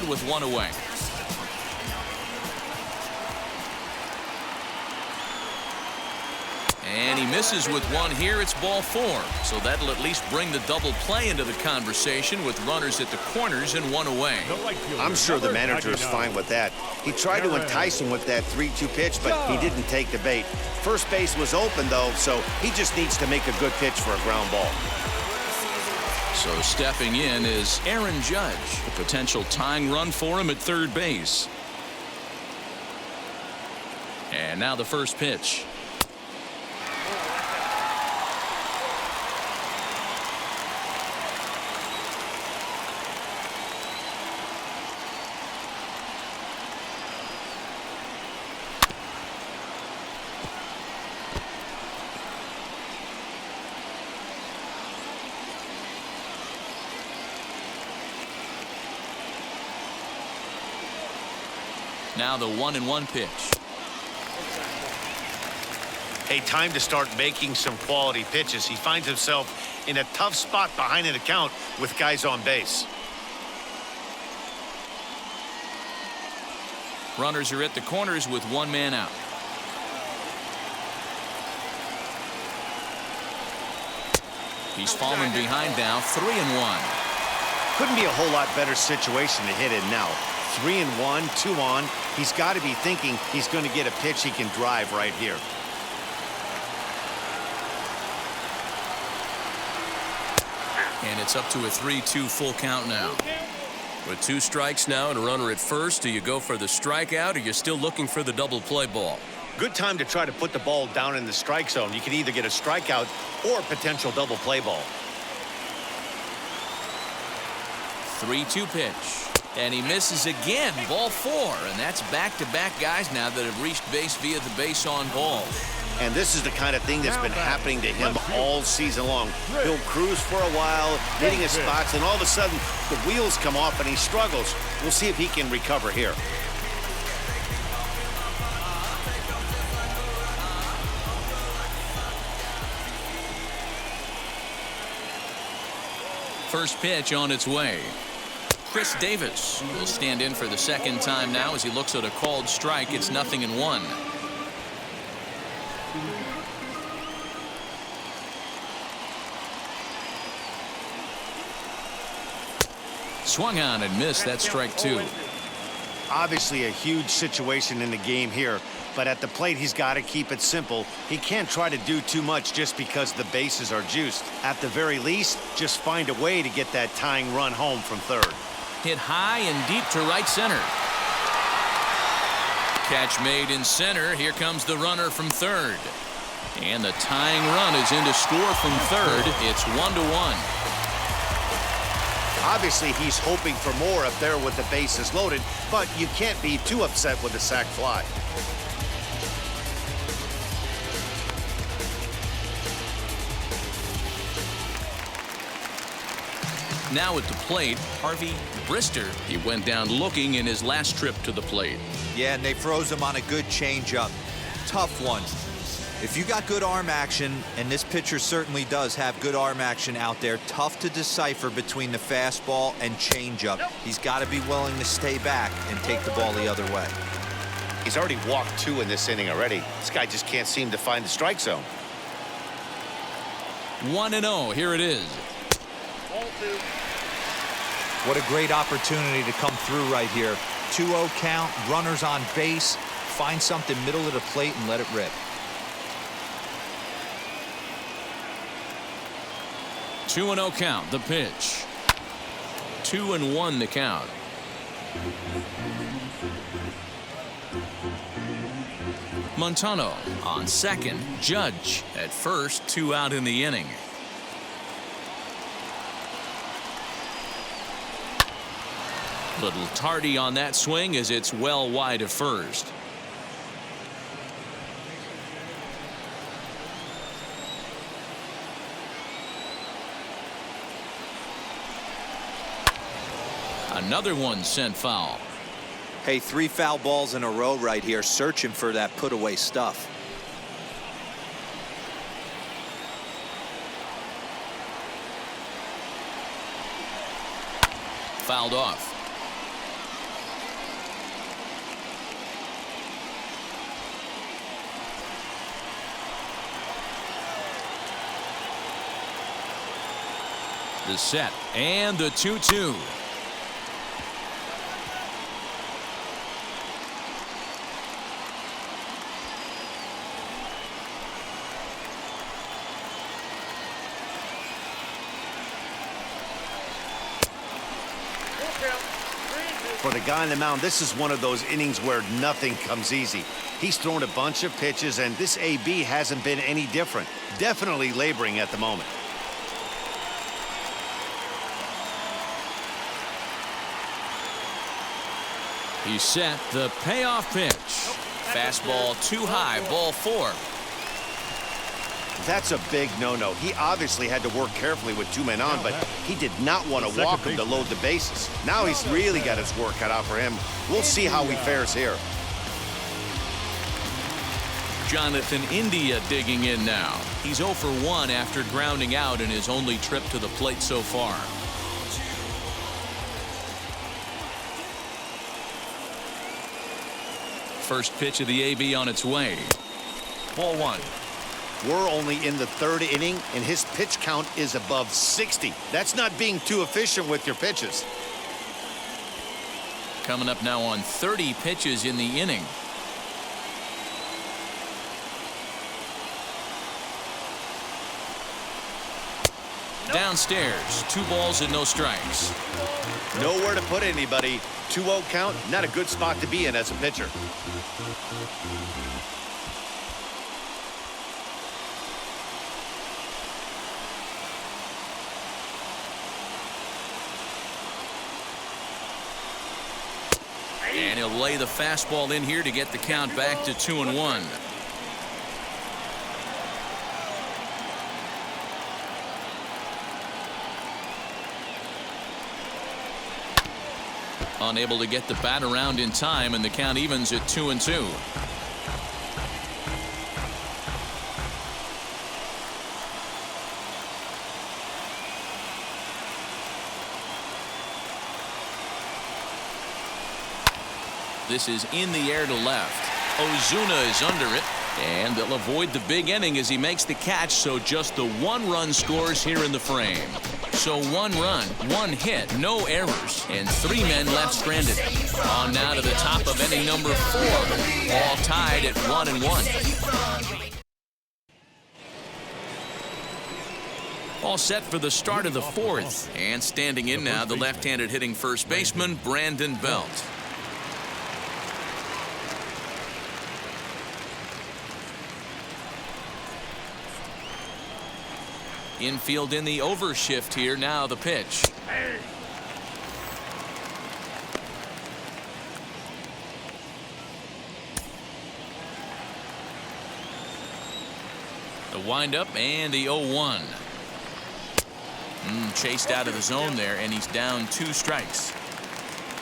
on with one away. And he misses with one here. It's ball 4. So that'll at least bring the double play into the conversation with runners at the corners and one away. I'm sure the manager is fine with that. He tried to entice him with that 3-2 pitch, but he didn't take the bait. First base was open, though, so he just needs to make a good pitch for a ground ball. So stepping in is Aaron Judge. A potential tying run for him at third base. And now the first pitch. Now the 1-1 pitch. Hey, time to start making some quality pitches. He finds himself in a tough spot behind an account with guys on base. Runners are at the corners with one man out. He's fallen behind now, 3-1. Couldn't be a whole lot better situation to hit in now. 3-1, 2 on. He's got to be thinking he's going to get a pitch he can drive right here. And it's up to a 3-2 full count now. With 2 strikes now and a runner at first, do you go for the strikeout or you're still looking for the double play ball? Good time to try to put the ball down in the strike zone. You can either get a strikeout or potential double play ball. 3-2 pitch. And he misses again, ball 4. And that's back-to-back guys now that have reached base via the base on ball. And this is the kind of thing that's been happening to him all season long. He'll cruise for a while, hitting his spots, and all of a sudden the wheels come off and he struggles. We'll see if he can recover here. First pitch on its way. Chris Davis will stand in for the second time now as he looks at a called strike. It's 0-1. Swung on and missed. That's strike 2. Obviously a huge situation in the game here, but at the plate he's got to keep it simple. He can't try to do too much just because the bases are juiced. At the very least, just find a way to get that tying run home from third. Hit high and deep to right center. Catch made in center. Here comes the runner from third. And the tying run is in to score from third. It's 1-1. Obviously, he's hoping for more up there with the bases loaded, but you can't be too upset with a sac fly. Now at the plate, Harvey Brister. He went down looking in his last trip to the plate. Yeah, and they froze him on a good changeup. Tough one. If you got good arm action, and this pitcher certainly does have good arm action out there, tough to decipher between the fastball and changeup. He's got to be willing to stay back and take the ball the other way. He's already walked 2 in this inning already. This guy just can't seem to find the strike zone. 1-0. Here it is. What a great opportunity to come through right here. 2-0 count, runners on base. Find something middle of the plate and let it rip. 2-0 count. The pitch. 2-1 the count. Montano on second. Judge at first. 2 out in the inning. Little tardy on that swing as it's well wide of first. Another one sent foul. Hey, 3 foul balls in a row right here, searching for that put away stuff. Fouled off. The set and the 2-2. For the guy on the mound, this is one of those innings where nothing comes easy. He's thrown a bunch of pitches, and this AB hasn't been any different. Definitely laboring at the moment. He's set the payoff pitch. Fastball too high, ball 4. That's a big no-no. He obviously had to work carefully with 2 men on, but he did not want to walk him to load the bases. Now he's really got his work cut out for him. We'll see how he fares here. Jonathan India digging in now. He's 0 for 1 after grounding out in his only trip to the plate so far. First pitch of the AB on its way. Ball 1. We're only in the 3rd inning, and his pitch count is above 60. That's not being too efficient with your pitches. Coming up now on 30 pitches in the inning. Downstairs, 2 balls and no strikes. Nowhere to put anybody. 2-0 count, not a good spot to be in as a pitcher. And he'll lay the fastball in here to get the count back to 2-1. Unable to get the bat around in time, and the count evens at 2-2. This is in the air to left. Ozuna is under it, and they'll avoid the big inning as he makes the catch, so just the 1 run scores here in the frame. So 1 run, 1 hit, no errors, and 3 men left stranded. On now to the top of inning number 4. All tied at 1-1. All set for the start of the 4th. And standing in now, the left-handed hitting first baseman, Brandon Belt. Infield in the overshift here. Now the pitch. The windup and the 0-1. Chased out of the zone there, and he's down 2 strikes.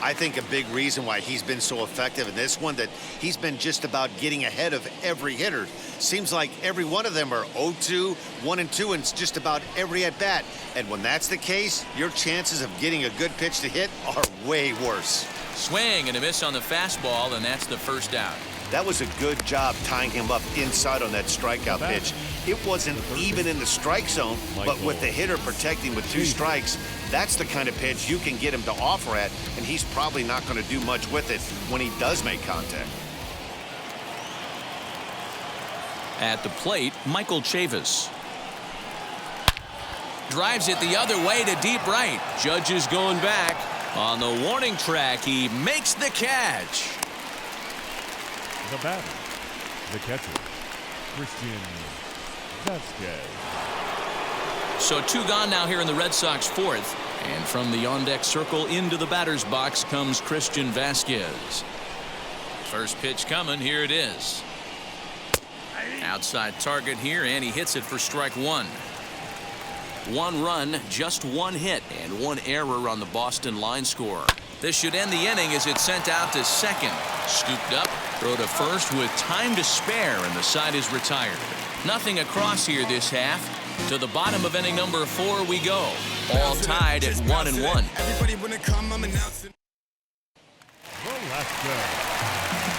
I think a big reason why he's been so effective in this one, that he's been just about getting ahead of every hitter. Seems like every one of them are 0-2, 1-2, and just about every at-bat. And when that's the case, your chances of getting a good pitch to hit are way worse. Swing and a miss on the fastball, and that's the first out. That was a good job tying him up inside on that strikeout pitch. It wasn't even in the strike zone, but with the hitter protecting with 2 strikes, that's the kind of pitch you can get him to offer at, and he's probably not going to do much with it when he does make contact. At the plate, Michael Chavis. Drives it the other way to deep right. Judge is going back. On the warning track, he makes the catch. The batter, the catcher, Christian Vasquez. So 2 gone now here in the Red Sox 4th. And from the on-deck circle into the batter's box comes Christian Vasquez. First pitch coming. Here it is. Outside target here, and he hits it for strike 1. 1 run, just 1 hit, and 1 error on the Boston line score. This should end the inning as it's sent out to second. Scooped up, throw to first with time to spare, and the side is retired. Nothing across here this half. To the bottom of inning number 4 we go. All tied at 1-1.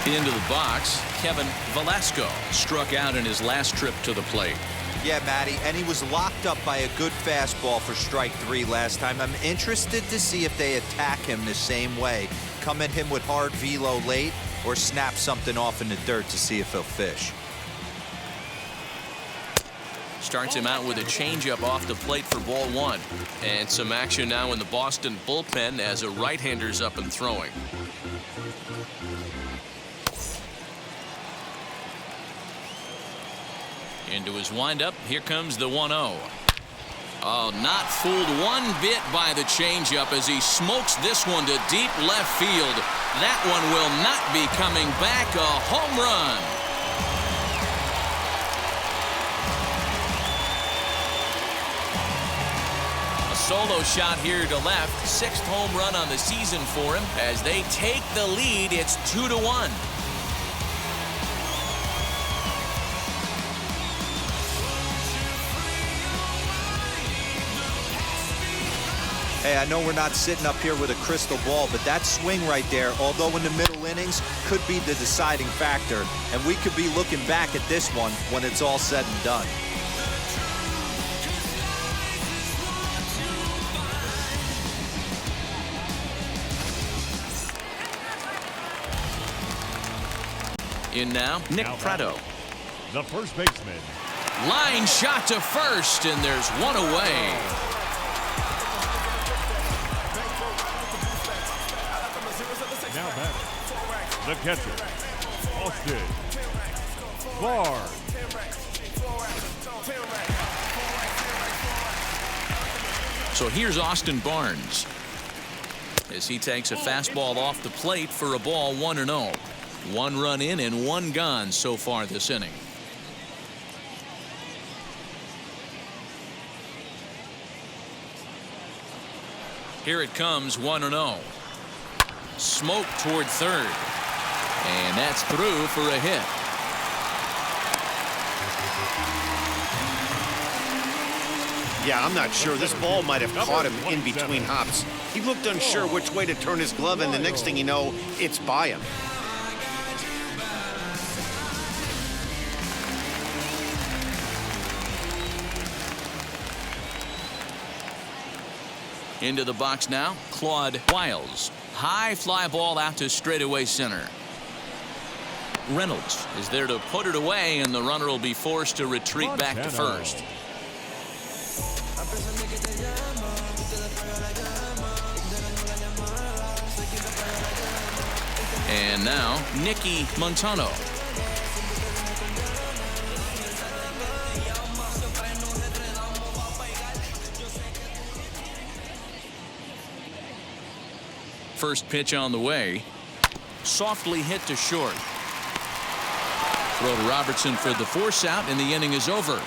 Into the box, Kevin Velasco struck out in his last trip to the plate. Yeah, Matty, and he was locked up by a good fastball for strike 3 last time. I'm interested to see if they attack him the same way. Come at him with hard velo late or snap something off in the dirt to see if he'll fish. Starts him out with a changeup off the plate for ball 1. And some action now in the Boston bullpen as a right-hander's up and throwing. Into his windup. Here comes the 1-0. Oh, not fooled one bit by the changeup as he smokes this one to deep left field. That one will not be coming back. A home run. A solo shot here to left. 6th home run on the season for him. As they take the lead, it's 2-1. Hey, I know we're not sitting up here with a crystal ball, but that swing right there, although in the middle innings, could be the deciding factor. And we could be looking back at this one when it's all said and done. In now, Nick Prado. The first baseman. Line shot to first, and there's one away. Now batting, the catcher, Austin Barnes. So here's Austin Barnes as he takes a fastball off the plate for a ball 1-0. 1 run in and 1 gone so far this inning. Here it comes, 1-0. Smoke toward third. And that's through for a hit. Yeah, I'm not sure. This ball might have caught him in between hops. He looked unsure which way to turn his glove, and the next thing you know, it's by him. Into the box now, Claude Wiles. High fly ball out to straightaway center. Reynolds is there to put it away, and the runner will be forced to retreat back to first. And now, Nicky Montano. First pitch on the way. Softly hit to short. Throw to Robertson for the force out, and the inning is over.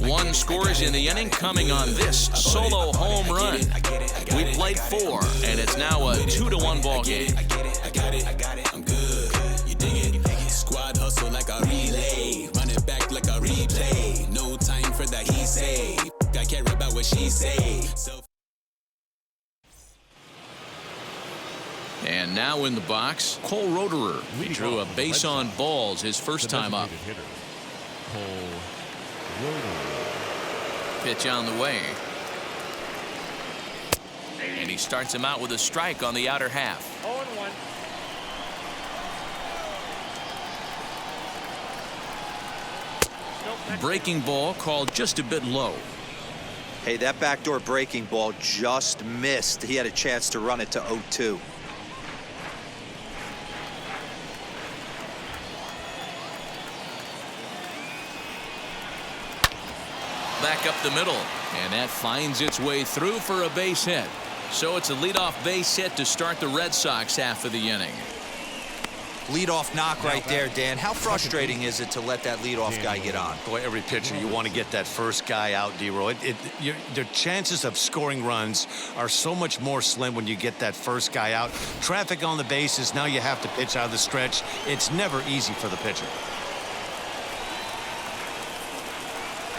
One scores in the inning, coming on this solo home run. We played 4, and it's now a 2-1 ball game. I'm good. You dig it? Squad hustle like a relay. Run it back like a replay. No time for that he say. I care about what she say. And now in the box, Cole Roederer. He drew a base on balls his first time up. Cole Roederer. Pitch on the way. And he starts him out with a strike on the outer half. 0-1. Breaking ball called just a bit low. Hey, that backdoor breaking ball just missed. He had a chance to run it to 0-2. Back up the middle, and that finds its way through for a base hit. So it's a leadoff base hit to start the Red Sox half of the inning. Leadoff knock right there, Dan. How frustrating is it to let that leadoff guy get on? Boy, every pitcher, you want to get that first guy out, D-Roy. The chances of scoring runs are so much more slim when you get that first guy out. Traffic on the bases, now you have to pitch out of the stretch. It's never easy for the pitcher.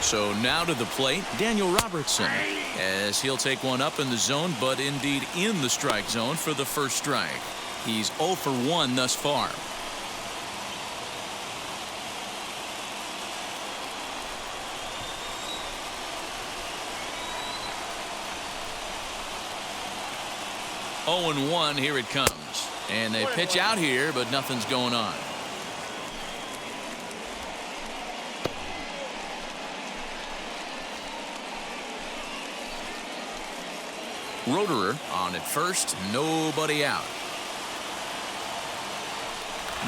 So now to the plate, Daniel Robertson, as he'll take one up in the zone, but indeed in the strike zone for the first strike. He's 0 for 1 thus far. 0-1, here it comes. And they pitch out here, but nothing's going on. Roederer on at first, nobody out.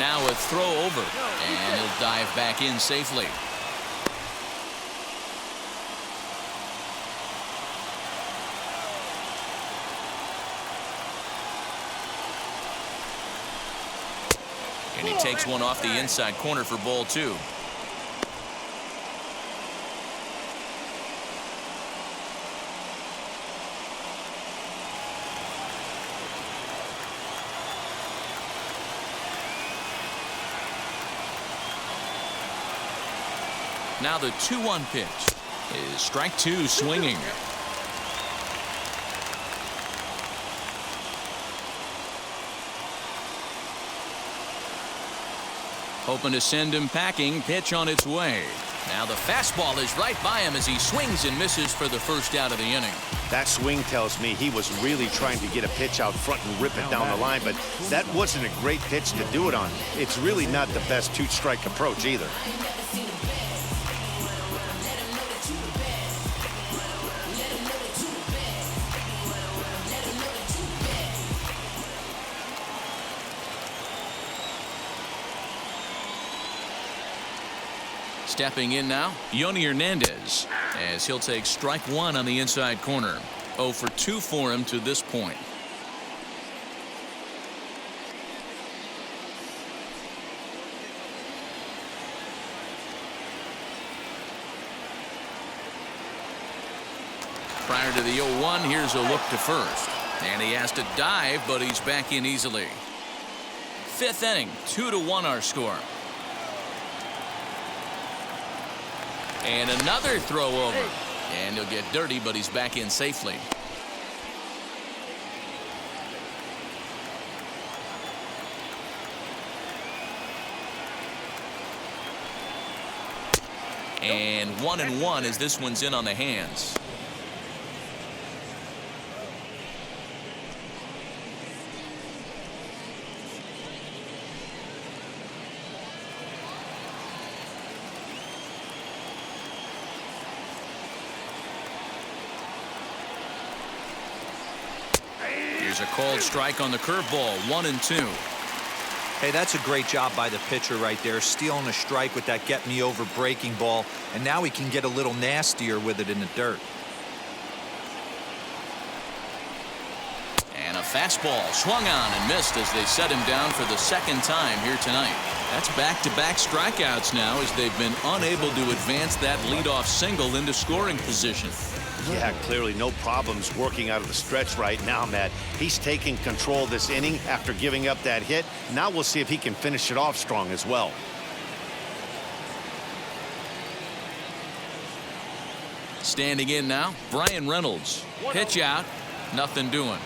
Now a throw over, and he'll dive back in safely. And he takes one off the inside corner for ball 2. Now the 2-1 pitch is strike 2 swinging. Hoping to send him packing. Pitch on its way. Now the fastball is right by him as he swings and misses for the first out of the inning. That swing tells me he was really trying to get a pitch out front and rip it down the line, but that wasn't a great pitch to do it on. It's really not the best two-strike approach either. Stepping in now, Yoni Hernandez, as he'll take strike 1 on the inside corner. 0 for 2 for him to this point. Prior to the 0-1, here's a look to first. And he has to dive, but he's back in easily. 5th inning, 2-1 our score. And another throw over. And he'll get dirty, but he's back in safely. And 1-1 as this one's in on the hands. Here's a called strike on the curveball. 1-2. Hey, that's a great job by the pitcher right there, stealing a strike with that get me over breaking ball, and now he can get a little nastier with it in the dirt. And a fastball swung on and missed as they set him down for the second time here tonight. That's back-to-back strikeouts now as they've been unable to advance that leadoff single into scoring position. Yeah, clearly no problems working out of the stretch right now, Matt. He's taking control of this inning after giving up that hit. Now we'll see if he can finish it off strong as well. Standing in now, Brian Reynolds. Pitch out, nothing doing.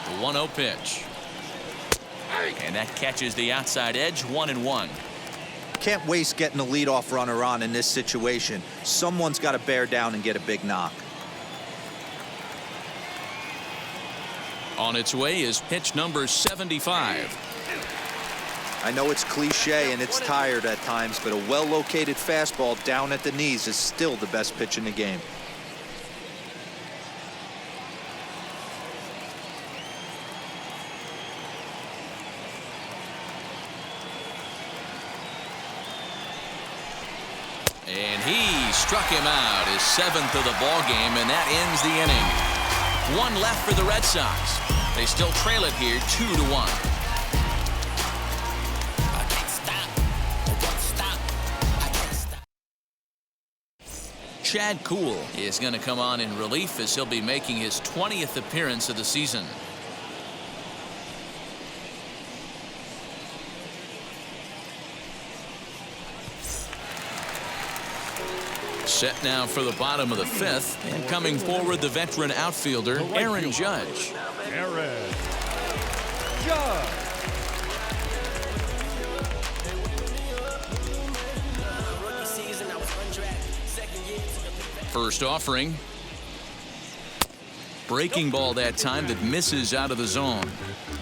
The 1-0 pitch. And that catches the outside edge. 1-1. Can't waste getting a leadoff runner on in this situation. Someone's got to bear down and get a big knock. On its way is pitch number 75. I know it's cliche and it's tired at times, but a well-located fastball down at the knees is still the best pitch in the game. And he struck him out, his 7th of the ball game, and that ends the inning. 1 left for the Red Sox. They still trail it here 2-1. Chad Kuhl is going to come on in relief as he'll be making his 20th appearance of the season. Set now for the bottom of the fifth, and coming forward the veteran outfielder Aaron Judge. Aaron Judge. First offering. Breaking ball that time that misses out of the zone.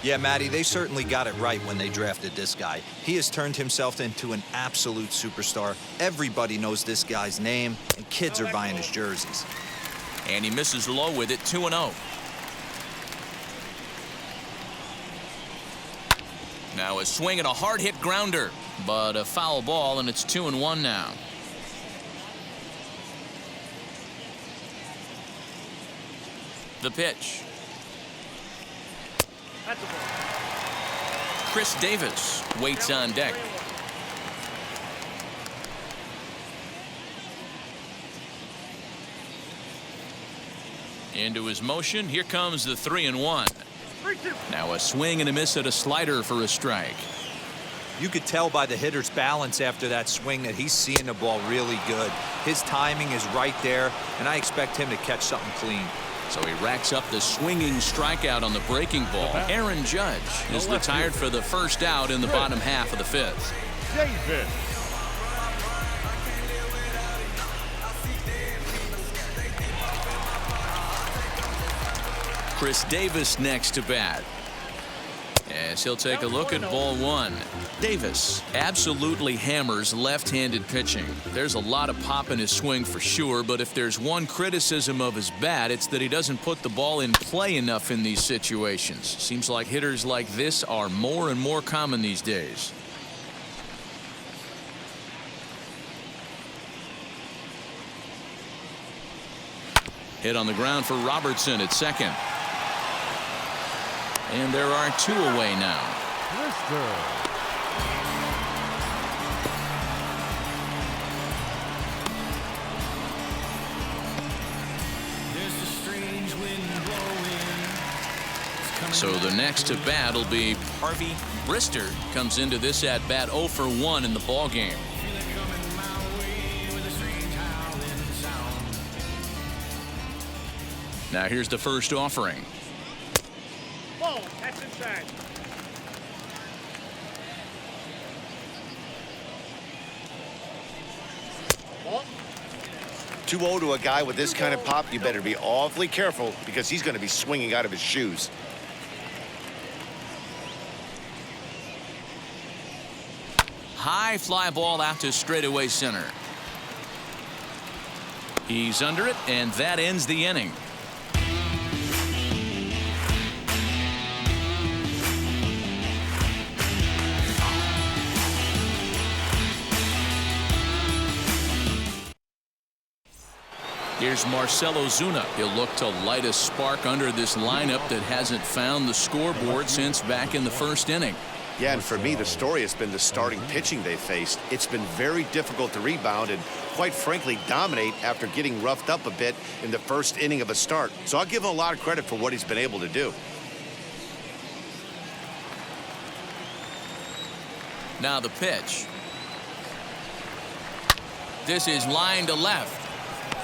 Yeah, Matty, they certainly got it right when they drafted this guy. He has turned himself into an absolute superstar. Everybody knows this guy's name, and kids are buying his jerseys. And he misses low with it, 2-0. Now a swing and a hard hit grounder, but a foul ball, and it's 2-1 now. The pitch. Chris Davis waits on deck. Into his motion. Here comes the 3-1. Now a swing and a miss at a slider for a strike. You could tell by the hitter's balance after that swing that he's seeing the ball really good. His timing is right there, and I expect him to catch something clean. So he racks up the swinging strikeout on the breaking ball. Aaron Judge is retired for the first out in the bottom half of the fifth. Davis. Chris Davis next to bat. As he'll take a look at ball one. Davis absolutely hammers left-handed pitching. There's a lot of pop in his swing for sure, but if there's one criticism of his bat, it's that he doesn't put the ball in play enough in these situations. Seems like hitters like this are more and more common these days. Hit on the ground for Robertson at second. And there are two away now. So the next to bat will be Harvey Brister. Comes into this at bat 0 for 1 in the ball game. Now here's the first offering. Ball, that's inside. Ball. 2-0 to a guy with this kind of pop, you better be awfully careful because he's going to be swinging out of his shoes. High fly ball out to straightaway center. He's under it, and that ends the inning. Here's Marcell Ozuna. He'll look to light a spark under this lineup that hasn't found the scoreboard since back in the first inning. Yeah, and for me, the story has been the starting pitching they faced. It's been very difficult to rebound and, quite frankly, dominate after getting roughed up a bit in the first inning of a start. So I'll give him a lot of credit for what he's been able to do. Now the pitch. This is line to left.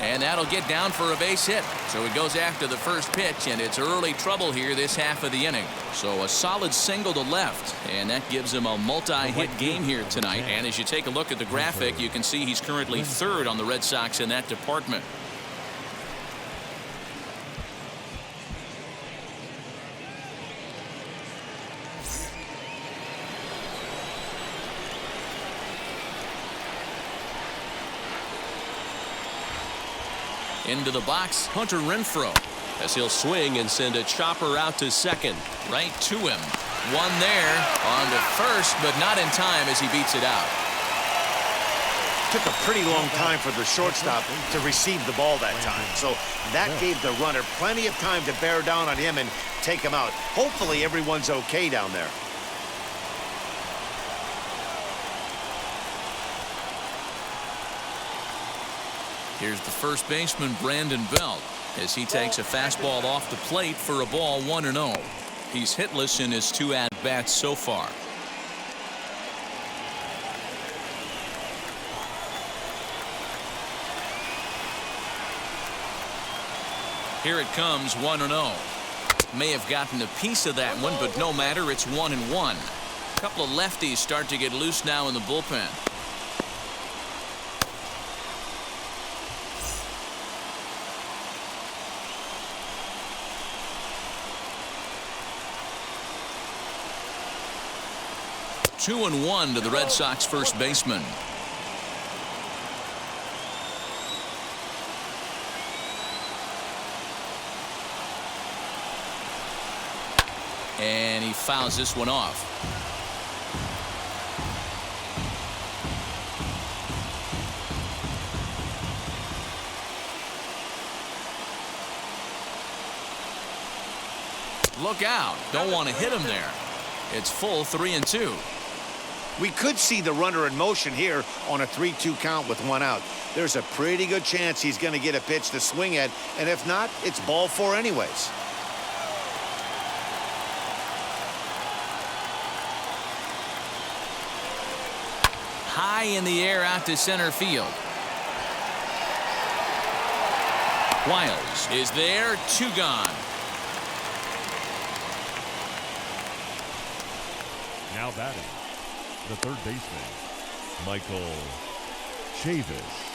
And that'll get down for a base hit. So he goes after the first pitch, and it's early trouble here this half of the inning. So a solid single to left, and that gives him a multi-hit game here tonight. And as you take a look at the graphic, you can see he's currently third on the Red Sox in that department. Into the box, Hunter Renfroe, as he'll swing and send a chopper out to second. Right to him. One there, on to first, but not in time as he beats it out. Took a pretty long time for the shortstop to receive the ball that time. So that gave the runner plenty of time to bear down on him and take him out. Hopefully everyone's okay down there. Here's the first baseman, Brandon Belt, as he takes a fastball off the plate for a ball 1-0. He's hitless in his 2 at-bats so far. Here it comes, 1-0. May have gotten a piece of that one, but no matter, it's 1-1. A couple of lefties start to get loose now in the bullpen. Two and one to the Red Sox first baseman. And he fouls this one off. Look out. Don't want to hit him there. It's full 3-2. We could see the runner in motion here on a 3-2 count with one out. There's a pretty good chance he's going to get a pitch to swing at, and if not, it's ball four anyways. High in the air out to center field. Wiles is there, 2 gone. Now batting, the third baseman, Michael Chavis.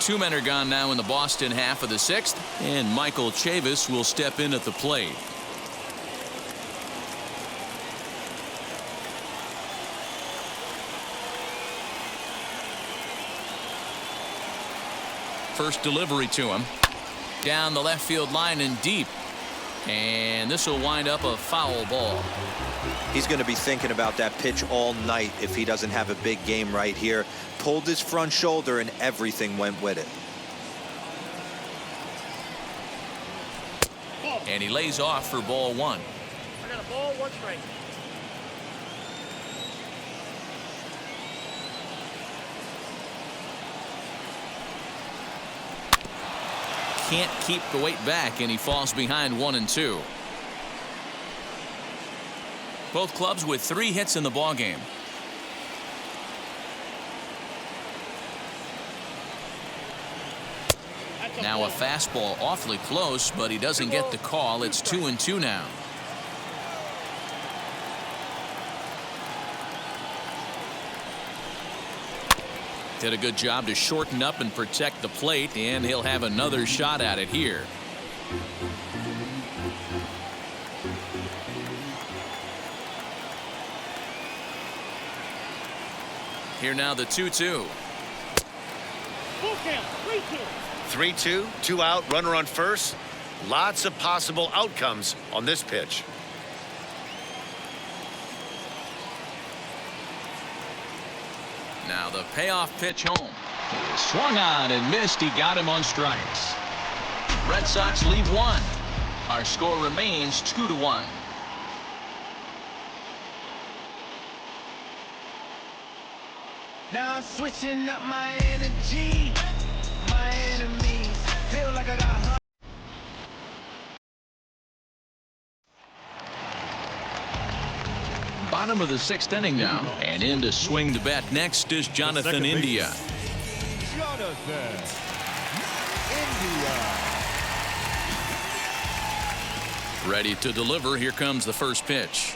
2 men are gone now in the Boston half of the 6th, and Michael Chavis will step in at the plate. First delivery to him. Down the left field line and deep. And this will wind up a foul ball. He's going to be thinking about that pitch all night if he doesn't have a big game right here. Pulled his front shoulder and everything went with it. And he lays off for ball 1. I got a ball, 1 strike. Can't keep the weight back, and he falls behind 1-2. Both clubs with 3 hits in the ballgame. Now a fastball awfully close, but he doesn't get the call. It's 2-2 now. Did a good job to shorten up and protect the plate, and he'll have another shot at it here. Here now the 2-2. Full count, 3-2. 3-2, 2 out, runner on first. Lots of possible outcomes on this pitch. Now the payoff pitch home. He swung on and missed. He got him on strikes. Red Sox lead 1. Our score remains 2-1. Now I'm switching up my energy. My enemies feel like I got. Bottom of the 6th inning now, and in to swing the bat next is Jonathan India. Jonathan India. Ready to deliver. Here comes the first pitch.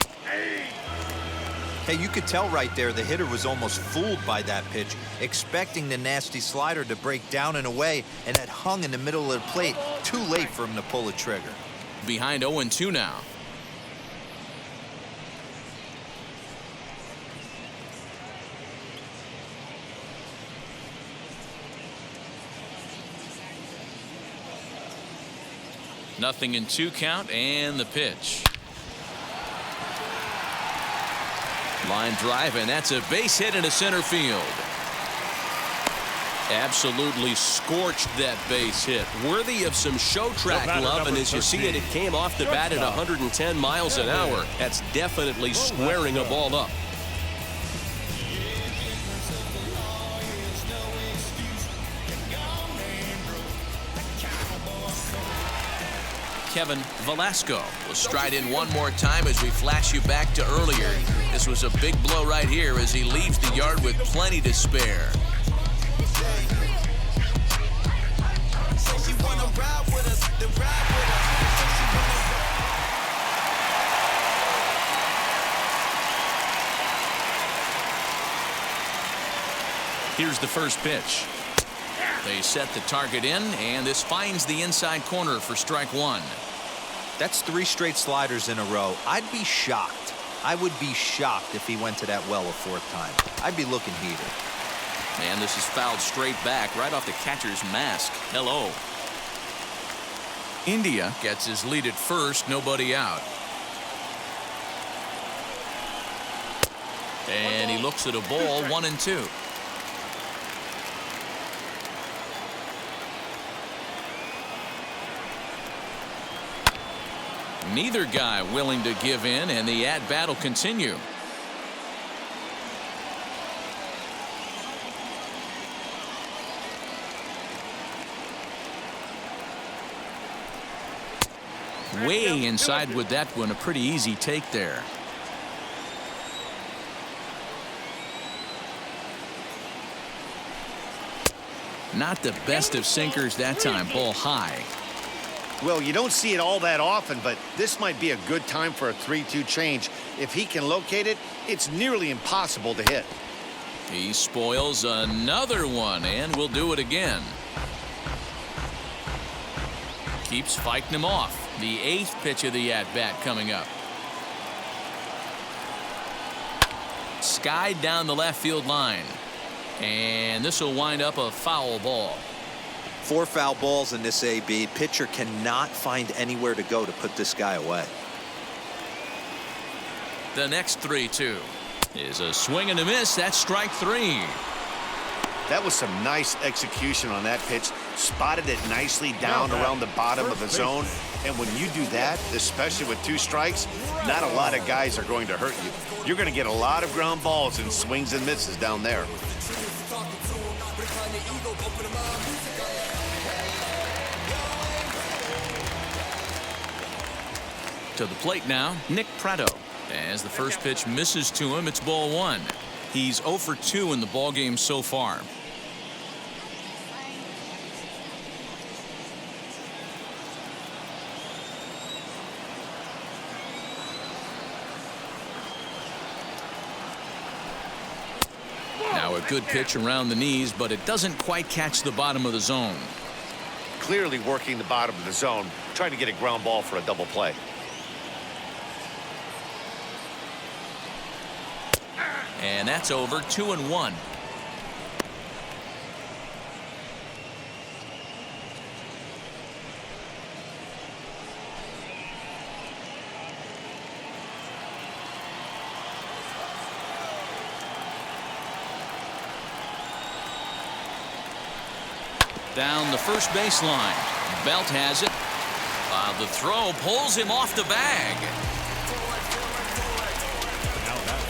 Hey, you could tell right there the hitter was almost fooled by that pitch, expecting the nasty slider to break down and away, and it hung in the middle of the plate. Too late for him to pull a trigger. Behind 0-2 now. Nothing in 2 count, and the pitch. Line drive, and that's a base hit into center field. Absolutely scorched that base hit. Worthy of some show track love, and as you see it, it came off the bat at 110 miles an hour. That's definitely squaring a ball up. Kevin Velasco will stride in one more time as we flash you back to earlier. This was a big blow right here as he leaves the yard with plenty to spare. She wanna Here's the first pitch. They set the target in, and this finds the inside corner for strike one. That's 3 straight sliders in a row. I'd be shocked. I would be shocked if he went to that well a 4th time. I'd be looking heated. And this is fouled straight back right off the catcher's mask. Hello. India gets his lead at first, nobody out. And he looks at a ball, 1-2. Neither guy willing to give in, and the at-bat will continue. Way inside with that one, a pretty easy take there. Not the best of sinkers that time, ball high. Well, you don't see it all that often, but this might be a good time for a 3-2 change. If he can locate it, it's nearly impossible to hit. He spoils another one, and will do it again. Keeps fighting him off. The 8th pitch of the at-bat coming up. Skied down the left field line. And this will wind up a foul ball. 4 foul balls in this AB. Pitcher cannot find anywhere to go to put this guy away. The next 3-2 is a swing and a miss. That's strike 3. That was some nice execution on that pitch. Spotted it nicely down around the bottom of the zone. And when you do that, especially with 2 strikes, not a lot of guys are going to hurt you. You're going to get a lot of ground balls and swings and misses down there. To the plate now, Nick Pratto. As the first pitch misses to him, it's ball 1. He's 0 for 2 in the ballgame so far. Now a good pitch around the knees, but it doesn't quite catch the bottom of the zone. Clearly working the bottom of the zone, trying to get a ground ball for a double play. And that's over. 2-1. Down the first baseline. Belt has it. The throw pulls him off the bag.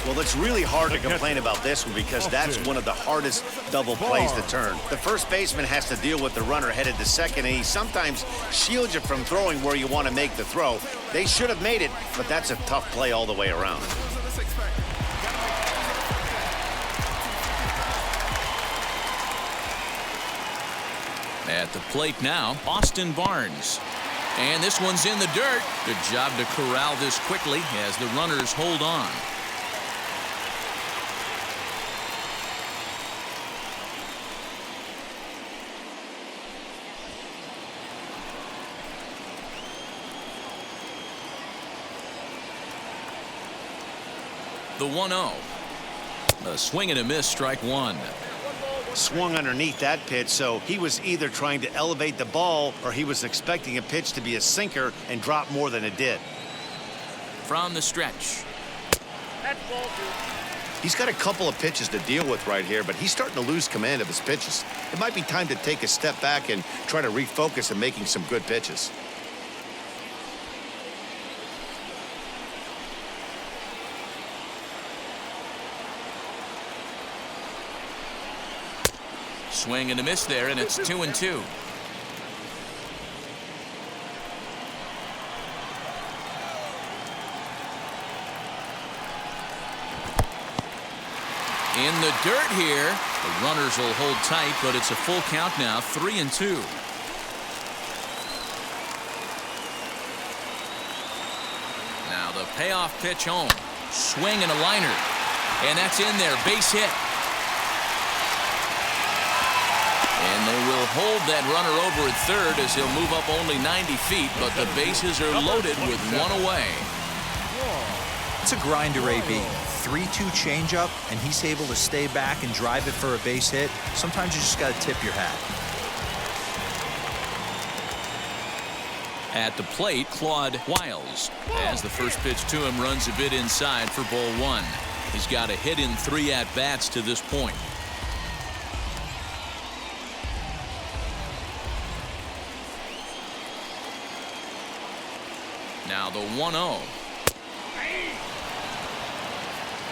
Well, it's really hard to complain about this one because that's one of the hardest double plays to turn. The first baseman has to deal with the runner headed to second, and he sometimes shields you from throwing where you want to make the throw. They should have made it, but that's a tough play all the way around. At the plate now, Austin Barnes. And this one's in the dirt. Good job to corral this quickly as the runners hold on. The 1-0. A swing and a miss, strike 1. Swung underneath that pitch, so he was either trying to elevate the ball or he was expecting a pitch to be a sinker and drop more than it did. From the stretch. He's got a couple of pitches to deal with right here, but he's starting to lose command of his pitches. It might be time to take a step back and try to refocus on making some good pitches. Swing and a miss there, and it's 2-2. In the dirt here. The runners will hold tight, but it's a full count now, 3-2. Now the payoff pitch home. Swing and a liner. And that's in there, base hit. He'll hold that runner over at third as he'll move up only 90 feet, but the bases are loaded with one away. It's a grinder, AB. 3-2 changeup, and he's able to stay back and drive it for a base hit. Sometimes you just got to tip your hat. At the plate, Claude Wiles, as the first pitch to him runs a bit inside for ball one. He's got a hit in 3 at-bats to this point. Now the 1-0.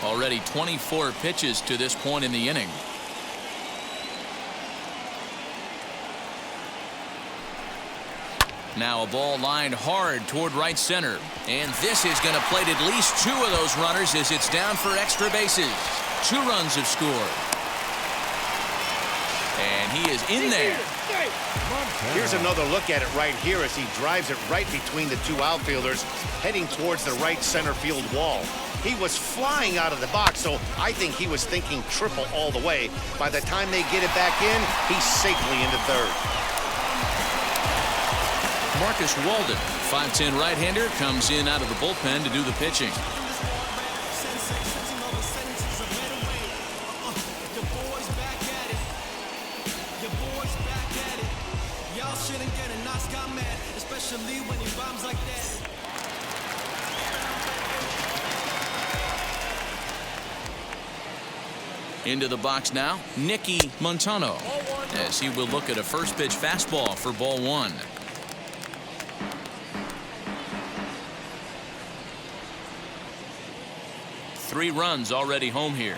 Already 24 pitches to this point in the inning. Now a ball lined hard toward right center. And this is going to plate at least 2 of those runners as it's down for extra bases. 2 runs have scored. And he is in there. Here's another look at it right here as he drives it right between the 2 outfielders, heading towards the right center field wall. He was flying out of the box, so I think he was thinking triple all the way. By the time they get it back in, he's safely into third. Marcus Walden, 5'10" right-hander, comes in out of the bullpen to do the pitching. Into the box now, Nicky Montano, as he will look at a first pitch fastball for ball one. Three runs already home here.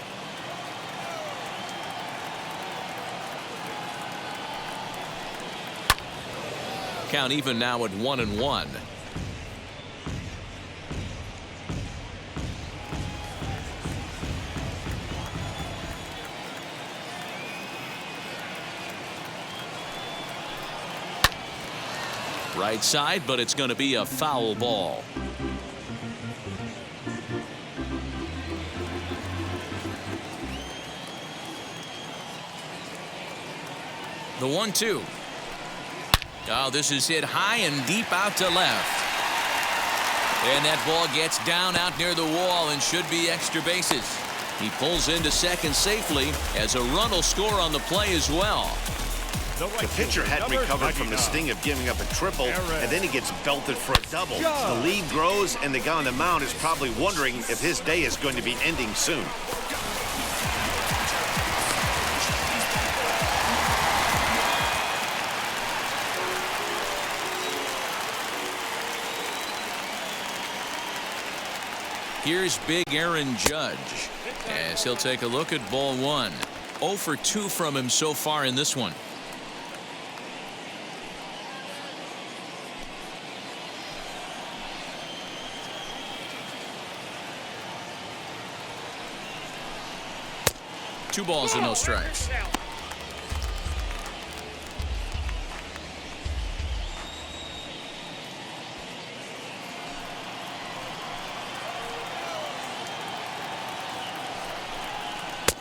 Count even now at 1-1. Right side, but it's going to be a foul ball. The 1-2. Oh, this is hit high and deep out to left. And that ball gets down out near the wall and should be extra bases. He pulls into second safely as a run will score on the play as well. The pitcher hadn't recovered from the sting of giving up a triple, and then he gets belted for a double. The lead grows, and the guy on the mound is probably wondering if his day is going to be ending soon. Here's big Aaron Judge as he'll take a look at ball one. 0 for 2 from him so far in this one. Two balls and no strikes.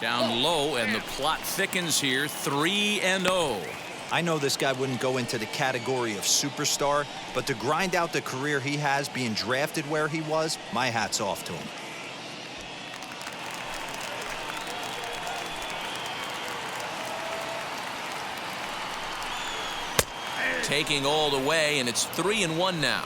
Down low, and the plot thickens here. 3-0. I know this guy wouldn't go into the category of superstar, but to grind out the career he has being drafted where he was, my hat's off to him. Taking all the way, and it's 3-1 now.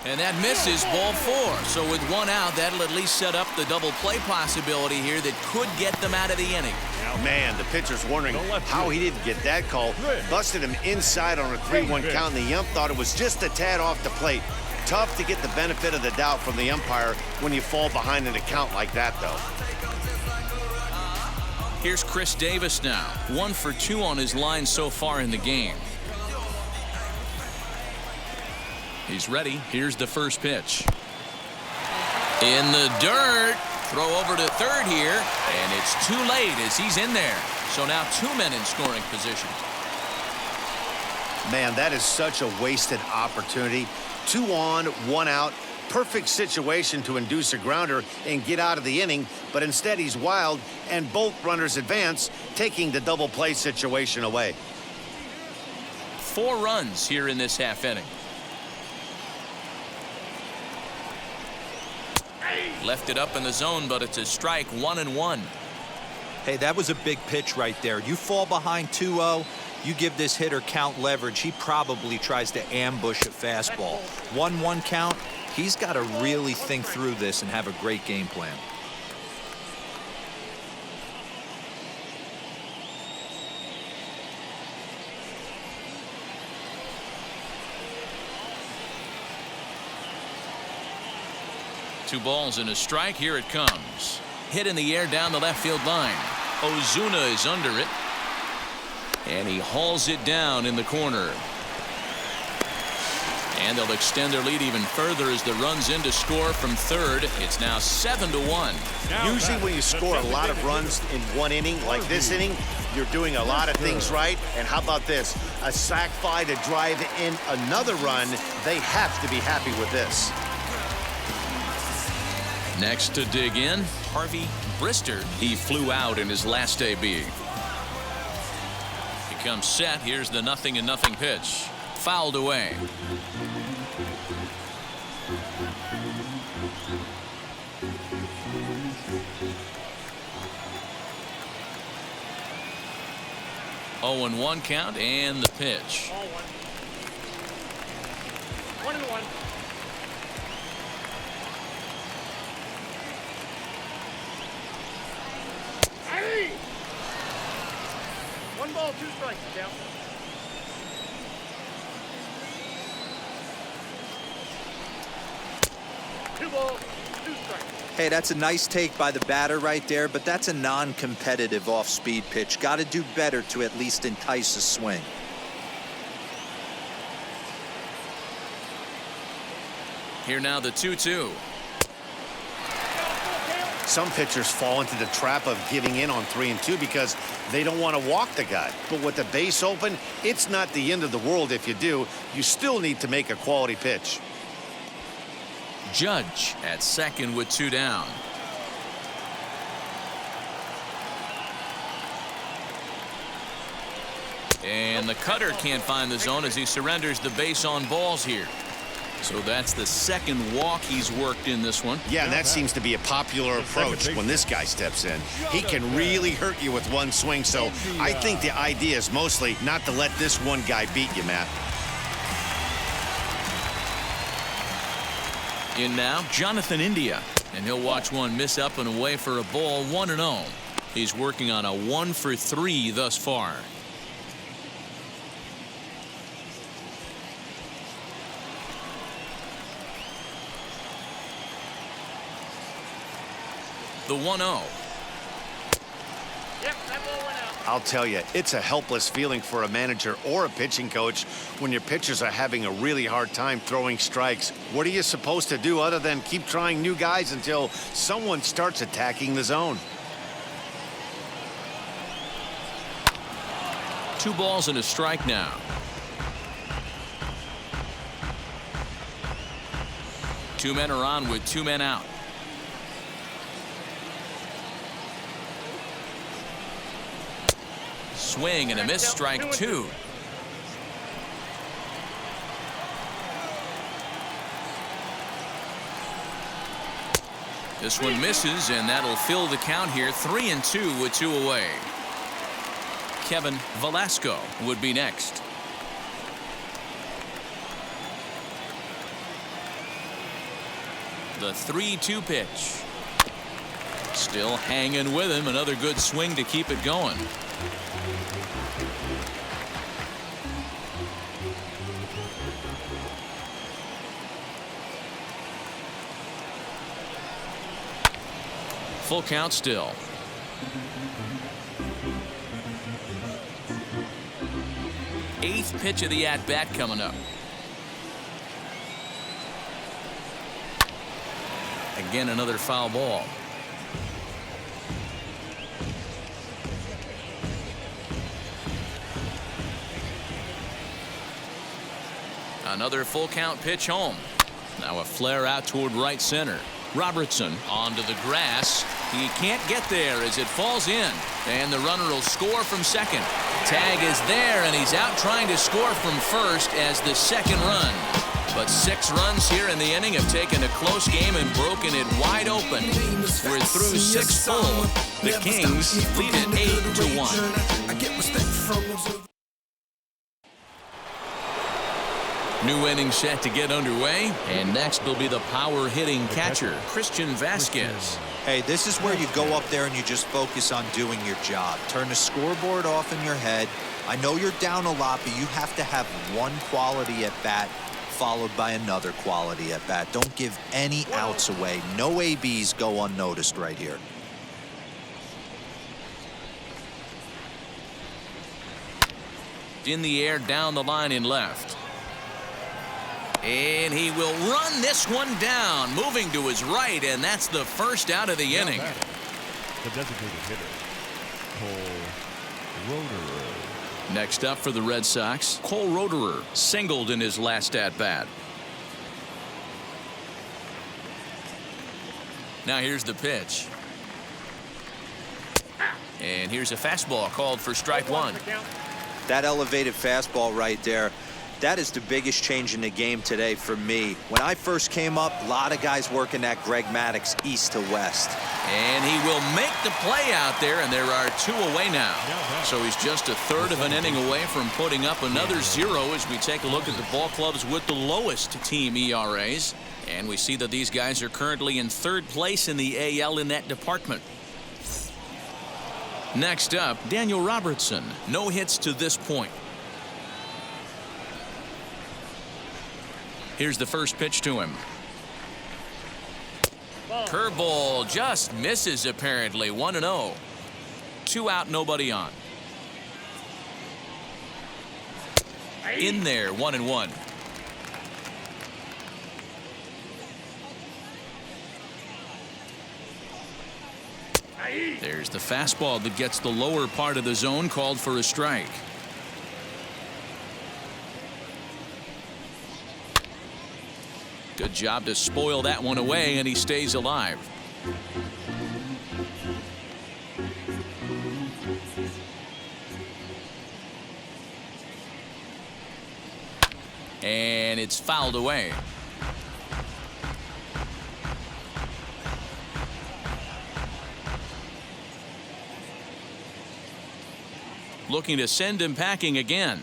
And that misses, ball 4. So with 1 out, that'll at least set up the double play possibility here that could get them out of the inning. Man, the pitcher's wondering how he didn't get that call. Busted him inside on a 3-1 count, and the ump thought it was just a tad off the plate. Tough to get the benefit of the doubt from the umpire when you fall behind in a count like that, though. Here's Chris Davis now. 1 for 2 on his line so far in the game. He's ready. Here's the first pitch. In the dirt. Throw over to third here, and it's too late as he's in there. So now 2 men in scoring position. Man, that is such a wasted opportunity. 2 on, 1 out. Perfect situation to induce a grounder and get out of the inning, but instead he's wild and both runners advance, taking the double play situation away. 4 runs here in this half inning. Left it up in the zone, but it's a strike, 1-1. Hey, that was a big pitch right there. You fall behind 2-0, you give this hitter count leverage. He probably tries to ambush a fastball. 1-1 count. He's got to really think through this and have a great game plan. Two balls and a strike. Here it comes. Hit in the air down the left field line. Ozuna is under it. And he hauls it down in the corner. And they'll extend their lead even further as the runs in to score from third. It's now 7-1. Usually when you score a lot of runs in one inning, like this inning, you're doing a lot of things right. And how about this? A sac fly to drive in another run. They have to be happy with this. Next to dig in, Harvey Brister. He flew out in his last AB. He comes set. Here's the 0-0 pitch. Fouled away. Oh, and 1 count and the pitch. 1-1. Hey! 1 ball, 2 strikes, down. Hey, that's a nice take by the batter right there, but that's a non-competitive off-speed pitch. Got to do better to at least entice a swing. Here now the 2-2. Some pitchers fall into the trap of giving in on 3-2 because they don't want to walk the guy. But with the base open, it's not the end of the world if you do. You still need to make a quality pitch. Judge at second with 2 down. And the cutter can't find the zone as he surrenders the base on balls here. So that's the 2nd walk he's worked in this one. Yeah, and that seems to be a popular approach when this guy steps in. He can really hurt you with one swing, so I think the idea is mostly not to let this one guy beat you, Matt. In now, Jonathan India. And he'll watch one miss up and away for a ball, 1-0. He's working on a 1-for-3 thus far. The 1-0. Yep, that ball went out. I'll tell you, it's a helpless feeling for a manager or a pitching coach when your pitchers are having a really hard time throwing strikes. What are you supposed to do other than keep trying new guys until someone starts attacking the zone? 2 balls and a strike now. Two men are on with 2 men out. Swing and a miss, strike 2. This one misses, and that'll fill the count here. 3-2 with 2 away. Kevin Velasco would be next. The 3-2 pitch. Still hanging with him. Another good swing to keep it going. Full count still. Eighth pitch of the at-bat coming up. Again, another foul ball. Another full count pitch home. Now a flare out toward right center. Robertson onto the grass. He can't get there as it falls in. And the runner will score from second. Tag is there, and he's out trying to score from first as the second run. But 6 runs here in the inning have taken a close game and broken it wide open. We're through 6 full. The Kings lead it 8-1. New inning set to get underway, and next will be the power hitting catcher, Christian Vasquez. Hey, this is where you go up there and you just focus on doing your job. Turn the scoreboard off in your head. I know you're down a lot, but you have to have one quality at bat followed by another quality at bat. Don't give any outs away. No ABs go unnoticed right here. In the air, down the line in left. And he will run this one down, moving to his right, and that's the first out of the inning. The designated hitter, Cole Roederer. Next up for the Red Sox, Cole Roederer singled in his last at-bat. Now here's the pitch. And here's a fastball called for strike one. That elevated fastball right there, that is the biggest change in the game today for me. When I first came up, a lot of guys working that Greg Maddux east to west. And he will make the play out there, and there are 2 away now. So he's just a third of an inning away from putting up another 0 as we take a look at the ball clubs with the lowest team ERAs. And we see that these guys are currently in 3rd place in the AL in that department. Next up, Daniel Robertson. No hits to this point. Here's the first pitch to him. Curveball just misses apparently. 1-0. 2 out, nobody on. In there, 1-1. There's the fastball that gets the lower part of the zone, called for a strike. Good job to spoil that one away, and he stays alive. And it's fouled away. Looking to send him packing again.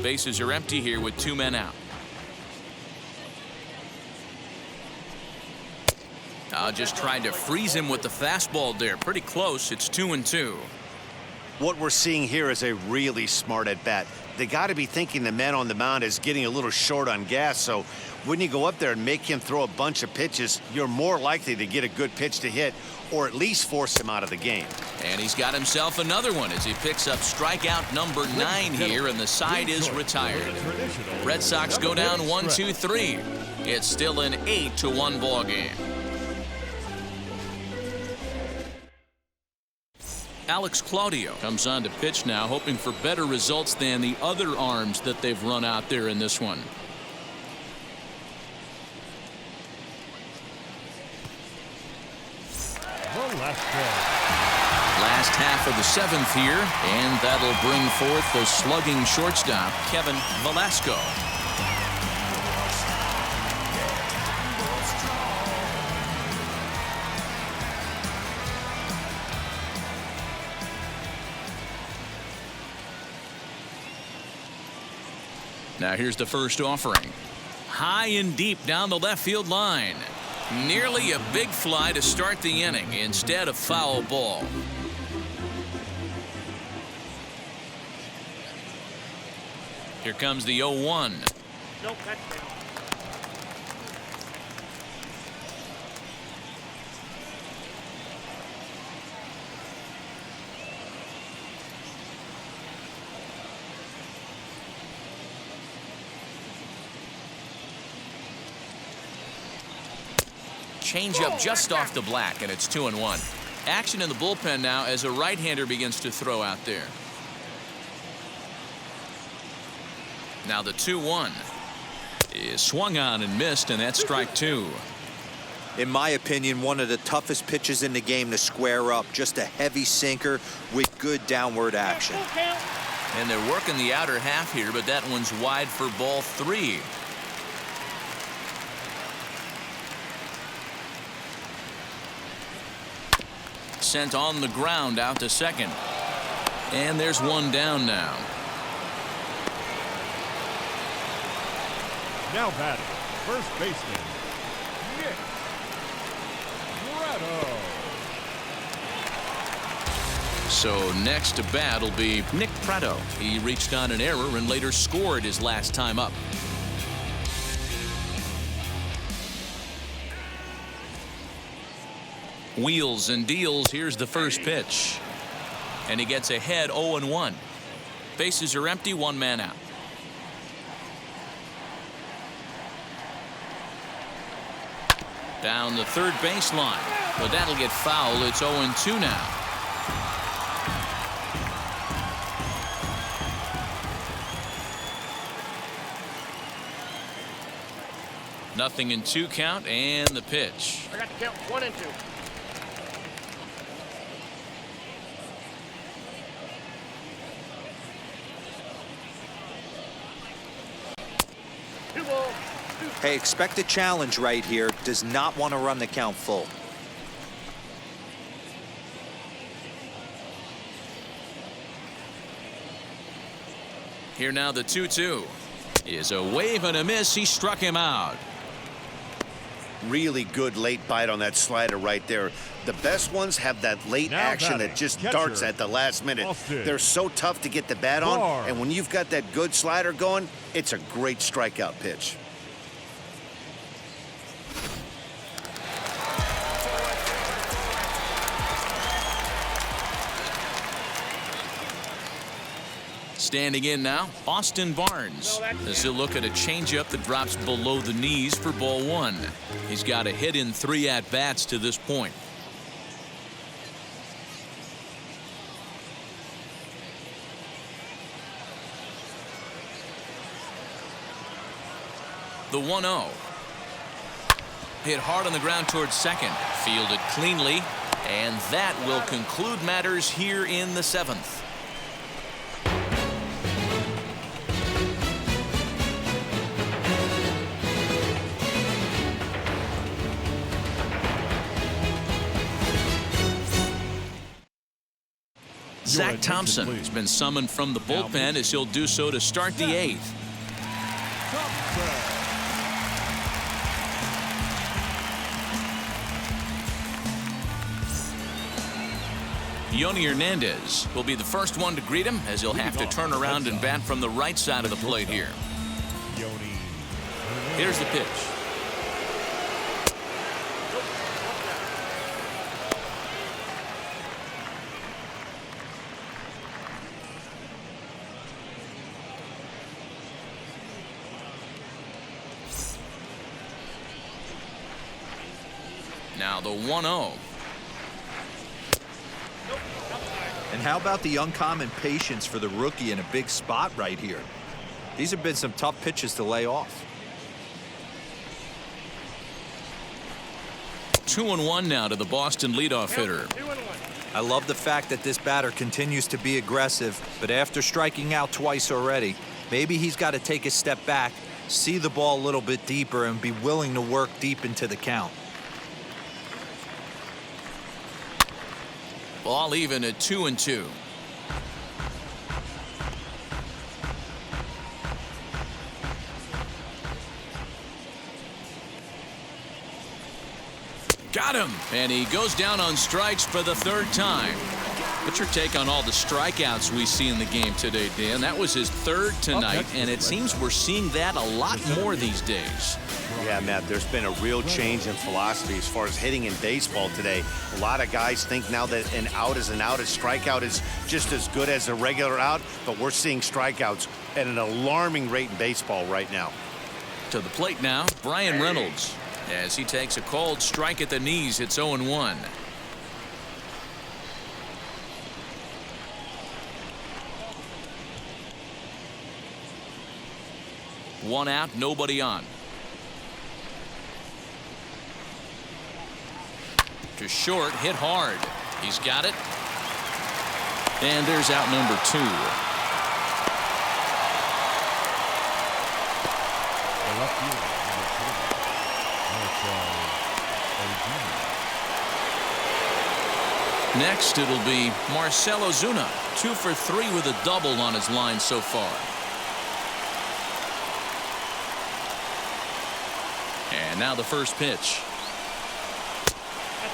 Bases are empty here with 2 men out. Just tried to freeze him with the fastball there. Pretty close. It's 2-2. What we're seeing here is a really smart at bat. They got to be thinking the man on the mound is getting a little short on gas, so when you go up there and make him throw a bunch of pitches, you're more likely to get a good pitch to hit or at least force him out of the game. And he's got himself another one as he picks up strikeout number 9 here, and the side is retired. Red Sox go down 1-2-3. It's still an 8-1 ball game. Alex Claudio comes on to pitch now, hoping for better results than the other arms that they've run out there in this one. Last half of the 7th here, and that'll bring forth the slugging shortstop, Kevin Velasco. Now here's the first offering. High and deep down the left field line. Nearly a big fly to start the inning instead of foul ball. Here comes the 0-1. Nope, that's down. Change up just off the black, and it's 2-1. Action in the bullpen now as a right-hander begins to throw out there. Now the 2-1 is swung on and missed, and that's strike 2. In my opinion, one of the toughest pitches in the game to square up. Just a heavy sinker with good downward action. And they're working the outer half here, but that one's wide for ball 3. Sent on the ground out to second. And there's one down now. Now batting, first baseman, Nick Pratto. So next to bat will be Nick Pratto. He reached on an error and later scored his last time up. Wheels and deals. Here's the first pitch. And he gets ahead 0-1. Bases are empty, one man out. Down the third baseline. But that'll get foul. It's 0-2 now. Nothing in 2 count, and the pitch. I got to count 1 and 2. Hey, expect a challenge right here. Does not want to run the count full. Here now the 2-2 is a wave and a miss. He struck him out. Really good late bite on that slider right there. The best ones have that late Now action batting, that just catcher, darts at the last minute. Austin. They're so tough to get the bat on, Bar. and when you've got that good slider going, it's a great strikeout pitch. Standing in now, Austin Barnes. As he'll look at a changeup that drops below the knees for ball 1. He's got a hit in 3 at-bats to this point. The 1-0. Hit hard on the ground towards second. Fielded cleanly. And that will conclude matters here in the 7th. Zach Thompson has been summoned from the bullpen as he'll do so to start the 8th. Yoni Hernandez will be the first one to greet him as he'll have to turn around and bat from the right side of the plate here. Here's the pitch. Now the 1-0. And how about the uncommon patience for the rookie in a big spot right here? These have been some tough pitches to lay off. 2-1 now to the Boston leadoff hitter. 2-1. I love the fact that this batter continues to be aggressive, but after striking out twice already, maybe he's got to take a step back, see the ball a little bit deeper, and be willing to work deep into the count. Ball even at 2-2. Got him, and he goes down on strikes for the 3rd time. What's your take on all the strikeouts we see in the game today, Dan? That was his 3rd tonight, and it seems we're seeing that a lot more these days. Yeah, Matt, there's been a real change in philosophy as far as hitting in baseball today. A lot of guys think now that an out is an out. A strikeout is just as good as a regular out, but we're seeing strikeouts at an alarming rate in baseball right now. To the plate now, Brian Reynolds. As he takes a called strike at the knees, it's 0-1. One out, nobody on. To short, hit hard. He's got it. And there's out number 2. The left fielder, Next, it'll be Marcell Ozuna, 2 for 3 with a double on his line so far. And now the first pitch.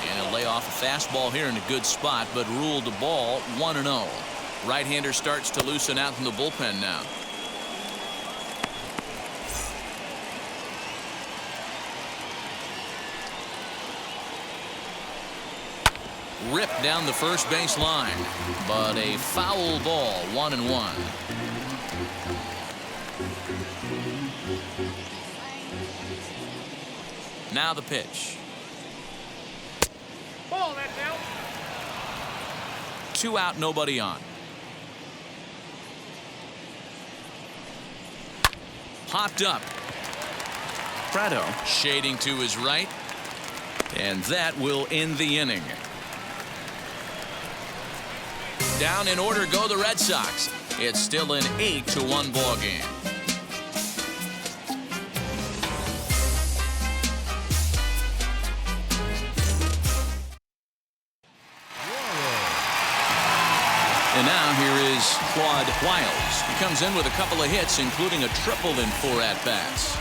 And he'll lay off a fastball here in a good spot, but ruled the ball 1-0. Right-hander starts to loosen out from the bullpen now. Ripped down the first base line, but a foul ball, 1-1. Now the pitch. Ball, that's out. 2 out, nobody on. Popped up. Prado shading to his right, and that will end the inning. Down in order go the Red Sox. It's still an 8-1 ball game. And now here is Claude Wiles. He comes in with a couple of hits, including a triple in 4 at-bats.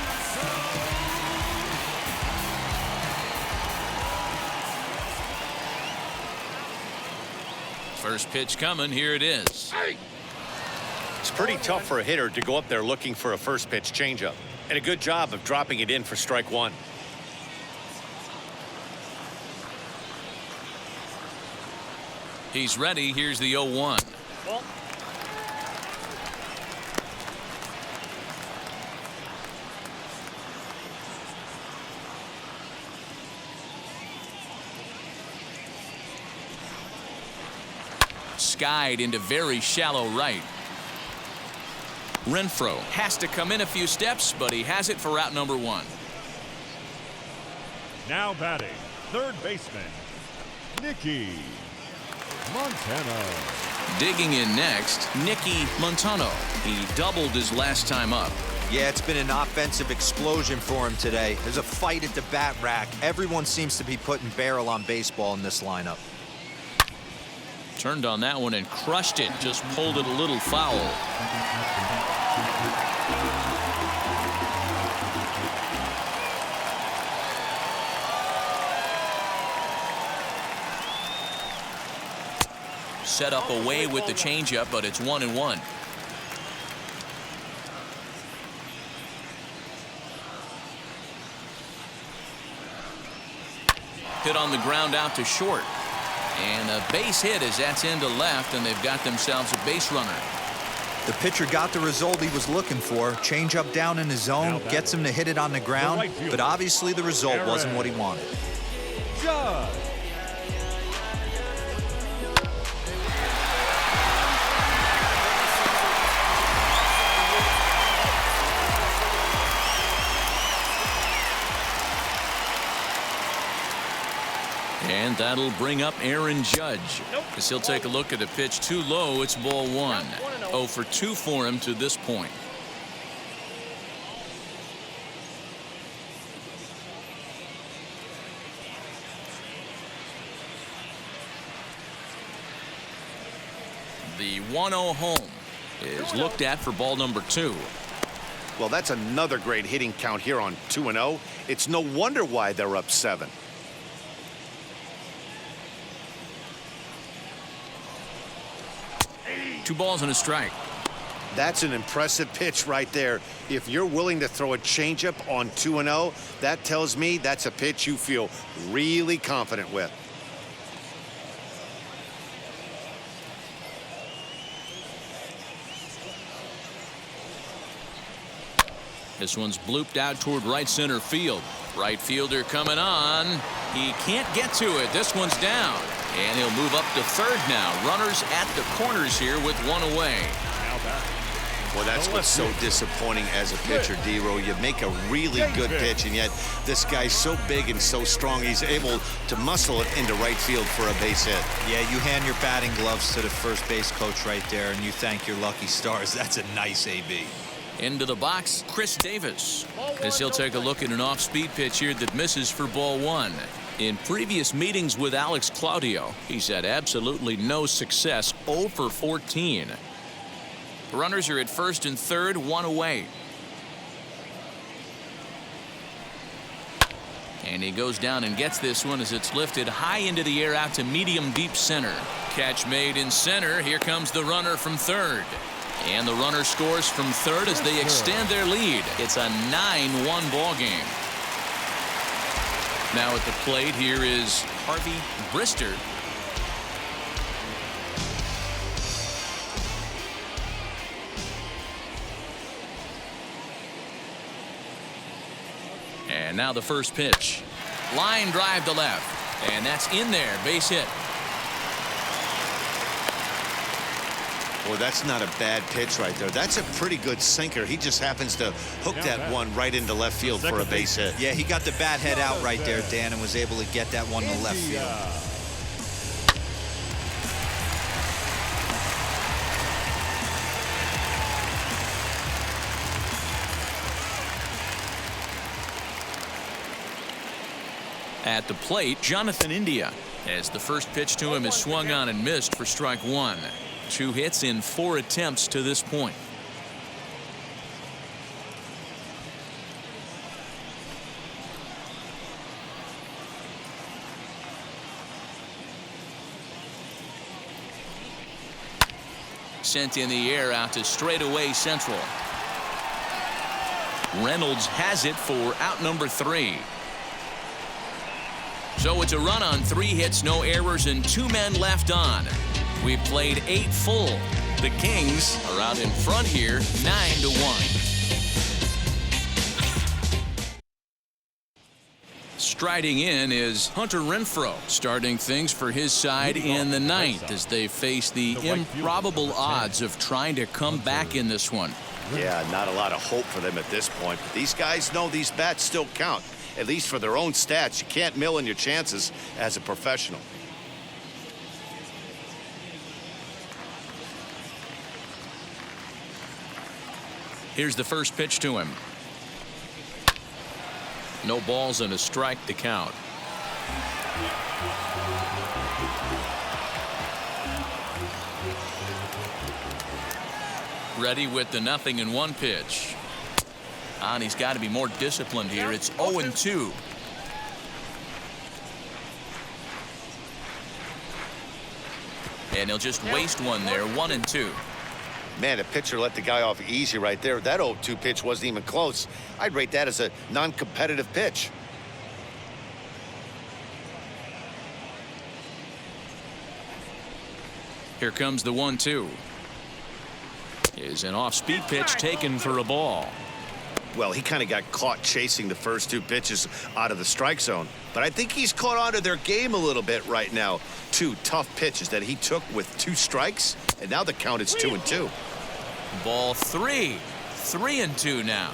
First pitch coming. Here it is. It's pretty tough for a hitter to go up there looking for a first pitch changeup. And a good job of dropping it in for strike 1. He's ready. Here's the 0-1. Ball. Skied into very shallow right. Renfroe has to come in a few steps, but he has it for out number 1. now batting, third baseman, Nicky Montano. Digging in next, Nicky Montano. He doubled his last time up. Yeah, it's been an offensive explosion for him today. There's a fight at the bat rack. Everyone seems to be putting barrel on baseball in this lineup. Turned on that one and crushed it. Just pulled it a little foul. Set up away with the changeup, but it's 1-1. Hit on the ground out to short. And a base hit as that's into left, and they've got themselves a base runner. The pitcher got the result he was looking for. Change up down in his zone, gets him to hit it on the ground, but obviously the result wasn't what he wanted. Judge. And that'll bring up Aaron Judge. As he'll take a look at a pitch too low. It's ball 1. 0 for 2 for him to this point. The 1-0 home is looked at for ball number 2. Well, that's another great hitting count here on 2-0. It's no wonder why they're up 7. Two balls and a strike. That's an impressive pitch right there. If you're willing to throw a changeup on 2-0, that tells me that's a pitch you feel really confident with. This one's blooped out toward right center field. Right fielder coming on. He can't get to it. This one's down. And he'll move up to third now. Runners at the corners here with one away. Now back, Well, that's what's so disappointing as a pitcher, D-Row. You make a really good pitch, and yet this guy's so big and so strong, he's able to muscle it into right field for a base hit. Yeah, you hand your batting gloves to the first base coach right there, and you thank your lucky stars. That's a nice AB. Into the box, Chris Davis, as he'll take a look at an off-speed pitch here that misses for ball one. In previous meetings with Alex Claudio, he's had absolutely no success, 0 for 14. Runners are at first and third, one away. And he goes down and gets this one as it's lifted high into the air out to medium deep center. Catch made in center. Here comes the runner from third. And the runner scores from third as they extend their lead. It's a 9-1 ball game. Now at the plate here is Harvey Brister. And now the first pitch. Line drive to left. And that's in there. Base hit. Well, that's not a bad pitch right there. That's a pretty good sinker. He just happens to hook that one right into left field for a base hit. Yeah, he got the bat head out right there, Dan, and was able to get that one to left field. At the plate, Jonathan India, as the first pitch to him is swung on and missed for strike one. 2 hits in 4 attempts to this point. Sent in the air out to straightaway central. Reynolds has it for out number 3. So it's a run on 3 hits, no errors, and 2 men left on. We've played 8 full. The Kings are out in front here, 9-1. Striding in is Hunter Renfroe, starting things for his side in the 9th as they face the improbable odds of trying to come back in this one. Yeah, not a lot of hope for them at this point, but these guys know these bats still count, at least for their own stats. You can't mill in your chances as a professional. Here's the first pitch to him. No balls and a strike to count. Ready with the 0-1 pitch. And he's got to be more disciplined here. It's 0-2. And he'll just waste one there, 1-2. Man, the pitcher let the guy off easy right there. That 0-2 pitch wasn't even close. I'd rate that as a non-competitive pitch. Here comes the 1-2. Is an off-speed pitch taken for a ball. Well, he kind of got caught chasing the first 2 pitches out of the strike zone. But I think he's caught on to their game a little bit right now. 2 tough pitches that he took with 2 strikes, and now the count is 2-2. Ball 3. 3-2 now.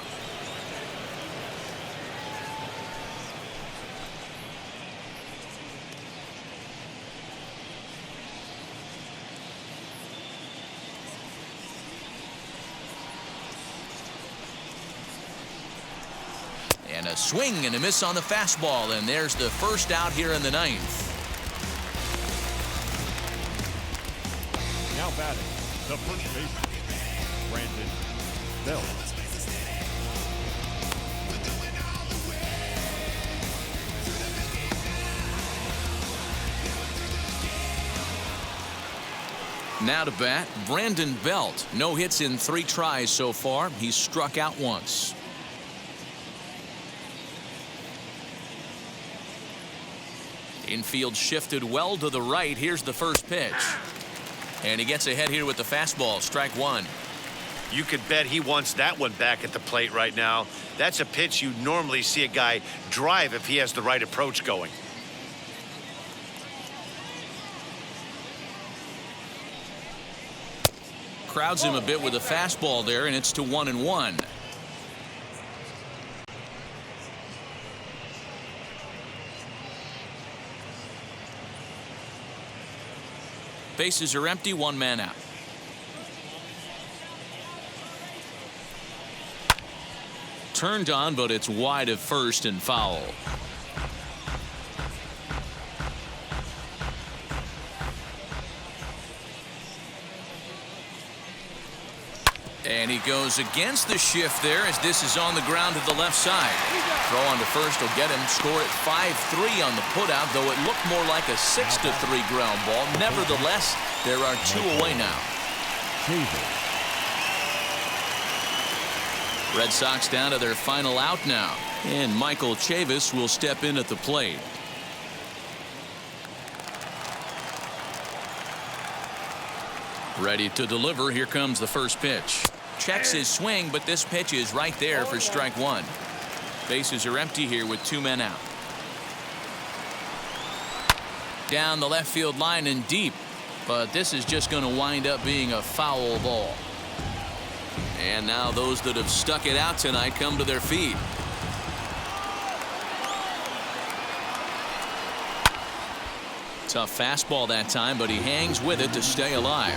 And a swing and a miss on the fastball, and there's the first out here in the 9th. Now batting, the first baseman, Brandon Belt. Now to bat, Brandon Belt. No hits in 3 tries so far. He's struck out once. Infield shifted well to the right. Here's the first pitch. And he gets ahead here with the fastball. Strike 1. You could bet he wants that one back at the plate right now. That's a pitch you normally see a guy drive if he has the right approach going. crowds him a bit with a fastball there, and it's to 1-1. Bases are empty, one man out. Turned on, but it's wide of first and foul. And he goes against the shift there as this is on the ground to the left side. Throw on to first will get him. Score at 5-3 on the putout, though it looked more like a 6-3 ground ball. Nevertheless, there are two away now. Red Sox down to their final out now. And Michael Chavis will step in at the plate. Ready to deliver. Here comes the first pitch. Checks his swing, but this pitch is right there for strike one. Bases are empty here with two men out. Down the left field line and deep, but this is just going to wind up being a foul ball. And now those that have stuck it out tonight come to their feet. Tough fastball that time, but he hangs with it to stay alive.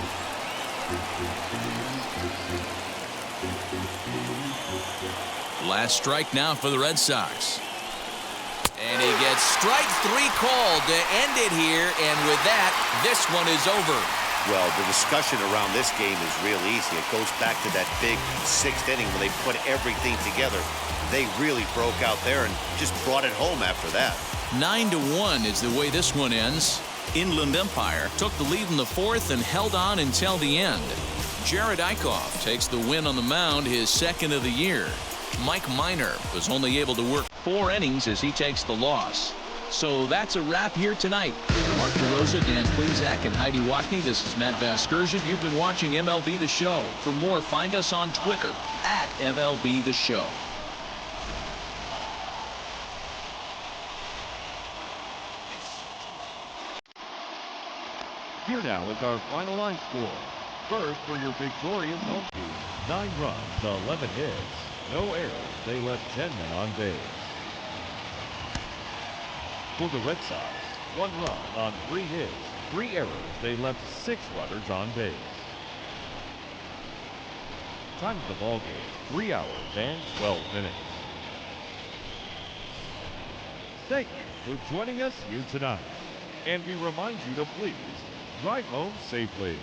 Last strike now for the Red Sox. And he gets strike three called to end it here, and with that, this one is over. Well, the discussion around this game is real easy. It goes back to that big sixth inning when they put everything together. They really broke out there and just brought it home after that. 9-1 is the way this one ends. Inland Empire took the lead in the fourth and held on until the end. Jared Eichhoff takes the win on the mound, his second of the year. Mike Minor was only able to work 4 innings as he takes the loss. So that's a wrap here tonight. For Mark DeRosa, Dan Plesac, and Heidi Watney, this is Matt Vasgersian. You've been watching MLB The Show. For more, find us on Twitter at MLB The Show. Here now is our final line score. First, for your victorious Yankees, 9 runs, 11 hits, no errors. They left 10 men on base. For the Red Sox, 1 run on 3 hits, 3 errors. They left 6 runners on base. Time of the ball game, 3 hours and 12 minutes. Thank you for joining us here tonight. And we remind you to please drive home safely.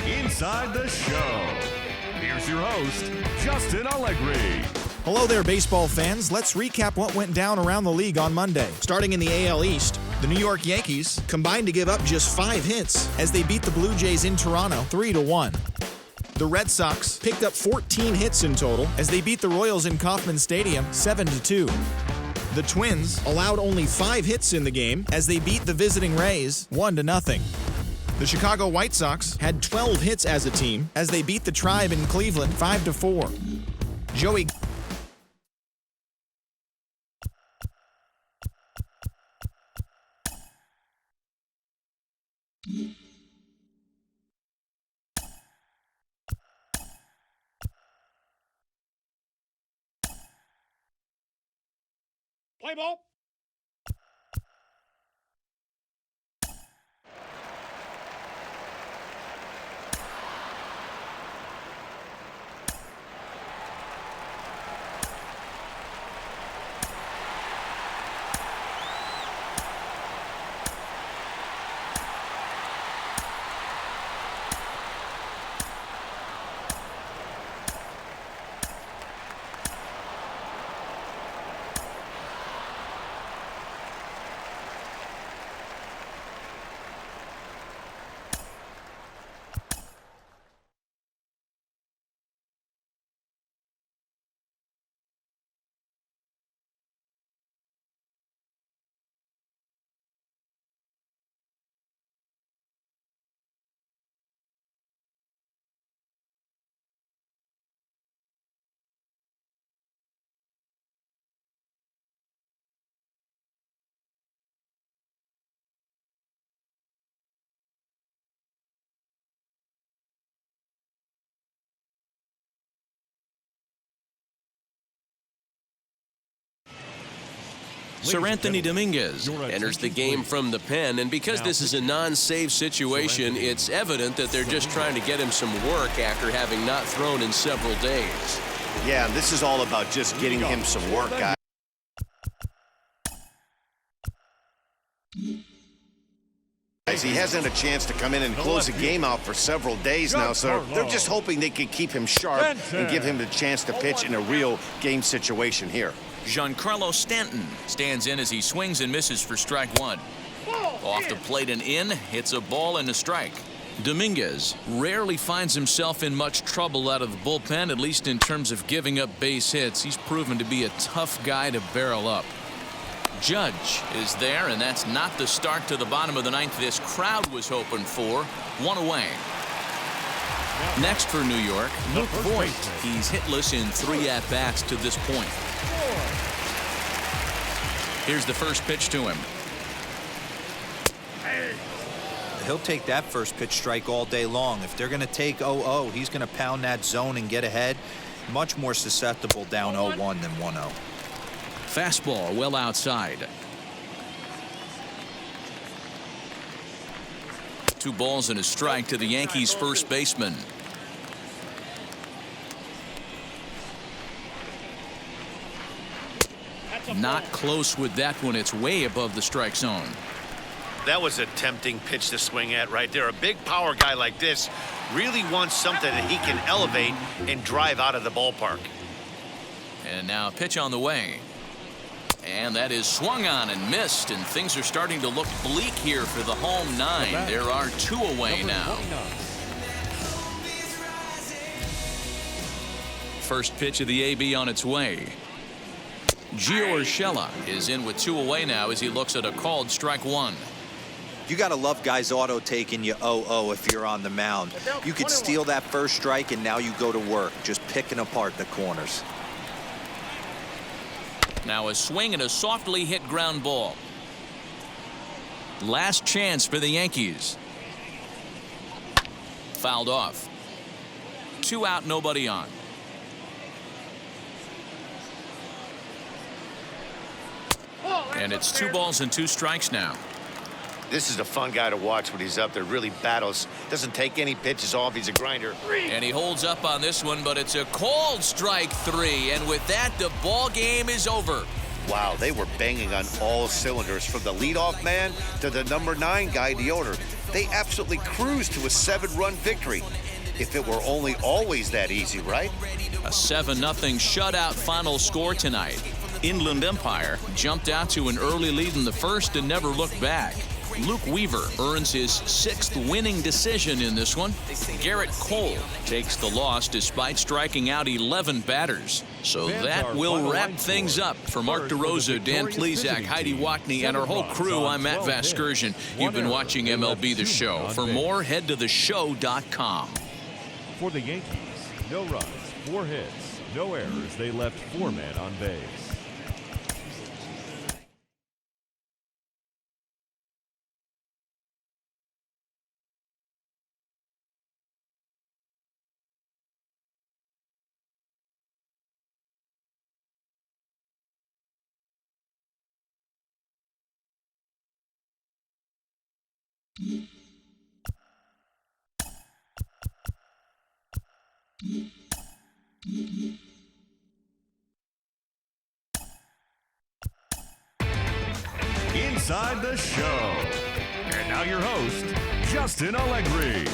Inside the show. Here's your host, Justin Allegri. Hello there, baseball fans. Let's recap what went down around the league on Monday. Starting in the AL East, the New York Yankees combined to give up just 5 hits as they beat the Blue Jays in Toronto 3-1. The Red Sox picked up 14 hits in total as they beat the Royals in Kauffman Stadium 7-2. The Twins allowed only 5 hits in the game as they beat the visiting Rays 1-0. The Chicago White Sox had 12 hits as a team as they beat the Tribe in Cleveland 5-4. Joey Play ball. Sir Anthony Dominguez enters the game from the pen, and because this is a non-save situation, it's evident that they're just trying to get him some work after having not thrown in several days. Yeah, this is all about just getting him some work, guys. He hasn't a chance to come in and close the game out for several days now, so they're just hoping they can keep him sharp and give him the chance to pitch in a real game situation here. Giancarlo Stanton stands in as he swings and misses for strike 1. Off the plate and in, hits a ball and a strike. Dominguez rarely finds himself in much trouble out of the bullpen, at least in terms of giving up base hits. He's proven to be a tough guy to barrel up. Judge is there, and that's not the start to the bottom of the 9th this crowd was hoping for. 1 away. Next for New York, Luke Voigt. He's hitless in 3 at-bats to this point. Here's the first pitch to him. He'll take that first pitch strike all day long. If they're going to take 0-0, he's going to pound that zone and get ahead. Much more susceptible down 0-1 than 1-0. Fastball well outside. 2 balls and a strike to the Yankees first baseman. Not close with that one. It's way above the strike zone. That was a tempting pitch to swing at right there. A big power guy like this Really wants something that he can elevate and drive out of the ballpark. And now a pitch on the way. And that is swung on and missed, and things are starting to look bleak here for the home 9. There are 2 away now. First pitch of the AB on its way. Gio Urshela is in with 2 away now as he looks at a called strike 1. You got to love guys auto taking you 0-0 if you're on the mound. You could steal that first strike, and now you go to work, just picking apart the corners. Now a swing and a softly hit ground ball. Last chance for the Yankees. Fouled off. 2 out, nobody on. And it's 2 balls and 2 strikes now. This is a fun guy to watch when he's up there. Really battles. Doesn't take any pitches off. He's a grinder. And he holds up on this one, but it's a called strike 3. And with that, the ball game is over. Wow, they were banging on all cylinders, from the leadoff man to the number 9 guy, the owner. They absolutely cruised to a 7-run victory. If it were only always that easy, right? A 7-0 shutout final score tonight. Inland Empire jumped out to an early lead in the first and never looked back. Luke Weaver earns his 6th winning decision in this one. Garrett Cole takes the loss despite striking out 11 batters. So that will wrap things up. For Mark DeRosa, Dan Plezak, Heidi Wackney, and our whole crew, I'm Matt Vasgersian. You've been watching MLB The Show. For more, head to theshow.com. For the Yankees, no runs, 4 hits, no errors. They left 4 men on base. Inside the Show. And now your host, Justin Allegri.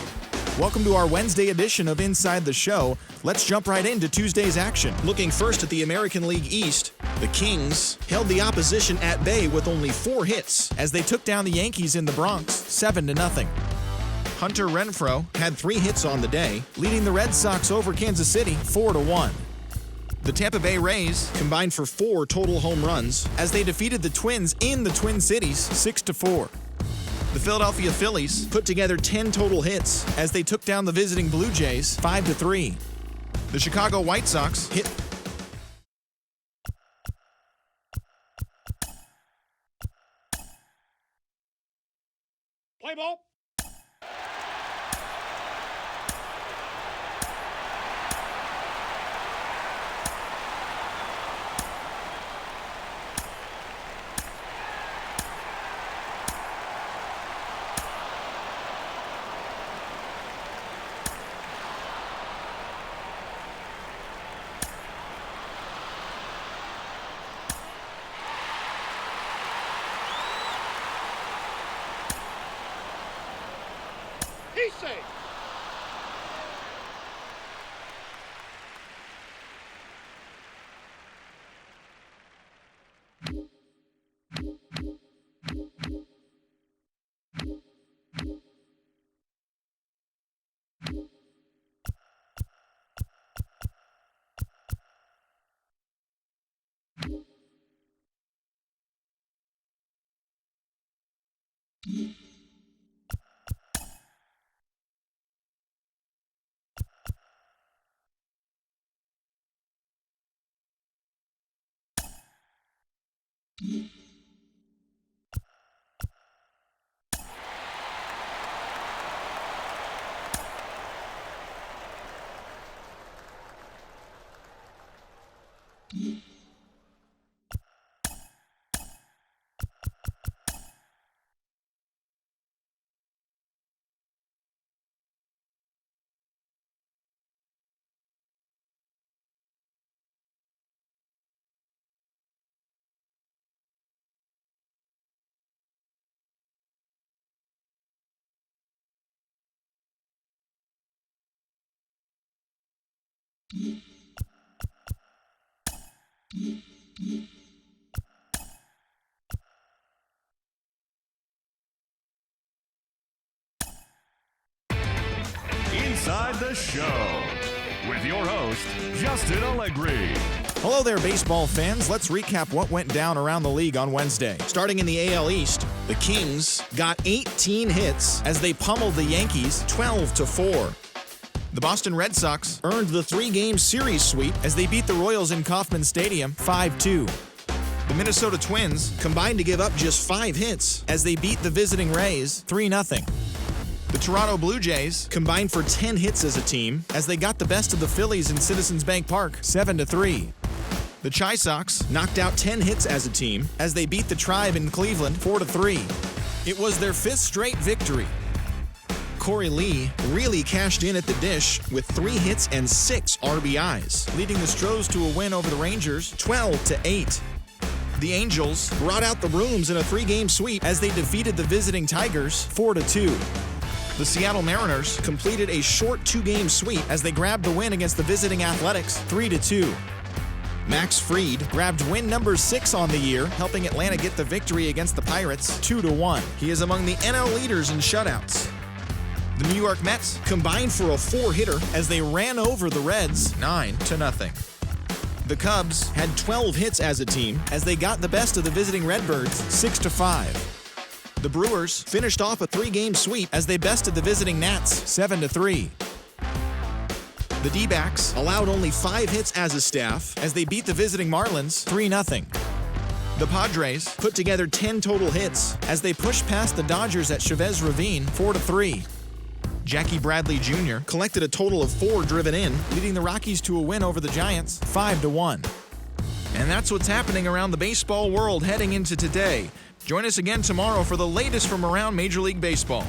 Welcome to our Wednesday edition of Inside the Show. Let's jump right into Tuesday's action. Looking first at the American League East, the Kings held the opposition at bay with only 4 hits as they took down the Yankees in the Bronx 7-0. Hunter Renfroe had 3 hits on the day, leading the Red Sox over Kansas City 4-1. The Tampa Bay Rays combined for 4 total home runs as they defeated the Twins in the Twin Cities 6-4. The Philadelphia Phillies put together 10 total hits as they took down the visiting Blue Jays 5-3. The Chicago White Sox hit Play ball. He's safe. Inside the Show with your host, Justin Allegri. Hello there, baseball fans. Let's recap what went down around the league on Wednesday. Starting in the AL East, the Kings got 18 hits as they pummeled the Yankees 12-4. The Boston Red Sox earned the 3-game series sweep as they beat the Royals in Kauffman Stadium 5-2. The Minnesota Twins combined to give up just 5 hits as they beat the visiting Rays 3-0. The Toronto Blue Jays combined for 10 hits as a team as they got the best of the Phillies in Citizens Bank Park 7-3. The Chi Sox knocked out 10 hits as a team as they beat the Tribe in Cleveland 4-3. It was their 5th straight victory. Corey Lee really cashed in at the dish with 3 hits and 6 RBIs, leading the Stros to a win over the Rangers 12-8. The Angels brought out the brooms in a 3-game sweep as they defeated the visiting Tigers 4-2. The Seattle Mariners completed a short 2-game sweep as they grabbed the win against the visiting Athletics 3-2. Max Fried grabbed win number 6 on the year, helping Atlanta get the victory against the Pirates 2-1. He is among the NL leaders in shutouts. The New York Mets combined for a 4-hitter as they ran over the Reds 9-0. The Cubs had 12 hits as a team as they got the best of the visiting Redbirds 6-5. The Brewers finished off a 3-game sweep as they bested the visiting Nats 7-3. The D-backs allowed only 5 hits as a staff as they beat the visiting Marlins 3-0. The Padres put together 10 total hits as they pushed past the Dodgers at Chavez Ravine 4-3. Jackie Bradley Jr. collected a total of 4 driven in, leading the Rockies to a win over the Giants 5-1. And that's what's happening around the baseball world heading into today. Join us again tomorrow for the latest from around Major League Baseball.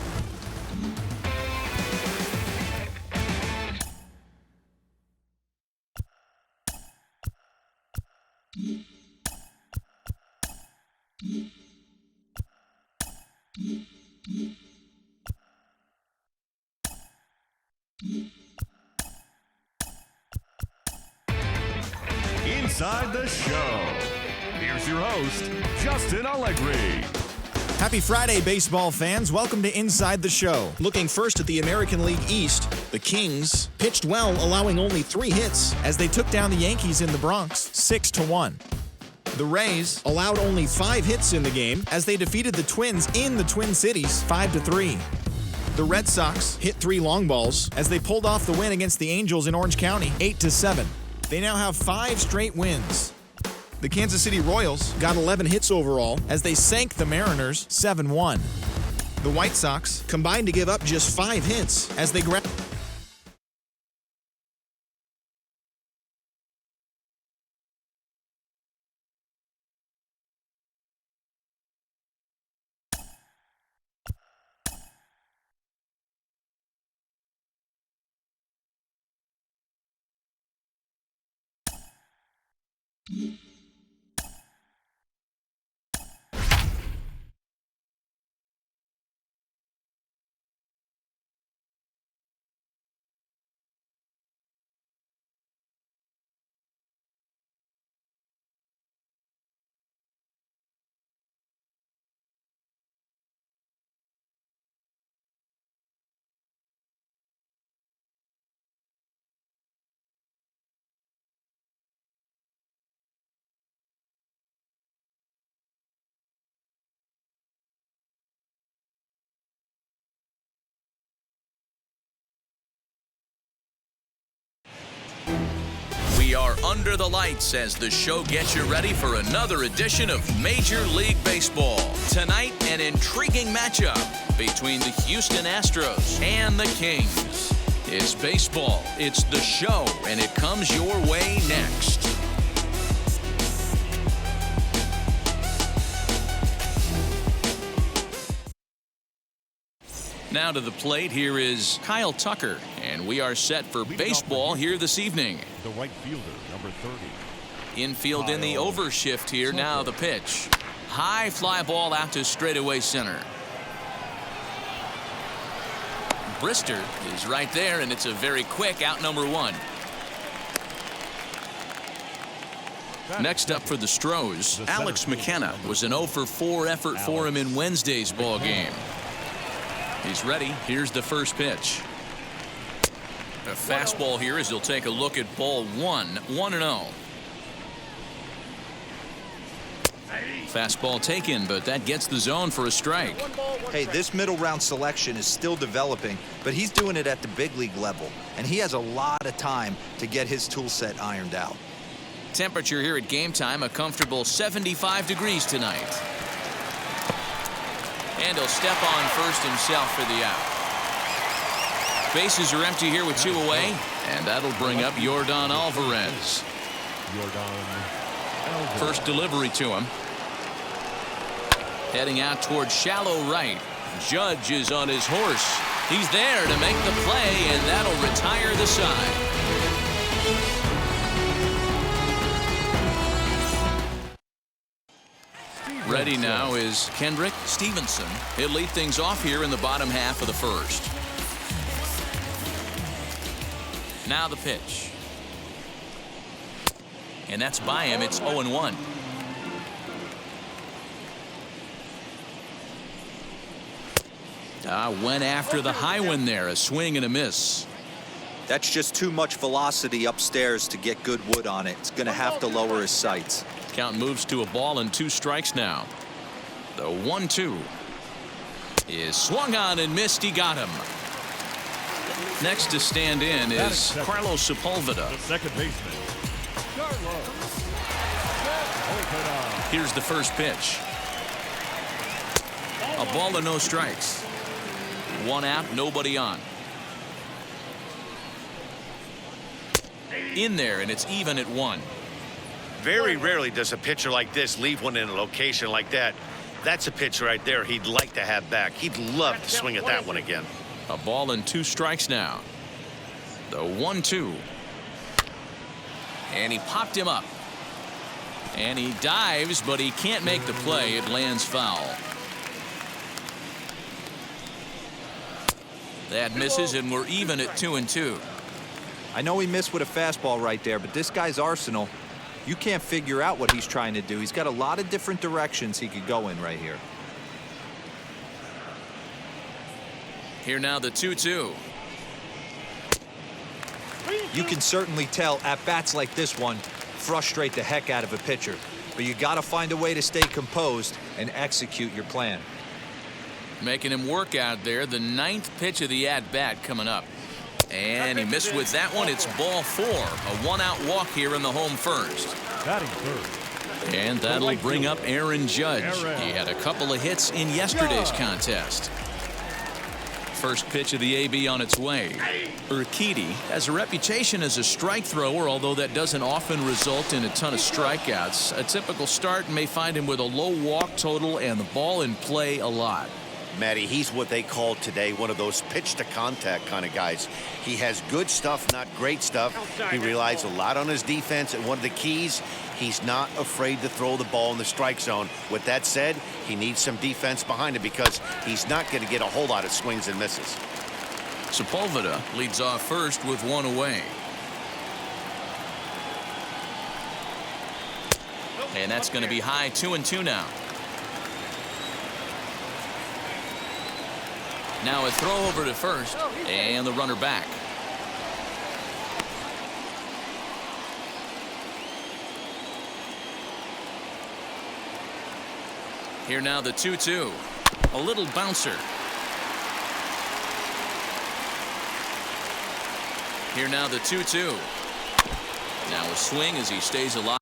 Inside the Show. Here's your host, Justin Allegri. Happy Friday, baseball fans. Welcome to Inside the Show. Looking first at the American League East, the Kings pitched well, allowing only 3 hits as they took down the Yankees in the Bronx 6-1. The Rays allowed only 5 hits in the game as they defeated the Twins in the Twin Cities 5-3. The Red Sox hit 3 long balls as they pulled off the win against the Angels in Orange County 8-7. They now have 5 straight wins. The Kansas City Royals got 11 hits overall as they sank the Mariners 7-1. The White Sox combined to give up just 5 hits as they grabbed. We are under the lights as the show gets you ready for another edition of Major League Baseball. Tonight, an intriguing matchup between the Houston Astros and the Kings. It's baseball, it's the show, and it comes your way next. Now to the plate, here is Kyle Tucker, and we are set for baseball here this evening. The right fielder, number 30. Infield in the overshift here. Now the pitch. High fly ball out to straightaway center. Brister is right there, and it's a very quick out number 1. Next up for the Astros, Alex McKenna was an 0-for-4 effort for him in Wednesday's ball game. He's ready. Here's the first pitch. A fastball here as he'll take a look at ball one. 1-0. Fastball taken, but that gets the zone for a strike. Hey, this middle round selection is still developing, but he's doing it at the big league level, and he has a lot of time to get his tool set ironed out. Temperature here at game time, a comfortable 75 degrees tonight. And he'll step on first himself for the out. Bases are empty here with 2 away, and that'll bring up Yordan Alvarez. First delivery to him. Heading out towards shallow right. Judge is on his horse. He's there to make the play, and that'll retire the side. Ready now is Kendrick Stevenson. He'll lead things off here in the bottom half of the first. Now the pitch. And that's by him. It's 0-1. Went after the high one there. A swing and a miss. That's just too much velocity upstairs to get good wood on it. It's going to have to lower his sights. Count moves to a ball and 2 strikes now. The 1-2 is swung on and missed. He got him. Next to stand in is Carlos Sepulveda. The second baseman, Carlos. Here's the first pitch. A ball and no strikes. 1 out, nobody on. In there, and it's even at 1. Very rarely does a pitcher like this leave one in a location like that. That's a pitch right there he'd like to have back. He'd love to swing at that one again. A ball and 2 strikes now. The 1-2. And he popped him up. And he dives, but he can't make the play. It lands foul. That misses, and we're even at 2-2. I know he missed with a fastball right there, but this guy's arsenal, you can't figure out what he's trying to do. He's got a lot of different directions he could go in right here. Here now the 2-2. You can certainly tell at-bats like this one frustrate the heck out of a pitcher, but you got to find a way to stay composed and execute your plan. Making him work out there. The 9th pitch of the at-bat coming up. And he missed with that one. It's ball 4. A 1-out walk here in the home first. Batting third. And that'll bring up Aaron Judge. He had a couple of hits in yesterday's contest. First pitch of the AB on its way. Urquidy has a reputation as a strike thrower, although that doesn't often result in a ton of strikeouts. A typical start may find him with a low walk total and the ball in play a lot. Matty, he's what they call today one of those pitch to contact kind of guys. He has good stuff, not great stuff. He relies a lot on his defense, and one of the keys, he's not afraid to throw the ball in the strike zone. With that said, he needs some defense behind him because he's not going to get a whole lot of swings and misses. Sepulveda leads off first with 1 away. And that's going to be high. 2-2 now. Now a throw over to first, and the runner back. Here now the 2-2. A little bouncer. Here now the 2-2. Now a swing as he stays alive.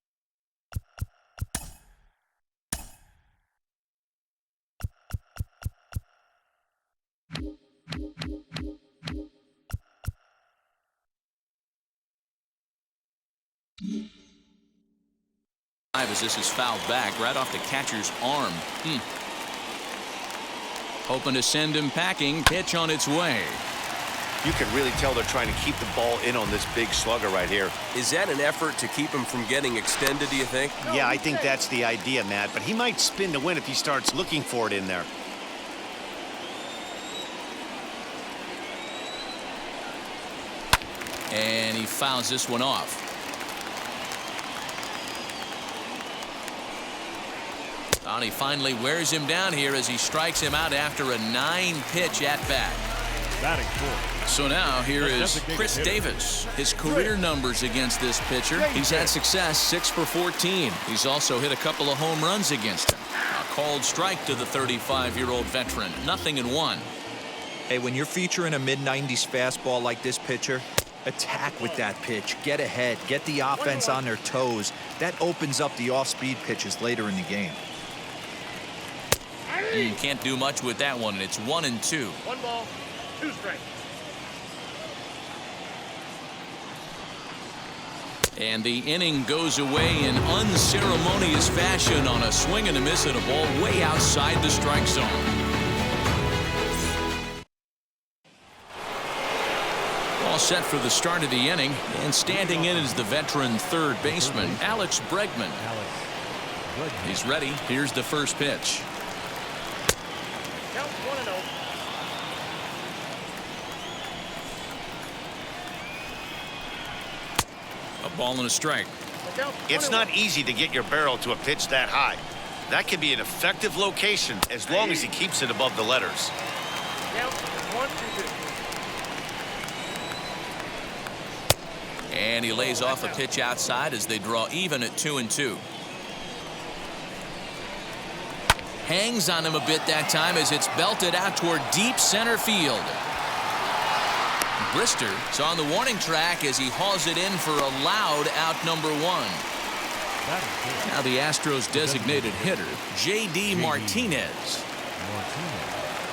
As this is fouled back right off the catcher's arm. Hoping to send him packing. Pitch on its way. You can really tell they're trying to keep the ball in on this big slugger right here. Is that an effort to keep him from getting extended, do you think? Yeah, I think that's the idea, Matt. But he might spin to win if he starts looking for it in there. And he fouls this one off. And he finally wears him down here as he strikes him out after a 9-pitch at-bat. Batting fourth. So now here is Chris Davis. His career numbers against this pitcher. He's had success, 6 for 14. He's also hit a couple of home runs against him. A called strike to the 35-year-old veteran. 0-1. Hey, when you're featuring a mid-90s fastball like this pitcher, attack with that pitch. Get ahead. Get the offense on their toes. That opens up the off-speed pitches later in the game. Can't do much with that one, and it's 1-2. 1 ball, 2 strikes. And the inning goes away in unceremonious fashion on a swing and a miss at a ball way outside the strike zone. All set for the start of the inning, and standing in is the veteran third baseman, Alex Bregman. He's ready. Here's the first pitch. Count 1-0. A ball and a strike. It's not easy to get your barrel to a pitch that high. That can be an effective location as long as he keeps it above the letters. Count 1-2. And he lays off a pitch outside as they draw even at 2-2. Hangs on him a bit that time as it's belted out toward deep center field. Brister is on the warning track as he hauls it in for a loud out number 1. Now the Astros designated hitter, J.D. Martinez.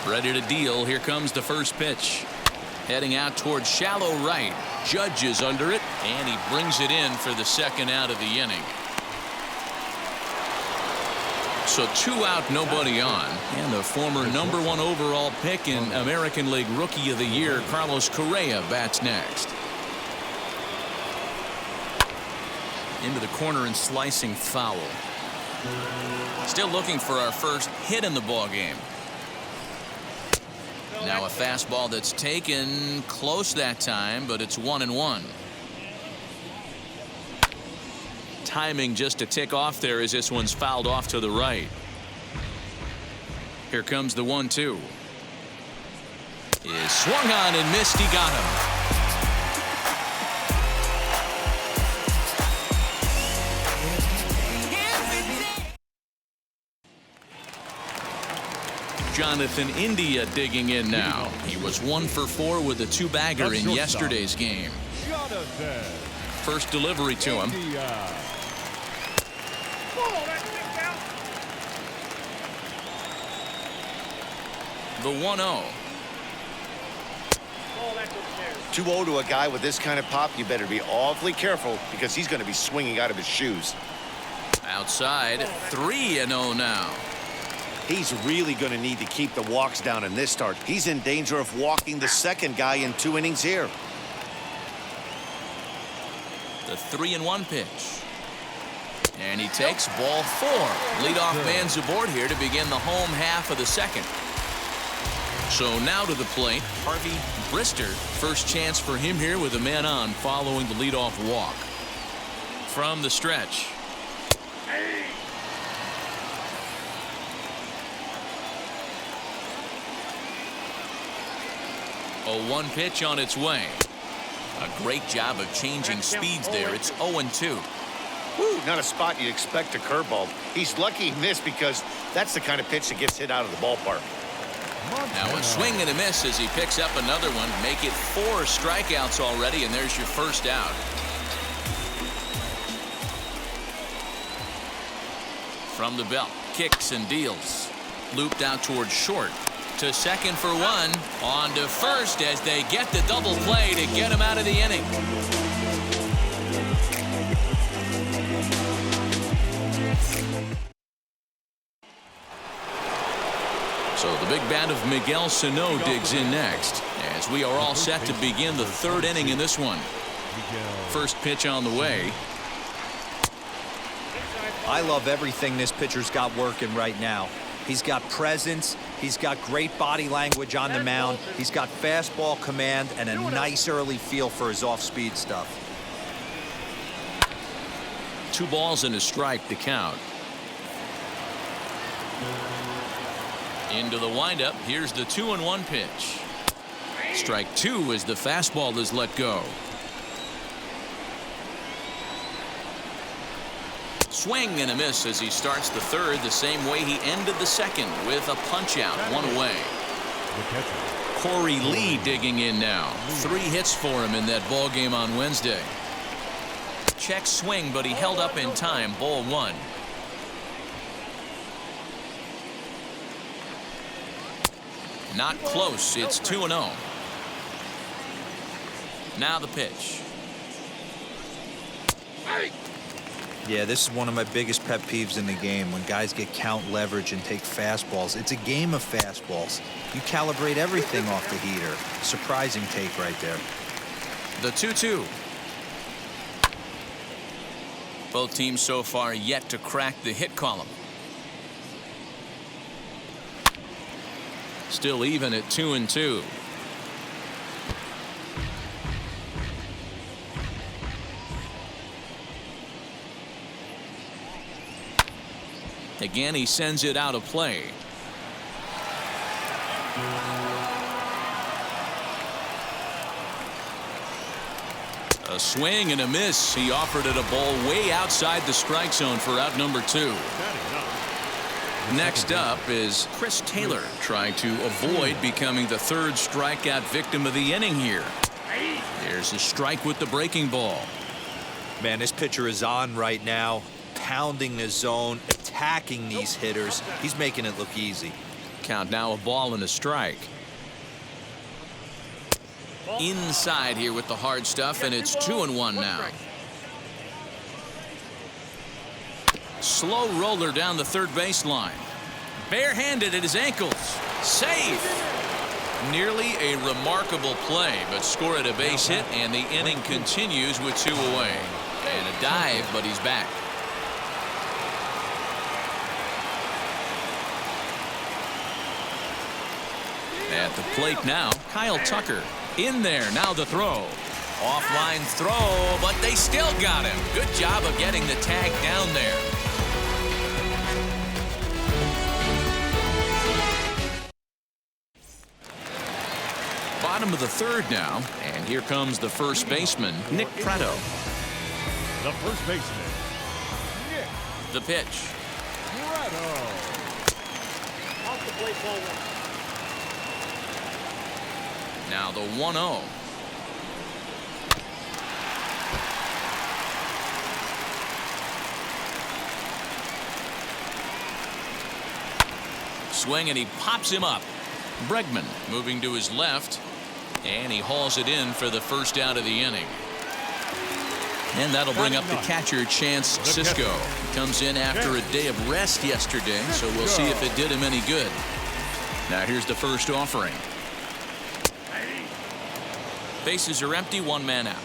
Ready to deal. Here comes the first pitch. Heading out towards shallow right. Judge is under it, and he brings it in for the second out of the inning. So 2 out, nobody on. And the former #1 overall pick in American League Rookie of the Year, Carlos Correa, bats next. Into the corner and slicing foul. Still looking for our first hit in the ball game. Now a fastball that's taken close that time, but it's 1-1. Timing just a tick off there as this one's fouled off to the right. Here comes the 1-2. Is swung on and missed. He got him. Jonathan India digging in now. He was 1 for 4 with a 2-bagger in yesterday's game. First delivery to him. The 1-0. 2-0 to a guy with this kind of pop, you better be awfully careful because he's going to be swinging out of his shoes. Outside, 3-0 now. He's really going to need to keep the walks down in this start. He's in danger of walking the second guy in 2 innings here. The 3-1 pitch. And he takes ball 4. Leadoff man's aboard here to begin the home half of the second. So now to the plate, Harvey Brister. First chance for him here with a man on following the leadoff walk. From the stretch. A 1 pitch on its way. A great job of changing speeds there. It's 0-2. Woo, not a spot you'd expect a curveball. He's lucky he missed because that's the kind of pitch that gets hit out of the ballpark. Now a swing and a miss as he picks up another one. Make it 4 strikeouts already, and there's your first out. From the belt, kicks and deals. Looped out towards short. To second for 1. On to first as they get the double play to get him out of the inning. So the big bat of Miguel Sano digs in next as we are all set to begin the 3rd inning in this one. First pitch on the way. I love everything this pitcher's got working right now. He's got presence. He's got great body language on the mound. He's got fastball command and a nice early feel for his off-speed stuff. 2 balls and a strike to count. Into the windup. Here's the 2-1 pitch. Strike two as the fastball is let go. Swing and a miss as he starts the third the same way he ended the second with a punch out, one away. Corey Lee digging in now. 3 hits for him in that ball game on Wednesday. Check swing, but he held up in time. Ball one. Not close. It's 2-0. Now the pitch. Yeah, this is one of my biggest pet peeves in the game, when guys get count leverage and take fastballs. It's a game of fastballs. You calibrate everything off the heater. Surprising take right there. The 2-2. Both teams so far yet to crack the hit column. Still even at 2-2. Again, he sends it out of play. A swing and a miss. He offered it a ball way outside the strike zone for out number 2. Next up is Chris Taylor, trying to avoid becoming the 3rd strikeout victim of the inning here. There's a strike with the breaking ball. Man, this pitcher is on right now, pounding the zone, attacking these hitters. He's making it look easy. Count now a ball and a strike. Inside here with the hard stuff, and it's 2-1 now. Slow roller down the third baseline. Barehanded at his ankles. Safe. Nearly a remarkable play, but score at a base hit, and the inning continues with 2 away. And a dive, but he's back. At the plate now, Kyle Tucker. In there, now the throw. Offline throw, but they still got him. Good job of getting the tag down there. Bottom of the third now, and here comes the first baseman, Nick Pratto. The first baseman, Nick. The pitch. Pratto. Off the plate, ball one. Now the 1-0. Swing, and he pops him up. Bregman moving to his left, and he hauls it in for the first out of the inning. And that'll bring up the catcher, Chance Sisco. He comes in after a day of rest yesterday, so we'll see if it did him any good. Now here's the first offering. Bases are empty, 1 man out.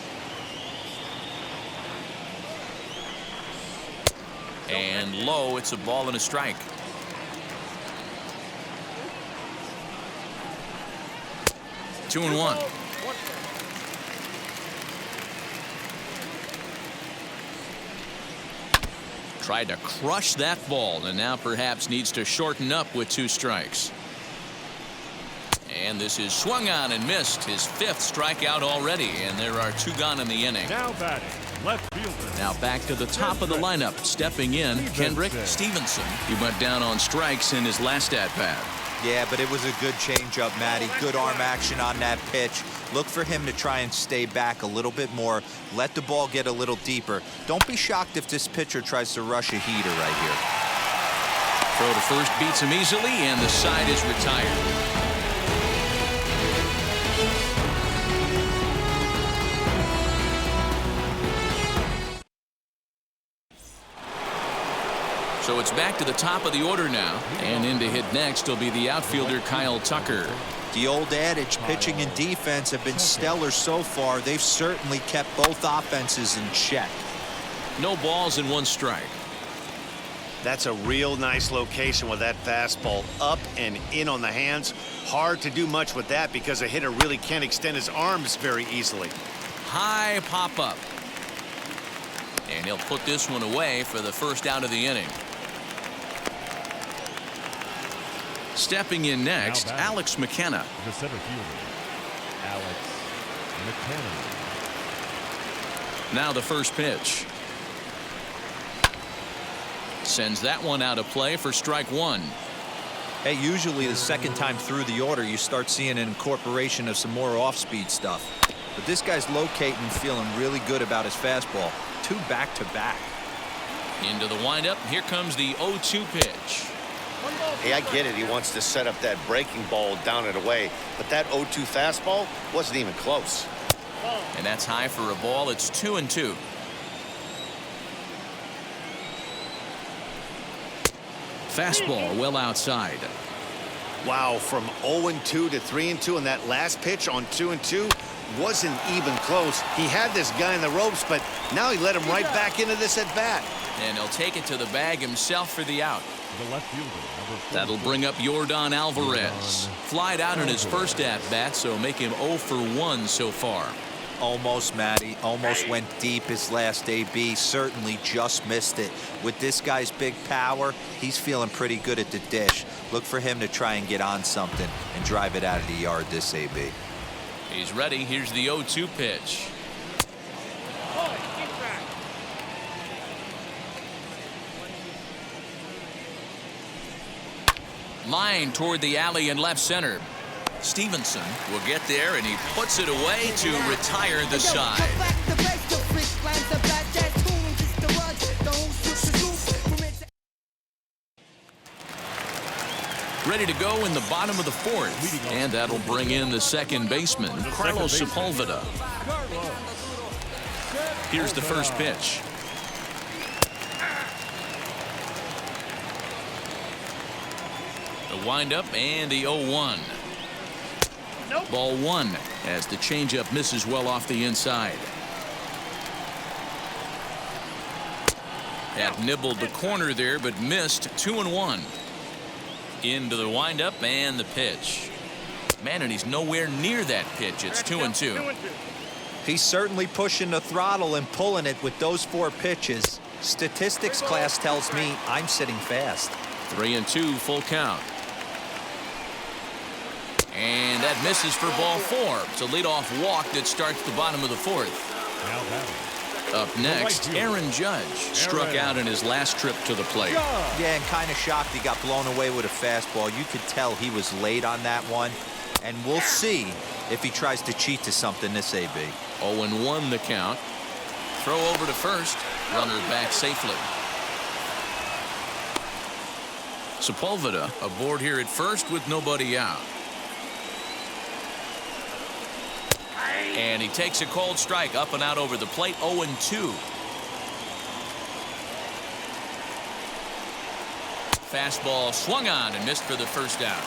And low, it's a ball and a strike. Two and one. Tried to crush that ball, and now perhaps needs to shorten up with 2 strikes. And this is swung on and missed. His 5th strikeout already, and there are 2 gone in the inning. Now batting, left fielder. Now back to the top of the lineup. Stepping in, Kendrick Stevenson. He went down on strikes in his last at-bat. Yeah, but it was a good changeup, Matty. Good arm action on that pitch. Look for him to try and stay back a little bit more. Let the ball get a little deeper. Don't be shocked if this pitcher tries to rush a heater right here. Throw to first beats him easily, and the side is retired. So it's back to the top of the order now, and in to hit next will be the outfielder Kyle Tucker. The old adage, pitching and defense have been stellar so far. They've certainly kept both offenses in check. No balls and 1 strike. That's a real nice location with that fastball up and in on the hands. Hard to do much with that because a hitter really can't extend his arms very easily. High pop up. And he'll put this one away for the first out of the inning. Stepping in next, Now batting. Alex McKenna. The center fielder, Alex McKenna. Now the first pitch. Sends that one out of play for strike one. Hey, usually the second time through the order, you start seeing an incorporation of some more off-speed stuff. But this guy's locating, feeling really good about his fastball. 2 back-to-back. Into the windup. Here comes the 0-2 pitch. Hey, I get it. He wants to set up that breaking ball down and away. But that 0-2 fastball wasn't even close. And that's high for a ball. It's 2-2. Fastball well outside. Wow, from 0-2 to 3-2, and that last pitch on 2-2 wasn't even close. He had this guy in the ropes, but now he let him right back into this at bat. And he'll take it to the bag himself for the out. The left fielder, number 4. That'll bring up Yordan Alvarez. Flied out in his first at bat, so make him 0 for 1 so far. Almost, Matty. Almost went deep his last AB. Certainly just missed it. With this guy's big power, he's feeling pretty good at the dish. Look for him to try and get on something and drive it out of the yard this AB. He's ready. Here's the 0-2 pitch. Line toward the alley in left center. Stevenson will get there, and he puts it away to retire the side. Ready to go in the bottom of the fourth, and that'll bring in the second baseman, Carlos Sepulveda. Here's the first pitch. The windup and the 0-1. Ball 1 as the changeup misses well off the inside. That nibbled the corner there, but missed. 2-1. Into the windup and the pitch. Man, and he's nowhere near that pitch. It's 2-2. He's certainly pushing the throttle and pulling it with those 4 pitches. Statistics class tells me I'm sitting fast. 3-2, full count. And that misses for ball 4. It's a leadoff walk that starts the bottom of the fourth. Now batting. Up next, Aaron Judge struck out in his last trip to the plate. Yeah, and kind of shocked he got blown away with a fastball. You could tell he was late on that one. And we'll see if he tries to cheat to something this AB. 0-1 the count. Throw over to first. Runner back safely. Sepulveda aboard here at first with nobody out. And he takes a cold strike up and out over the plate. 0-2. Fastball swung on and missed for the first out.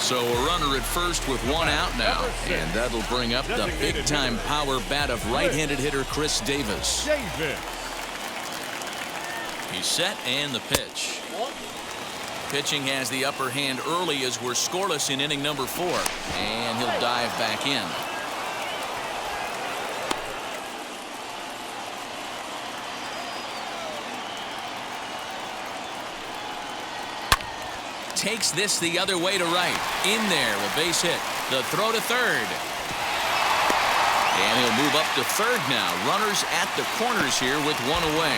So a runner at first with 1 out now, and that'll bring up the big-time power bat of right-handed hitter Chris Davis. He's set, and the pitch. Pitching has the upper hand early as we're scoreless in inning number 4, and he'll dive back in. Takes this the other way to right. In there, a base hit. The throw to third. And he'll move up to third now. Runners at the corners here with 1 away.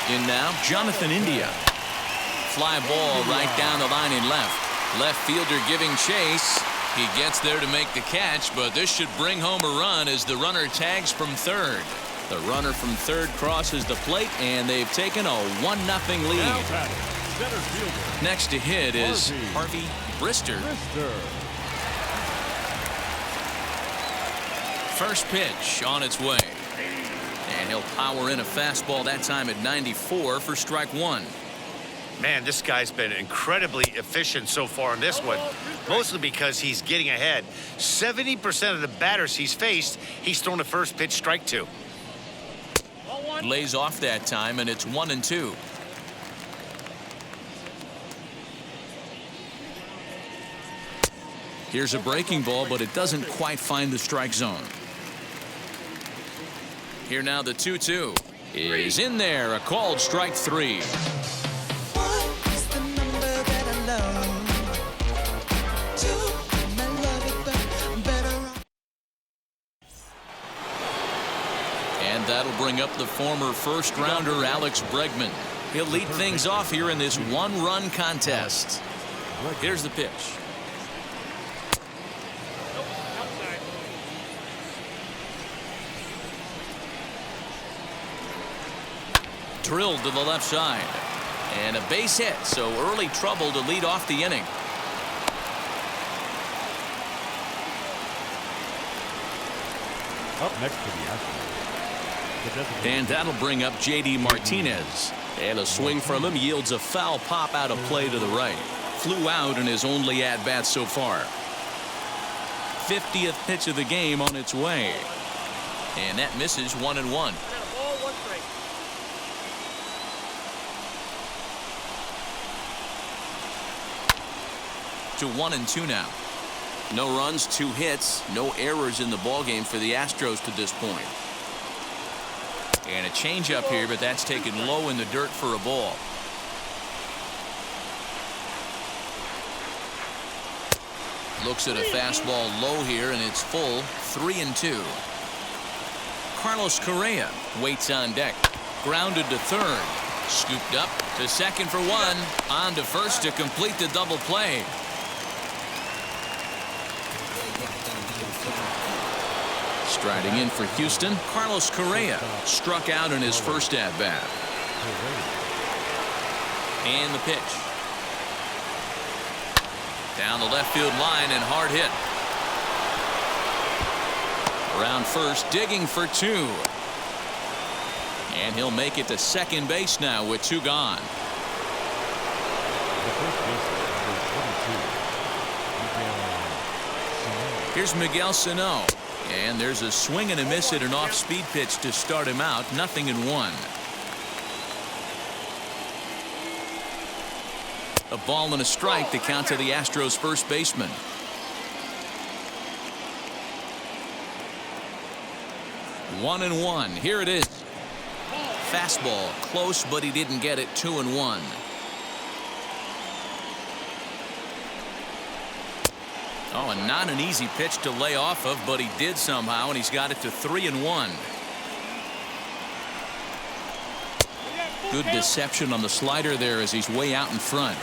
In now, Jonathan India. Fly ball right down the line in left. Left fielder giving chase. He gets there to make the catch, but this should bring home a run as the runner tags from third. The runner from third crosses the plate, and they've taken a 1-0 lead. Next to hit is Harvey Brister. First pitch on its way. And he'll power in a fastball that time at 94 for strike 1. Man, this guy's been incredibly efficient so far in this one, mostly because he's getting ahead. 70% of the batters he's faced, he's thrown a first pitch strike to. Lays off that time, and it's 1-2. Here's a breaking ball, but it doesn't quite find the strike zone. Here now the 2-2. is in there. A called strike 3. And that'll bring up the former first-rounder Alex Bregman. He'll lead things off here in this one-run contest. Here's the pitch. Drilled to the left side. And a base hit, so early trouble to lead off the inning. Up next to the Astros. And that'll bring up J.D. Martinez. And a swing from him yields a foul pop out of play to the right. Flew out in his only at-bat so far. 50th pitch of the game on its way. And that misses 1-1. To 1-2 now. No runs, 2 hits, no errors in the ballgame for the Astros to this point. And a changeup here, but that's taken low in the dirt for a ball. Looks at a fastball low here, and it's full. 3-2. Carlos Correa waits on deck. Grounded to third. Scooped up to second for 1. On to first to complete the double play. Striding in for Houston, Carlos Correa struck out in his first at-bat. And the pitch. Down the left field line and hard hit. Around first, digging for 2. And he'll make it to second base now with 2 gone. Here's Miguel Sano. And there's a swing and a miss at an off-speed pitch to start him out. 0-1. A ball and a strike to count to the Astros first baseman. One and one. Here it is. Fastball close, but he didn't get it. 2-1. Oh, and not an easy pitch to lay off of, but he did somehow, and he's got it to 3-1. Good deception on the slider there as he's way out in front.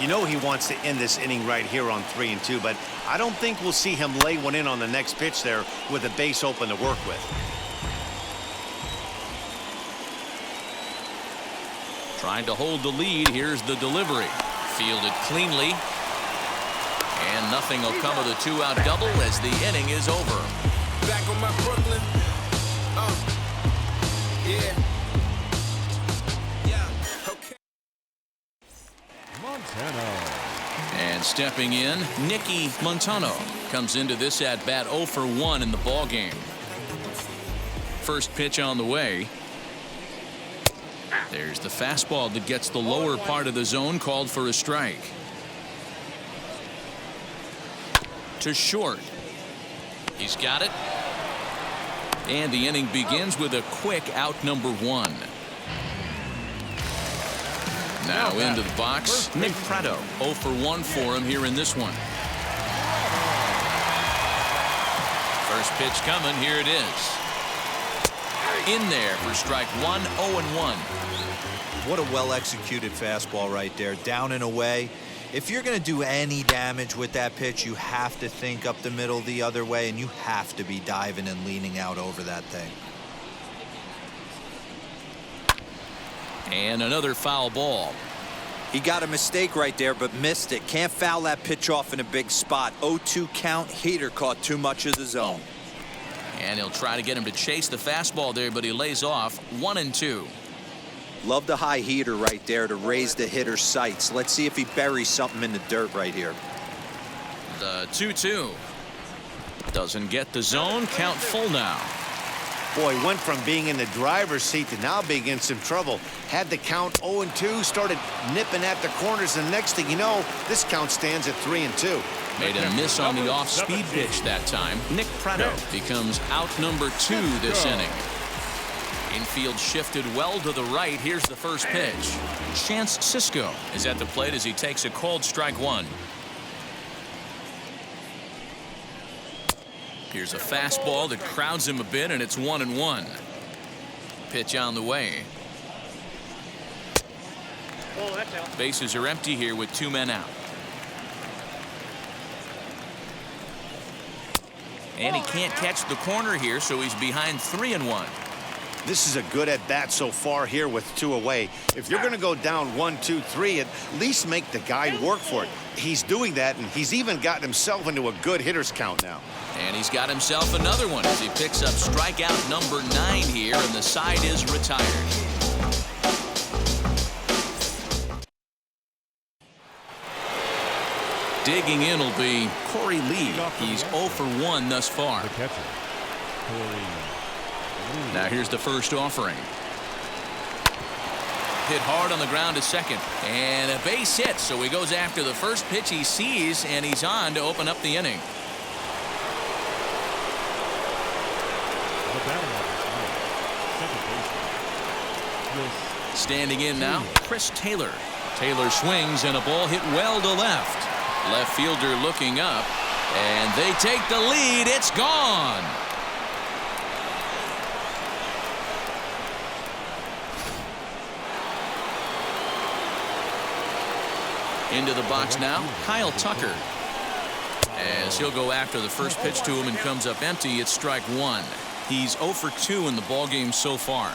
You know he wants to end this inning right here on 3-2, but I don't think we'll see him lay one in on the next pitch there with a base open to work with. Trying to hold the lead. Here's the delivery. Fielded cleanly. And nothing will come of the 2-out double as the inning is over. Back on my Brooklyn. Yeah. Okay. Montano. And stepping in, Nicky Montano comes into this at bat 0 for 1 in the ball game. First pitch on the way. There's the fastball that gets the lower part of the zone, called for a strike. To short. He's got it. And the inning begins with a quick out number 1. Now into the box, Nick Pratto. 0 for 1 for him here in this one. First pitch coming. Here it is. In there for strike 1. 0-1. What a well-executed fastball right there. Down and away. If you're going to do any damage with that pitch, you have to think up the middle the other way, and you have to be diving and leaning out over that thing. And another foul ball. He got a mistake right there, but missed it. Can't foul that pitch off in a big spot. 0-2 count. Heater caught too much of the zone. And he'll try to get him to chase the fastball there, but he lays off. 1-2. Love the high heater right there to raise the hitter's sights. Let's see if he buries something in the dirt right here. The 2-2. Doesn't get the zone. Count full now. Boy, went from being in the driver's seat to now being in some trouble. Had the count 0-2, started nipping at the corners, and next thing you know, this count stands at 3-2. Made a miss on the off-speed pitch that time. Nick Pratto becomes out number 2 this inning. Infield shifted well to the right. Here's the first pitch. Chance Sisco is at the plate as he takes a cold strike one. Here's a fastball that crowds him a bit, and it's 1-1. Pitch on the way. Bases are empty here with 2 men out. And he can't catch the corner here, so he's behind 3-1. This is a good at-bat so far here with 2 away. If you're going to go down 1, 2, 3, at least make the guy work for it. He's doing that, and he's even gotten himself into a good hitter's count now. And he's got himself another one as he picks up strikeout number 9 here, and the side is retired. Digging in will be Corey Lee. He's 0 for 1 thus far. Now here's the first offering. Hit hard on the ground to second. And a base hit, so he goes after the first pitch he sees, and he's on to open up the inning. Standing in now, Chris Taylor. Taylor swings, and a ball hit well to left. Left fielder looking up, and they take the lead. It's gone. Into the box now, Kyle Tucker. As he'll go after the first pitch to him and comes up empty, it's strike 1. He's 0 for 2 in the ballgame so far.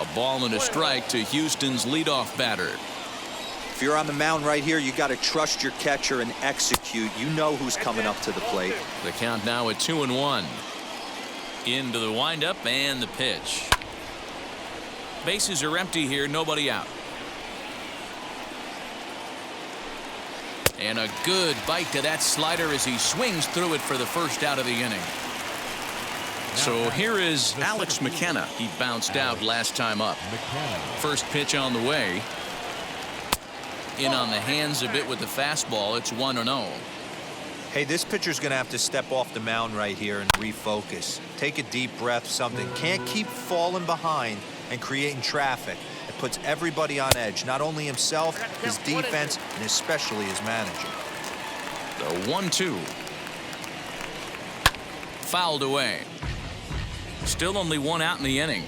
A ball and a strike to Houston's leadoff batter. If you're on the mound right here, you got to trust your catcher and execute. You know who's coming up to the plate. The count now at 2-1. Into the windup and the pitch. Bases are empty here, nobody out. And a good bite to that slider as he swings through it for the first out of the inning. So here is Alex McKenna. He bounced out last time up. First pitch on the way. In on the hands a bit with the fastball. It's 1-0. Hey, this pitcher's going to have to step off the mound right here and refocus. Take a deep breath, something. Can't keep falling behind and creating traffic. It puts everybody on edge, not only himself, his defense, and especially his manager. The 1-2. Fouled away. Still only 1 out in the inning.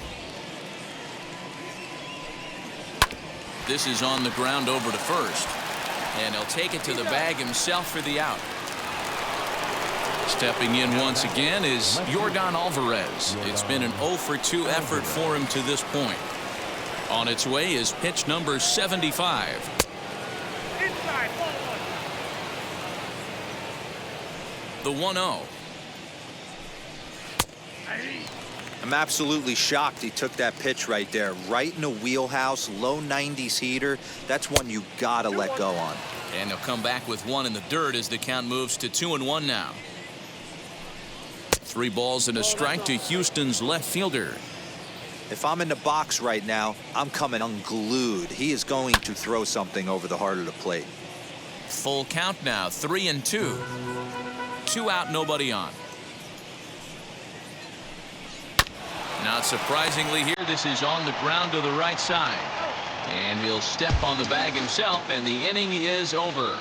This is on the ground over to first. And he'll take it to the bag himself for the out. Stepping in once again is Yordan Alvarez. It's been an 0 for 2 effort for him to this point. On its way is pitch number 75. The 1-0. I'm absolutely shocked he took that pitch right there. Right in the wheelhouse, low 90s heater. That's one you gotta let go on. And he'll come back with 1 in the dirt as the count moves to 2-1 now. 3 balls and a strike to Houston's left fielder. If I'm in the box right now, I'm coming unglued. He is going to throw something over the heart of the plate. Full count now, 3-2. 2 out, nobody on. Not surprisingly here, this is on the ground to the right side. And he'll step on the bag himself, and the inning is over.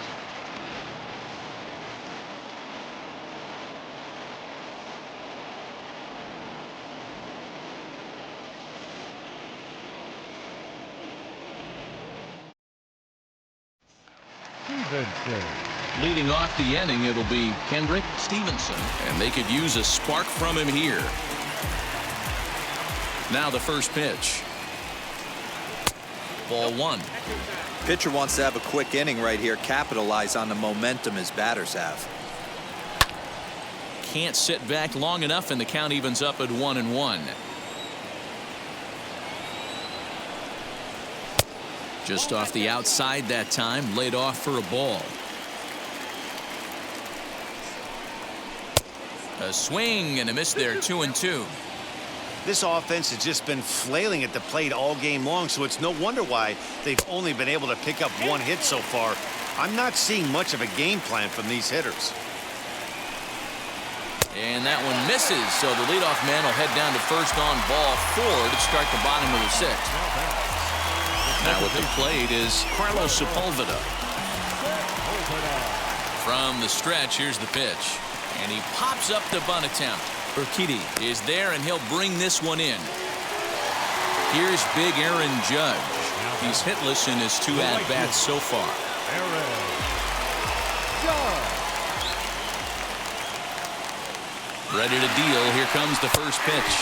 Leading off the inning, it'll be Kendrick Stevenson, and they could use a spark from him here. Now the first pitch. Ball 1. Pitcher wants to have a quick inning right here, capitalize on the momentum his batters have. Can't sit back long enough, and the count evens up at 1-1. Just off the outside that time, laid off for a ball. A swing and a miss there, 2-2. This offense has just been flailing at the plate all game long, so it's no wonder why they've only been able to pick up 1 hit so far. I'm not seeing much of a game plan from these hitters. And that one misses, so the leadoff man will head down to first on ball 4 to start the bottom of the 6th. Now at the plate is Carlos Sepulveda. From the stretch, here's the pitch. And he pops up the bunt attempt. Urquidy is there, and he'll bring this one in. Here's big Aaron Judge. He's hitless in his 2 at-bats so far. Ready to deal. Here comes the first pitch.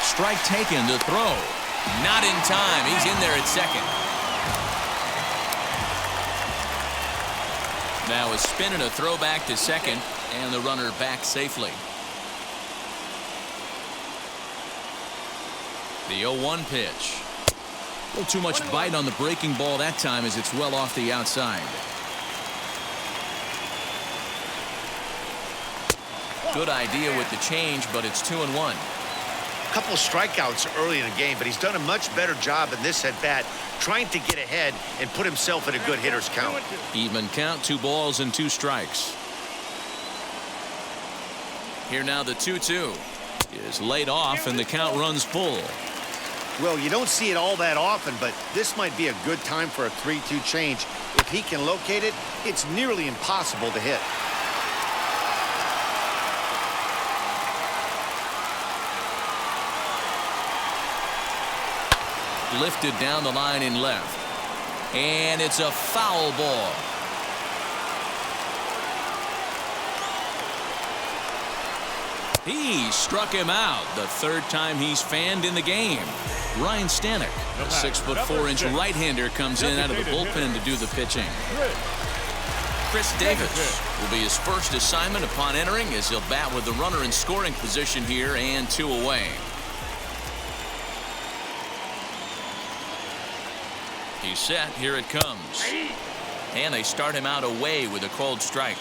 Strike taken to throw. Not in time. He's in there at second. Now a spin and a throw back to second, and the runner back safely. The 0-1 pitch. A little too much bite on the breaking ball that time as it's well off the outside. Good idea with the change, but it's 2-1. A couple of strikeouts early in the game, but he's done a much better job in this at-bat trying to get ahead and put himself in a good hitter's count. Even count, 2 balls and 2 strikes. Here now the 2-2 is laid off, and the count runs full. Well, you don't see it all that often, but this might be a good time for a 3-2 change. If he can locate it, it's nearly impossible to hit. Lifted down the line in left, and it's a foul ball. He struck him out, the 3rd time he's fanned in the game. Ryan Stanek, the 6'4" right-hander, comes in out of the bullpen to do the pitching. Chris Davis will be his first assignment upon entering, as he'll bat with the runner in scoring position here and 2 away. He's set. Here it comes. And they start him out away with a cold strike.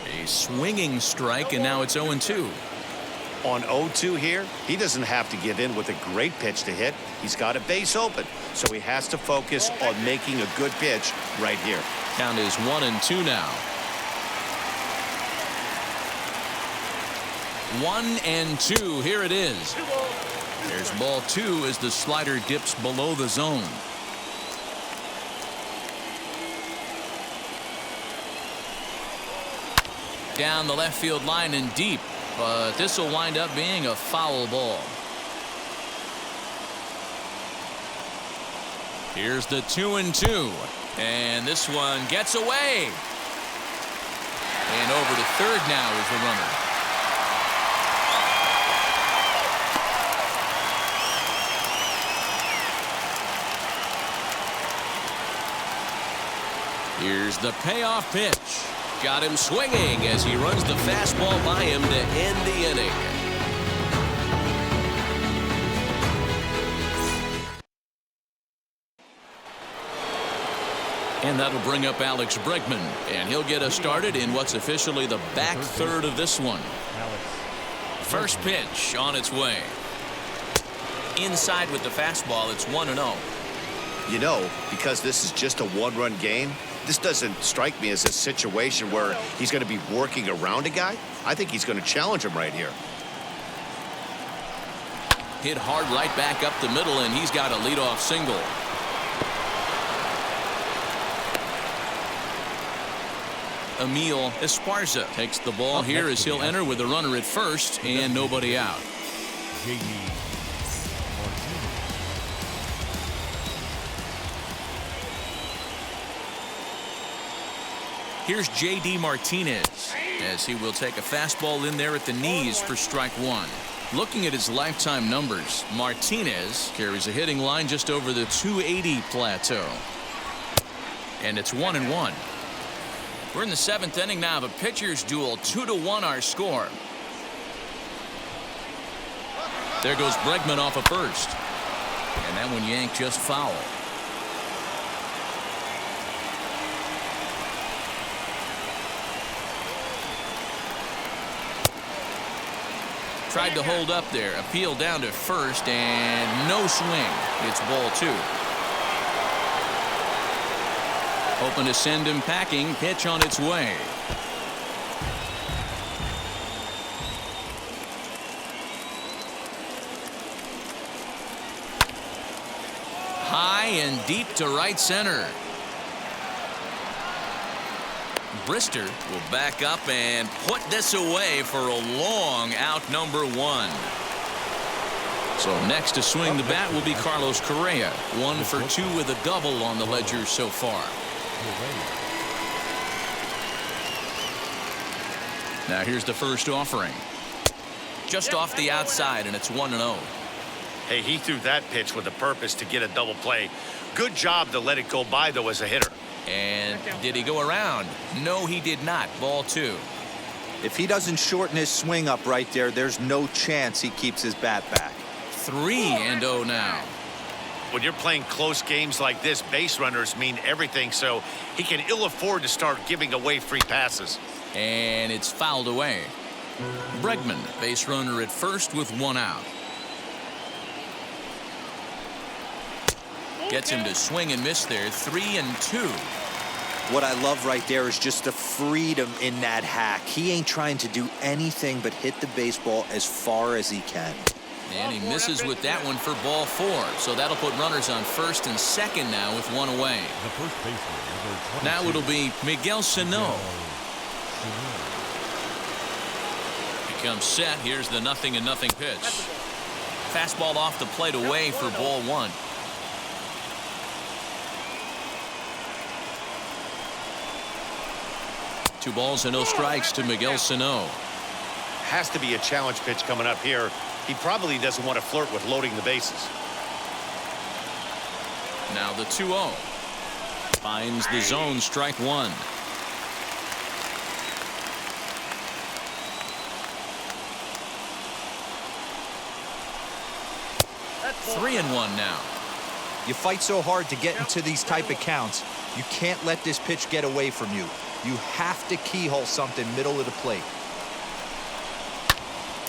A swinging strike, and now it's 0-2. On 0-2 here, he doesn't have to give in with a great pitch to hit. He's got a base open, so he has to focus on making a good pitch right here. Count is 1-2 now. 1-2. Here it is. There's ball 2 as the slider dips below the zone. Down the left field line and deep, but this will wind up being a foul ball. Here's the 2-2, and this one gets away. And over to third now is the runner. Here's the payoff pitch. Got him swinging as he runs the fastball by him to end the inning. And that'll bring up Alex Bregman, and he'll get us started in what's officially the back third of this one. First pitch on its way. Inside with the fastball, it's 1-0. You know, because this is just a 1-run game, this doesn't strike me as a situation where he's going to be working around a guy. I think he's going to challenge him right here. Hit hard right back up the middle, and he's got a leadoff single. Emil Esparza takes the ball here as he'll enter with a runner at first and nobody out. Here's J.D. Martinez as he will take a fastball in there at the knees for strike 1. Looking at his lifetime numbers, Martinez carries a hitting line just over the 280 plateau. And it's 1-1. We're in the 7th inning now of a pitcher's duel. 2-1 our score. There goes Bregman off of first. And that one yanked just foul. Tried to hold up there. Appeal down to first and no swing. It's ball 2. Hoping to send him packing. Pitch on its way. High and deep to right center. Brister will back up and put this away for a long out, number 1. So next to swing the bat will be Carlos Correa. 1 for 2 with a double on the ledger so far. Now here's the first offering. Just off the outside, and it's 1-0. Hey, he threw that pitch with a purpose to get a double play. Good job to let it go by, though, as a hitter. And did he go around? No, he did not. Ball 2. If he doesn't shorten his swing up right there, there's no chance he keeps his bat back. 3-0 now. When you're playing close games like this, base runners mean everything, so he can ill afford to start giving away free passes. And it's fouled away. Bregman, base runner at first with 1 out. Gets him to swing and miss there. 3-2. What I love right there is just the freedom in that hack. He ain't trying to do anything but hit the baseball as far as he can. And he misses with that one for ball 4. So that'll put runners on first and second now with 1 away. The first baseman, Now it'll be Miguel Sano. He comes set. Here's the 0-0 pitch. Fastball off the plate away for ball 1. Two balls and no strikes to Miguel Sano. Has to be a challenge pitch coming up here. He probably doesn't want to flirt with loading the bases. Now the 2-0. Finds the zone, strike 1. That's 3-1 now. You fight so hard to get into these type of counts. You can't let this pitch get away from you. You have to keyhole something middle of the plate.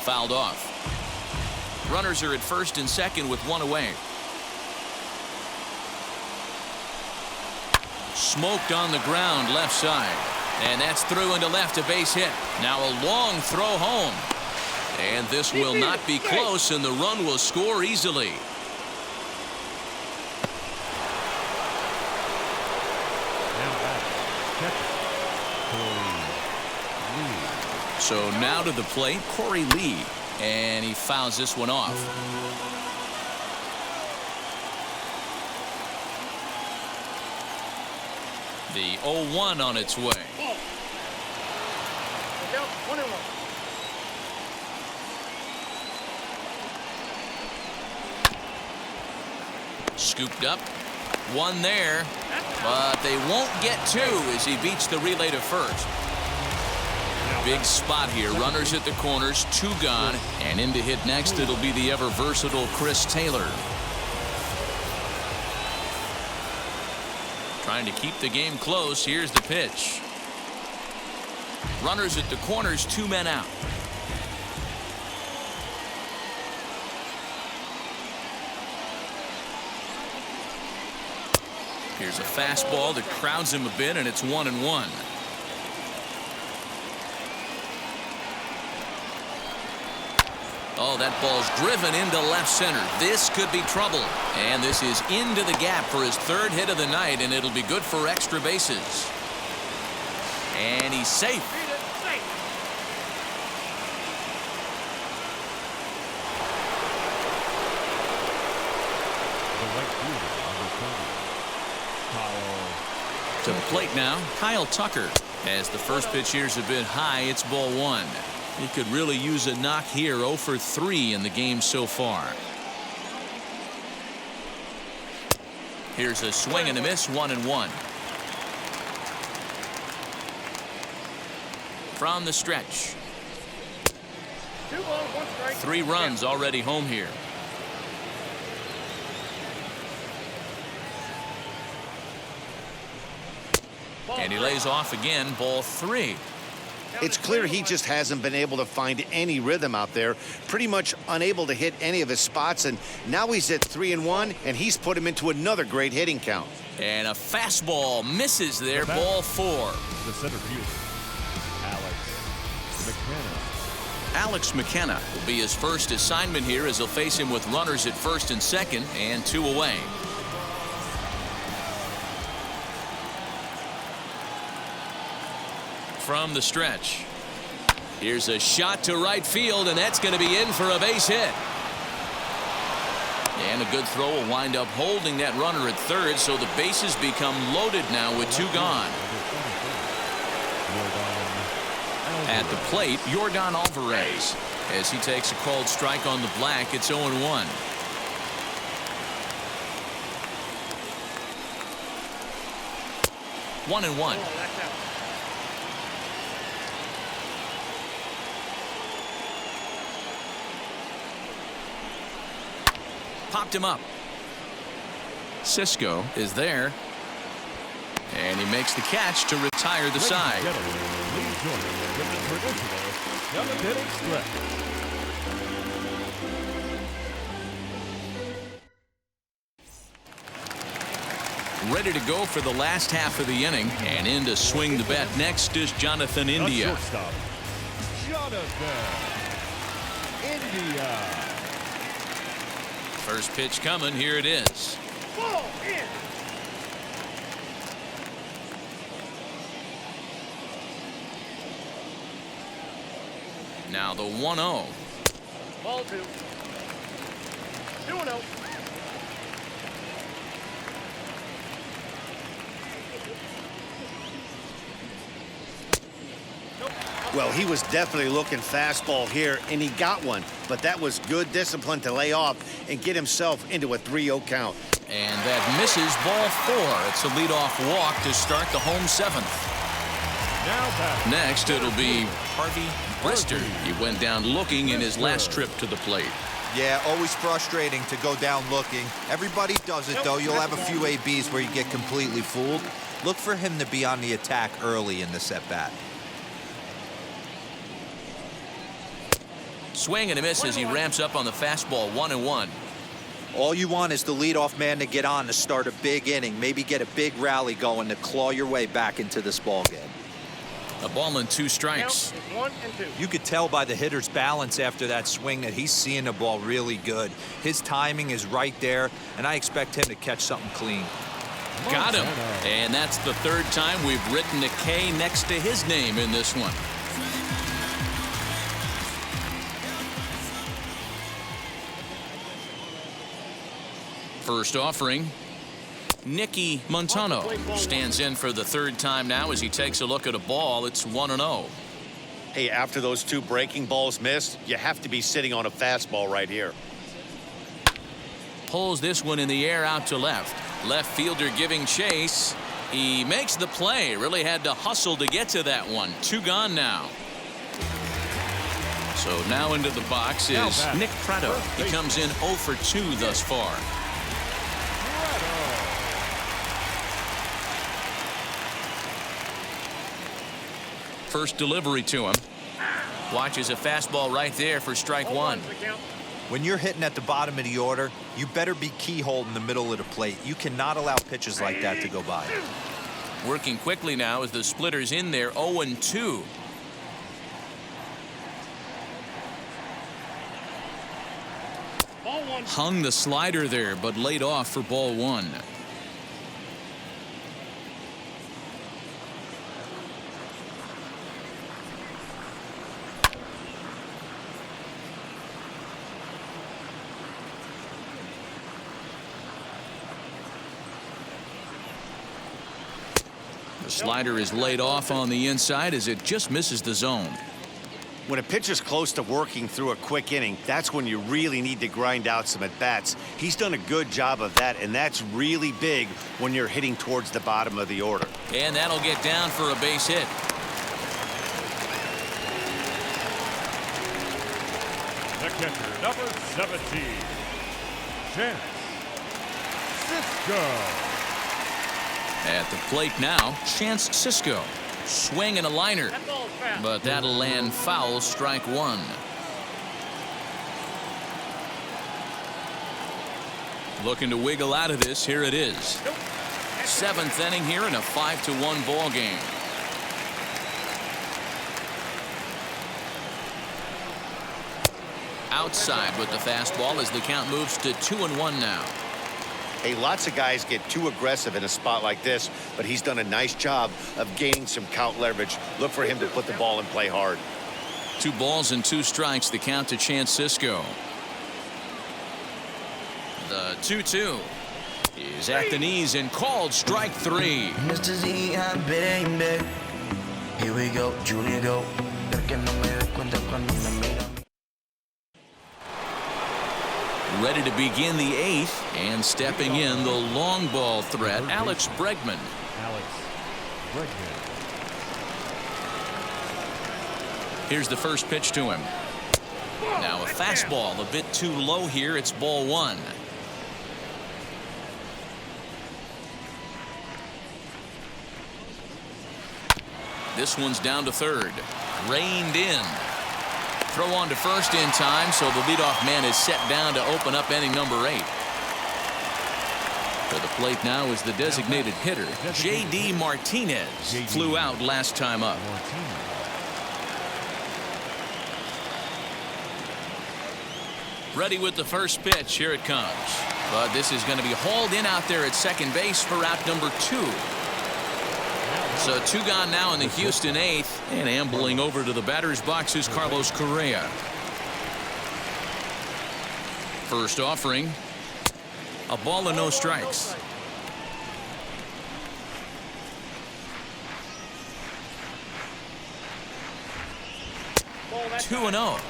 Fouled off. Runners are at first and second with 1 away. Smoked on the ground left side. And that's through into left, a base hit. Now a long throw home. And this will not be close, and the run will score easily. So now to the plate, Corey Lee, and he fouls this one off. The 0-1 on its way. Scooped up, 1 there, but they won't get 2 as he beats the relay to first. Big spot here. Runners at the corners, 2 gone, and in to hit next it'll be the ever versatile Chris Taylor. Trying to keep the game close. Here's the pitch. Runners at the corners, 2 men out. Here's a fastball that crowds him a bit, and it's 1-1. Oh, that ball's driven into left center. This could be trouble. And this is into the gap for his 3rd hit of the night, and it'll be good for extra bases. And he's safe. To the plate now, Kyle Tucker. As the first pitch here's a bit high, it's ball 1. He could really use a knock here. 0 for 3 in the game so far. Here's a swing and a miss, 1-1. From the stretch. 2 balls, 1 strike. 3 runs already home here. And he lays off again, ball 3. It's clear he just hasn't been able to find any rhythm out there. Pretty much unable to hit any of his spots, and now he's at 3-1, and he's put him into another great hitting count. And a fastball misses there. Ball 4. The center fielder, Alex McKenna. Alex McKenna will be his first assignment here as he'll face him with runners at first and second and 2 away. From the stretch. Here's a shot to right field, and that's going to be in for a base hit. And a good throw will wind up holding that runner at third, so the bases become loaded now with 2 gone. At the plate, Yordan Alvarez. As he takes a called strike on the black, it's 0-1. One and one. Popped him up. Cisco is there. And he makes the catch to retire the side. Ready to go for the last half of the inning. And in to swing the bat next is Jonathan India. First pitch coming. Here it is. Ball in. Now the 1-0. Ball 2. 2-0. Well, he was definitely looking fastball here, and he got one. But that was good discipline to lay off and get himself into a 3-0 count. And that misses. Ball 4. It's a leadoff walk to start the home 7th. Next, it'll be Harvey Brister. He went down looking in his last trip to the plate. Yeah, always frustrating to go down looking. Everybody does it, though. You'll have a few ABs where you get completely fooled. Look for him to be on the attack early in this at-bat. Swing and a miss as he ramps up on the fastball. 1-1. All you want is the leadoff man to get on to start a big inning. Maybe get a big rally going to claw your way back into this ball game. A ball and 2 strikes. 1 and 2. You could tell by the hitter's balance after that swing that he's seeing the ball really good. His timing is right there, and I expect him to catch something clean. Got him. And that's the 3rd time we've written a K next to his name in this one. First offering. Nicky Montano stands in for the 3rd time now as he takes a look at a ball. It's 1-0. Hey, after those 2 breaking balls missed, you have to be sitting on a fastball right here. Pulls this one in the air out to left. Left fielder giving chase. He makes the play. Really had to hustle to get to that one. 2 gone now. So now into the box is Nick Pratto. He comes in 0 for 2 thus far. First delivery to him. Watches a fastball right there for strike 1. When you're hitting at the bottom of the order, you better be keyhole in the middle of the plate. You cannot allow pitches like that to go by. Working quickly now as the splitter's in there. 0-2. Hung the slider there, but laid off for ball 1. The slider is laid off on the inside as it just misses the zone. When a pitcher's close to working through a quick inning, that's when you really need to grind out some at-bats. He's done a good job of that, and that's really big when you're hitting towards the bottom of the order. And that'll get down for a base hit. The catcher, number 17, Chance Cisco. At the plate now, Chance Cisco. Swing and a liner. But that'll land foul. Strike 1. Looking to wiggle out of this. Here it is. Seventh inning here in a 5-1 ball game. Outside with the fastball as the count moves to 2-1 now. Hey, lots of guys get too aggressive in a spot like this, but he's done a nice job of gaining some count leverage. Look for him to put the ball in play hard. 2 balls and 2 strikes, the count to Chance Sisco. The 2-2 is at the knees and called strike 3. Mr. Z, baby. Here we go, Junior go. Ready to begin the 8th, and stepping in the long ball threat, Alex Bregman. Here's the first pitch to him. Now a fastball a bit too low here. It's ball 1. This one's down to third. Reined in. Throw on to first in time, so the leadoff man is set down to open up inning number 8. To the plate now is the designated hitter, J.D. Martinez. Flew out last time up. Ready with the first pitch. Here it comes. But this is going to be hauled in out there at second base for out number 2. So 2 gone now in the Houston 8th, and ambling over to the batter's box is Carlos Correa. First offering, a ball and no strikes. 2-0.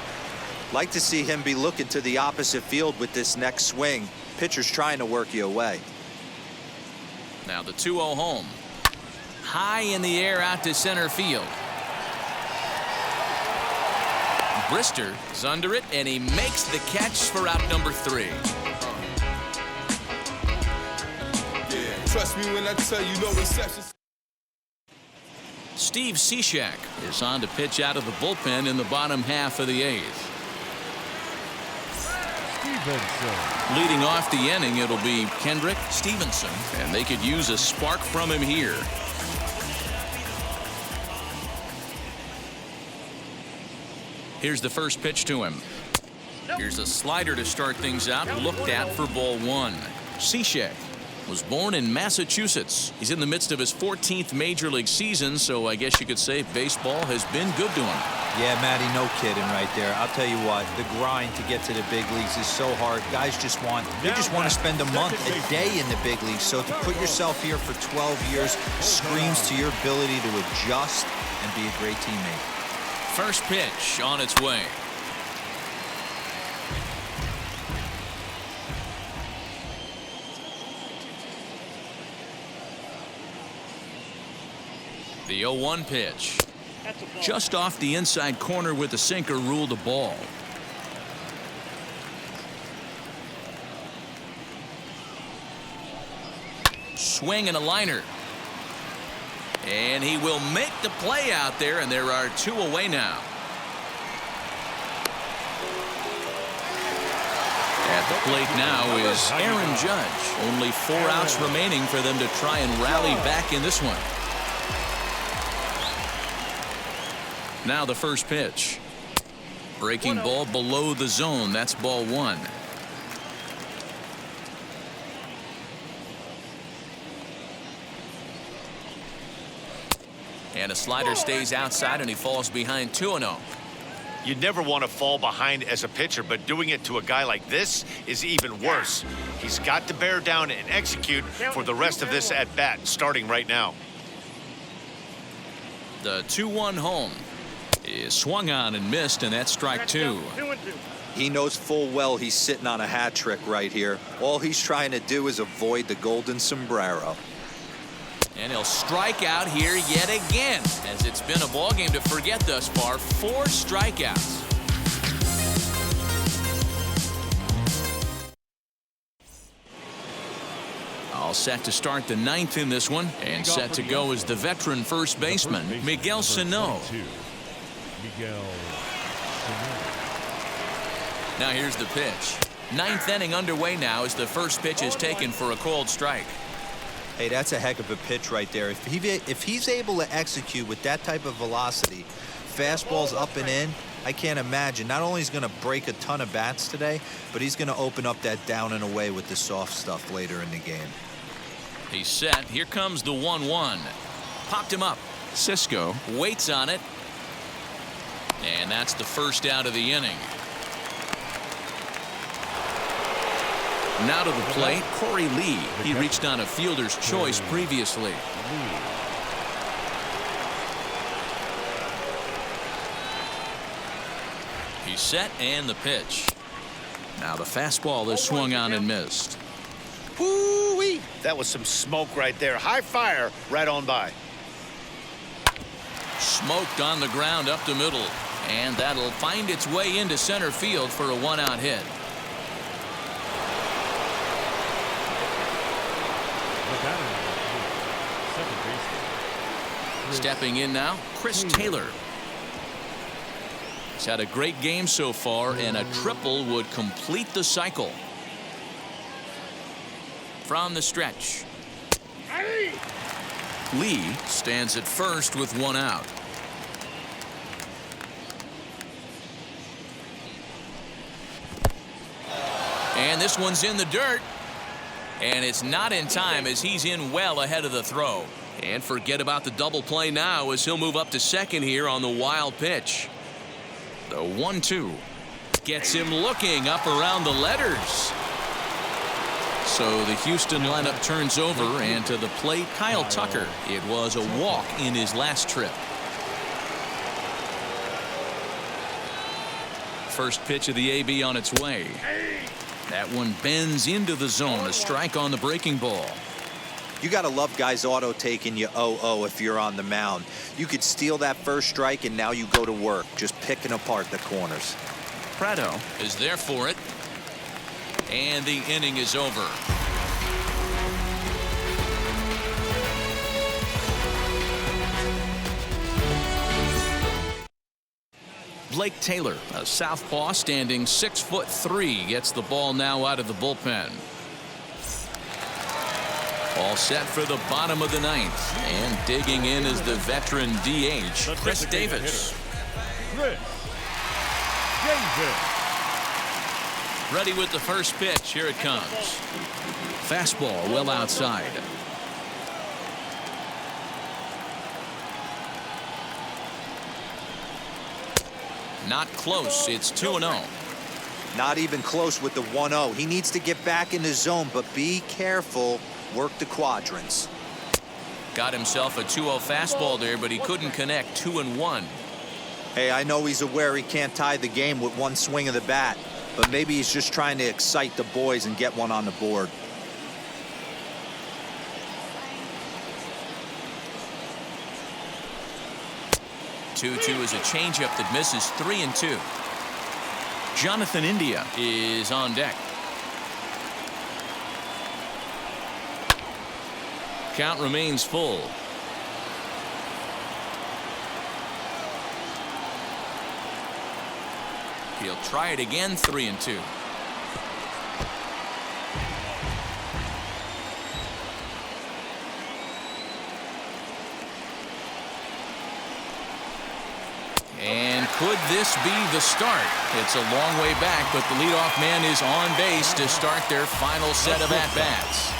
Like to see him be looking to the opposite field with this next swing. Pitcher's trying to work you away. Now the 2-0 home. High in the air out to center field. Brister is under it, and he makes the catch for out number 3. Yeah, trust me when I tell you no receptions. Steve Cishek is on to pitch out of the bullpen in the bottom half of the 8th. Leading off the inning, it'll be Kendrick Stevenson, and they could use a spark from him here. Here's the first pitch to him. Here's a slider to start things out, looked at for ball 1. Cishek was born in Massachusetts. He's in the midst of his 14th major league season, so I guess you could say baseball has been good to him. Yeah, Matty, no kidding right there. I'll tell you what, the grind to get to the big leagues is so hard. Guys just want to spend a month, a day in the big leagues. So to put yourself here for 12 years screams to your ability to adjust and be a great teammate. First pitch on its way. The 0-1 pitch. Just off the inside corner with the sinker, ruled a ball. Swing and a liner. And he will make the play out there, and there are 2 away now. At the plate now is Aaron Judge. Only 4 outs remaining for them to try and rally back in this one. Now the first pitch. Breaking ball below the zone. That's ball 1. And a slider stays outside, and he falls behind 2-0. You'd never want to fall behind as a pitcher, but doing it to a guy like this is even worse. He's got to bear down and execute for the rest of this at-bat, starting right now. The 2-1 home is swung on and missed, and that's strike 2. He knows full well he's sitting on a hat trick right here. All he's trying to do is avoid the golden sombrero. And he'll strike out here yet again, as it's been a ball game to forget thus far. 4 strikeouts. All set to start the 9th in this one, and set to go is the veteran first baseman, Miguel Sano. Now here's the pitch. 9th inning underway now as the first pitch is taken for a called strike. Hey, that's a heck of a pitch right there. If he's able to execute with that type of velocity, fastballs up and in, I can't imagine. Not only is he going to break a ton of bats today, but he's going to open up that down and away with the soft stuff later in the game. He's set. Here comes the 1-1. Popped him up. Cisco waits on it. And that's the first out of the inning. Now to the plate, Corey Lee. He reached on a fielder's choice previously. He's set and the pitch. Now the fastball is swung on and missed. Woo-wee! That was some smoke right there. High fire right on by. Smoked on the ground up the middle. And that'll find its way into center field for a one-out hit. Stepping in now, Chris Taylor. He's had a great game so far, and a triple would complete the cycle. From the stretch, Lee stands at first with one out. And this one's in the dirt. And it's not in time as he's in well ahead of the throw. And forget about the double play now as he'll move up to second here on the wild pitch. The 1-2 gets him looking up around the letters. So the Houston lineup turns over, and to the plate, Kyle Tucker. It was a walk in his last trip. First pitch of the AB on its way. That one bends into the zone. A strike on the breaking ball. You got to love guys auto taking you 0-0 if you're on the mound. You could steal that first strike, and now you go to work, just picking apart the corners. Prado is there for it. And the inning is over. Blake Taylor, a southpaw standing 6'3", gets the ball now out of the bullpen. All set for the bottom of the ninth. And digging in is the veteran DH, Chris Davis. Chris Davis. Ready with the first pitch. Here it comes. Fastball well outside. Not close. It's 2-0. Not even close with the 1-0. He needs to get back in the zone, but be careful. Work the quadrants. Got himself a 2-0 fastball there, but he couldn't connect. 2-1. Hey, I know he's aware he can't tie the game with one swing of the bat, but maybe he's just trying to excite the boys and get one on the board. Two is a changeup that misses. 3-2. Jonathan India is on deck. Count remains full. He'll try it again. 3-2. And could this be the start? It's a long way back, but the leadoff man is on base to start their final set of at-bats.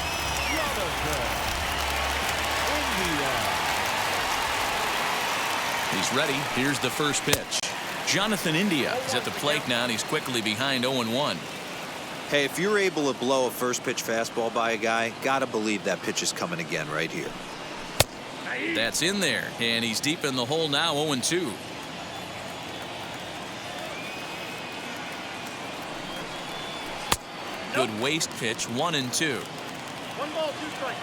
He's ready. Here's the first pitch. Jonathan India is at the plate now, and he's quickly behind 0-1. Hey, if you're able to blow a first pitch fastball by a guy, gotta believe that pitch is coming again right here. That's in there, and he's deep in the hole now. 0-2. Good waste pitch. 1-2. 1 ball, 2 strikes.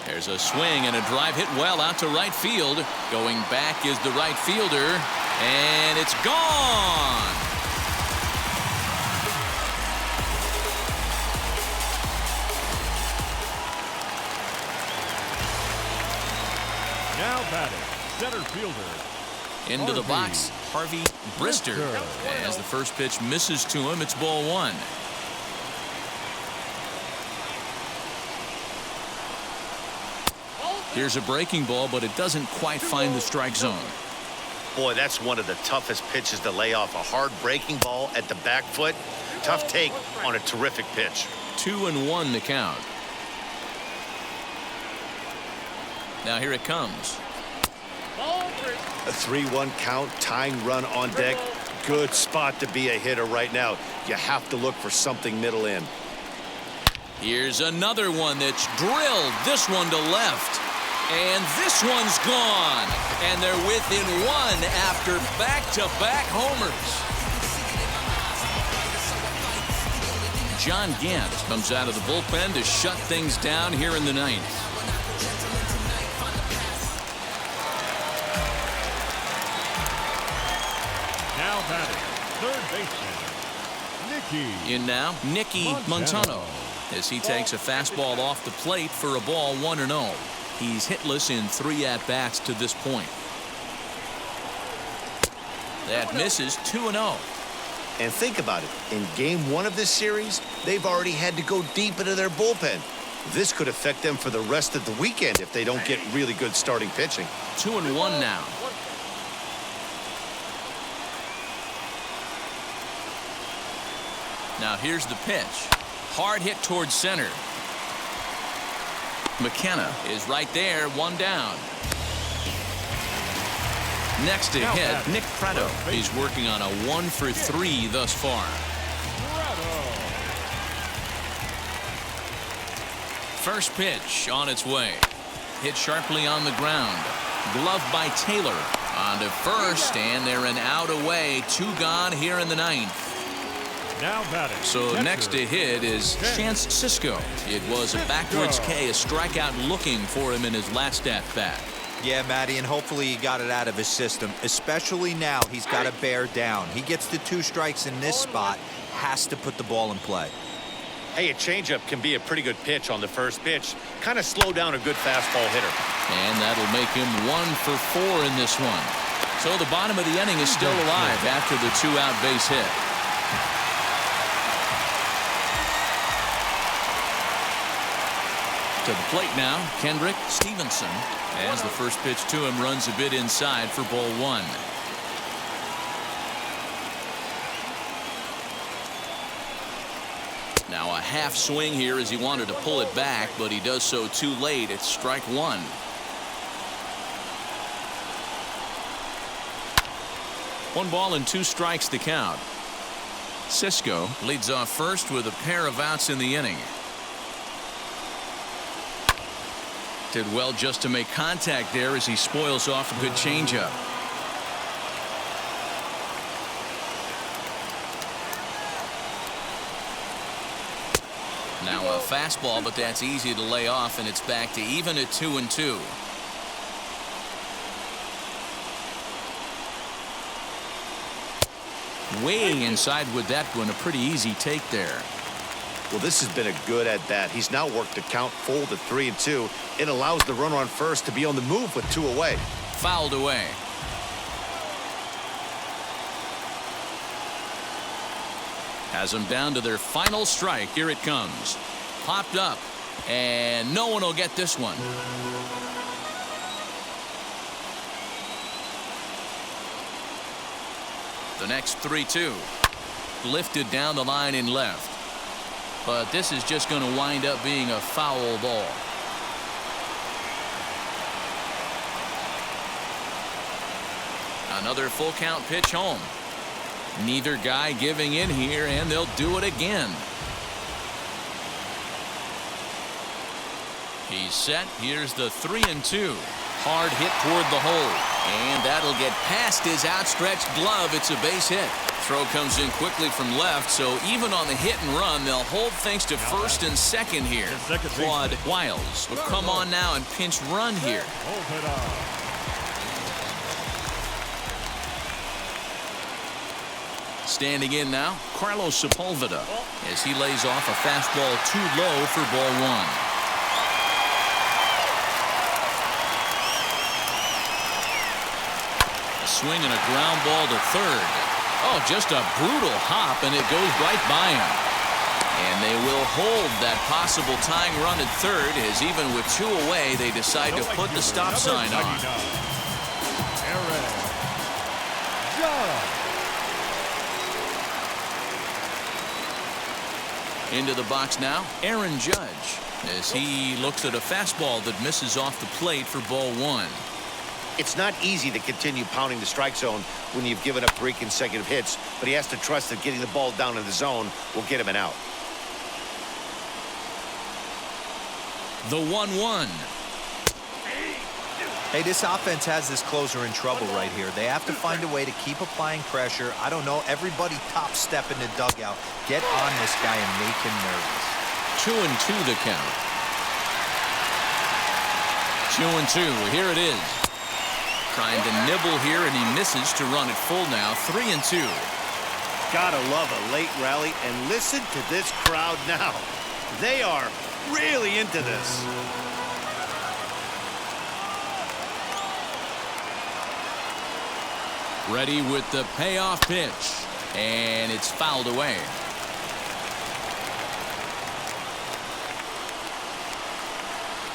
There's a swing and a drive hit well out to right field. Going back is the right fielder, and it's gone. Now batting, center fielder. Into the box, Harvey Brister. As the first pitch misses to him, it's ball 1. Here's a breaking ball, but it doesn't quite find the strike zone. Boy, that's one of the toughest pitches to lay off. A hard breaking ball at the back foot. Tough take on a terrific pitch. 2-1 the count. Now here it comes. A 3-1 count, tying run on deck. Good spot to be a hitter right now. You have to look for something middle in. Here's another one that's drilled. This one to left. And this one's gone. And they're within one after back-to-back homers. John Gant comes out of the bullpen to shut things down here in the ninth. Now batting, third baseman, Nicky. In now, Nicky Montano, as he takes a fastball off the plate for a ball 1-0. He's hitless in 3 at-bats to this point. That misses 2-0. And think about it. In game 1 of this series, they've already had to go deep into their bullpen. This could affect them for the rest of the weekend if they don't get really good starting pitching. 2-1 now. Now here's the pitch. Hard hit towards center. McKenna is right there, 1 down. Next to hit, Nick Prado. He's working on a 1-for-3 thus far. First pitch on its way. Hit sharply on the ground. Glove by Taylor. On to first, and they're an out away. 2 gone here in the ninth. Now batting. So next to hit is Chance Cisco. It was a backwards K, a strikeout looking for him in his last at-bat. Yeah, Matty, and hopefully he got it out of his system, especially now he's got to bear down. He gets the 2 strikes in this spot, has to put the ball in play. Hey, a changeup can be a pretty good pitch on the first pitch. Kind of slow down a good fastball hitter. And that'll make him 1-for-4 in this one. So the bottom of the inning is still alive after the 2-out base hit. To the plate now, Kendrick Stevenson, as the first pitch to him runs a bit inside for ball 1. Now a half swing here as he wanted to pull it back, but he does so too late. It's strike 1. One ball and 2 strikes to count. Cisco leads off first with a pair of outs in the inning. Did well just to make contact there as he spoils off a good changeup. Now a fastball, but that's easy to lay off, and it's back to even at 2-2. Way inside with that one, a pretty easy take there. Well, this has been a good at-bat. He's now worked the count full to 3-2. It allows the runner on first to be on the move with 2 away. Fouled away. Has them down to their final strike. Here it comes. Popped up. And no one will get this one. The next 3-2. Lifted down the line in left. But this is just going to wind up being a foul ball. Another full count pitch home. Neither guy giving in here, and they'll do it again. He's set. Here's the 3-2. Hard hit toward the hole. And that'll get past his outstretched glove. It's a base hit. Throw comes in quickly from left, so even on the hit and run, they'll hold things to first and second here. Claude Wiles will come on now and pinch run here. Standing in now, Carlos Sepulveda, as he lays off a fastball too low for ball 1. Swing and a ground ball to third. Oh, just a brutal hop, and it goes right by him. And they will hold that possible tying run at third, as even with 2 away, they decide to put the stop sign on. Into the box now, Aaron Judge, as he looks at a fastball that misses off the plate for ball 1. It's not easy to continue pounding the strike zone when you've given up 3 consecutive hits, but he has to trust that getting the ball down in the zone will get him an out. The 1-1. Hey, this offense has this closer in trouble right here. They have to find a way to keep applying pressure. I don't know, everybody top step in the dugout. Get on this guy and make him nervous. 2-2 the count. 2-2. Here it is. Trying to nibble here, and he misses to run it full now. 3-2. Gotta love a late rally, and listen to this crowd now. They are really into this. Ready with the payoff pitch, and it's fouled away.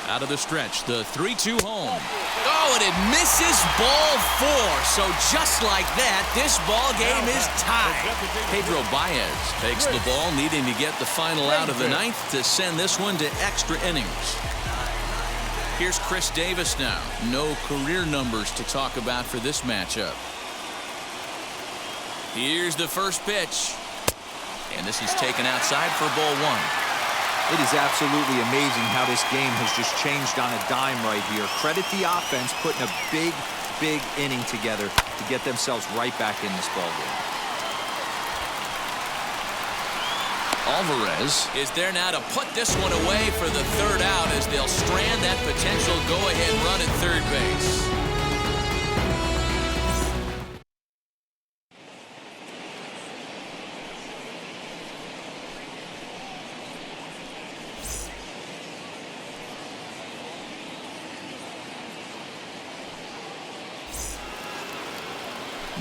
Out of the stretch, the 3-2 home. Oh, and it misses ball 4. So just like that, this ball game is tied. Pedro Baez takes the ball, needing to get the final out of the 9th to send this one to extra innings. Here's Chris Davis now. No career numbers to talk about for this matchup. Here's the first pitch. And this is taken outside for ball 1. It is absolutely amazing how this game has just changed on a dime right here. Credit the offense putting a big inning together to get themselves right back in this ball game. Alvarez is there now to put this one away for the 3rd out, as they'll strand that potential go-ahead run at third base.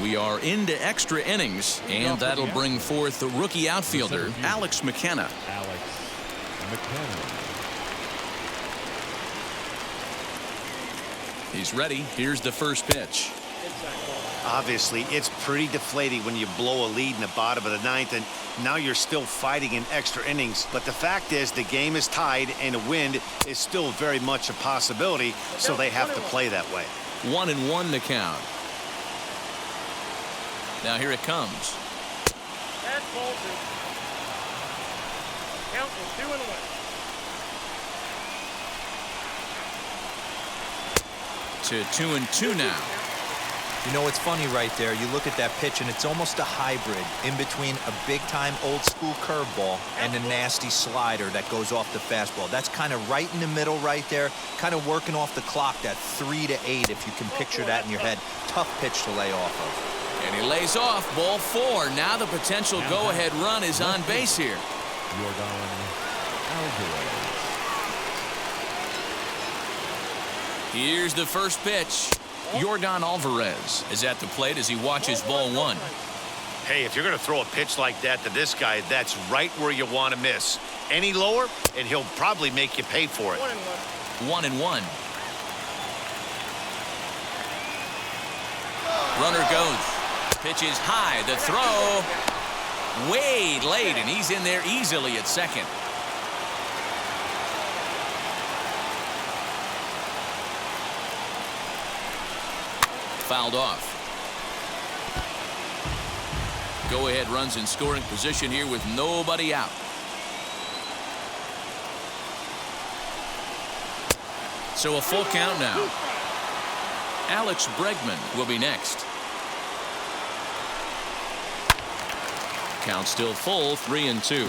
We are into extra innings, and that'll bring forth the rookie outfielder, Alex McKenna. He's ready. Here's the first pitch. Obviously, it's pretty deflating when you blow a lead in the bottom of the 9th, and now you're still fighting in extra innings. But the fact is, the game is tied, and a win is still very much a possibility, so they have to play that way. 1-1 the count. Now here it comes. That's ball 2. Count is 2-1. To 2-2 now. You know, it's funny right there. You look at that pitch, and it's almost a hybrid in between a big-time old-school curveball and a nasty slider that goes off the fastball. That's kind of right in the middle right there, kind of working off the clock, that 3 to 8, if you can picture that in your head. Tough pitch to lay off of. And he lays off ball 4. Now the potential go-ahead run is on base here. Here's the first pitch. Yordan Alvarez is at the plate as he watches ball 1. Hey, if you're going to throw a pitch like that to this guy, that's right where you want to miss. Any lower, and he'll probably make you pay for it. 1-1. Runner goes. Pitch is high. The throw way late, and he's in there easily at second. Fouled off. Go-ahead runs in scoring position here with nobody out. So a full count now. Alex Bregman will be next. Count still full, 3-2.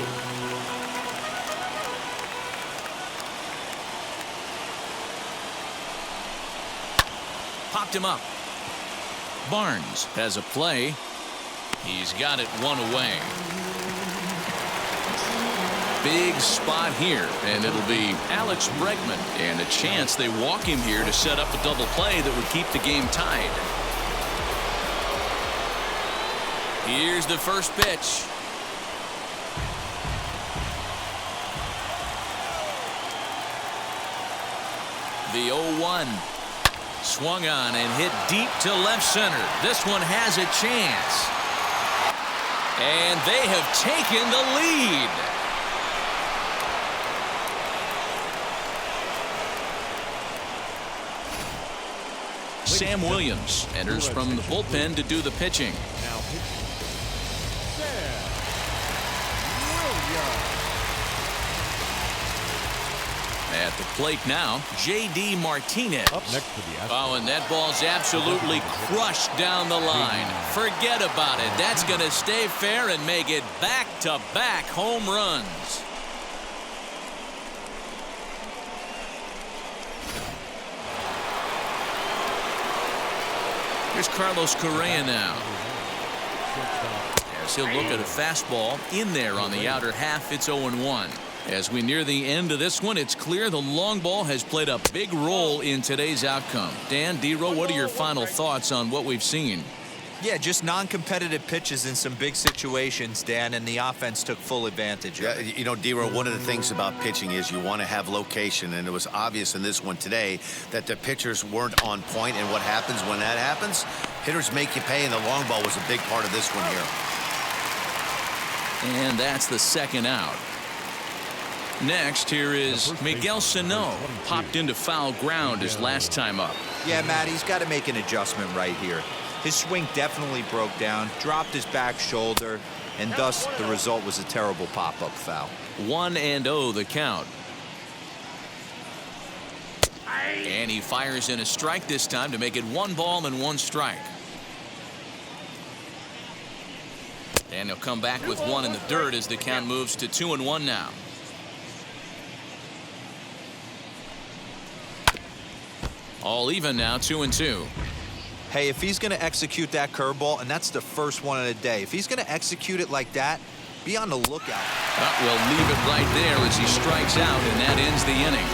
Popped him up. Barnes has a play. He's got it 1 away. Big spot here, and it'll be Alex Bregman, and a chance they walk him here to set up a double play that would keep the game tied. Here's the first pitch. The 0-1. Swung on and hit deep to left center. This one has a chance. And they have taken the lead. Sam Williams enters from the bullpen to do the pitching. Now pitching. Sam Williams. At the plate now, J.D. Martinez. Up next to the Astros. Oh, and that ball's absolutely crushed down the line. Forget about it. That's going to stay fair and make it back-to-back home runs. Here's Carlos Correa now. As he'll look at a fastball in there on the outer half. It's 0-1. As we near the end of this one, it's clear the long ball has played a big role in today's outcome. Dan, D-Row, what are your final thoughts on what we've seen? Yeah, just non-competitive pitches in some big situations, Dan, and the offense took full advantage of it. You know, D-Row, one of the things about pitching is you want to have location, and it was obvious in this one today that the pitchers weren't on point, and what happens when that happens? Hitters make you pay, and the long ball was a big part of this one here. And that's the second out. Next, here is Miguel Sano. Popped into foul ground his last time up. Yeah, Matt, he's got to make an adjustment right here. His swing definitely broke down, dropped his back shoulder, and thus the result was a terrible pop-up foul. 1-0 the count. And he fires in a strike this time to make it 1 ball and 1 strike. And he'll come back with 1 in the dirt as the count moves to 2-1 now. All even now, 2-2. Hey, if he's going to execute that curveball, and that's the first one of the day, if he's going to execute it like that, be on the lookout. We'll leave it right there as he strikes out, and that ends the inning.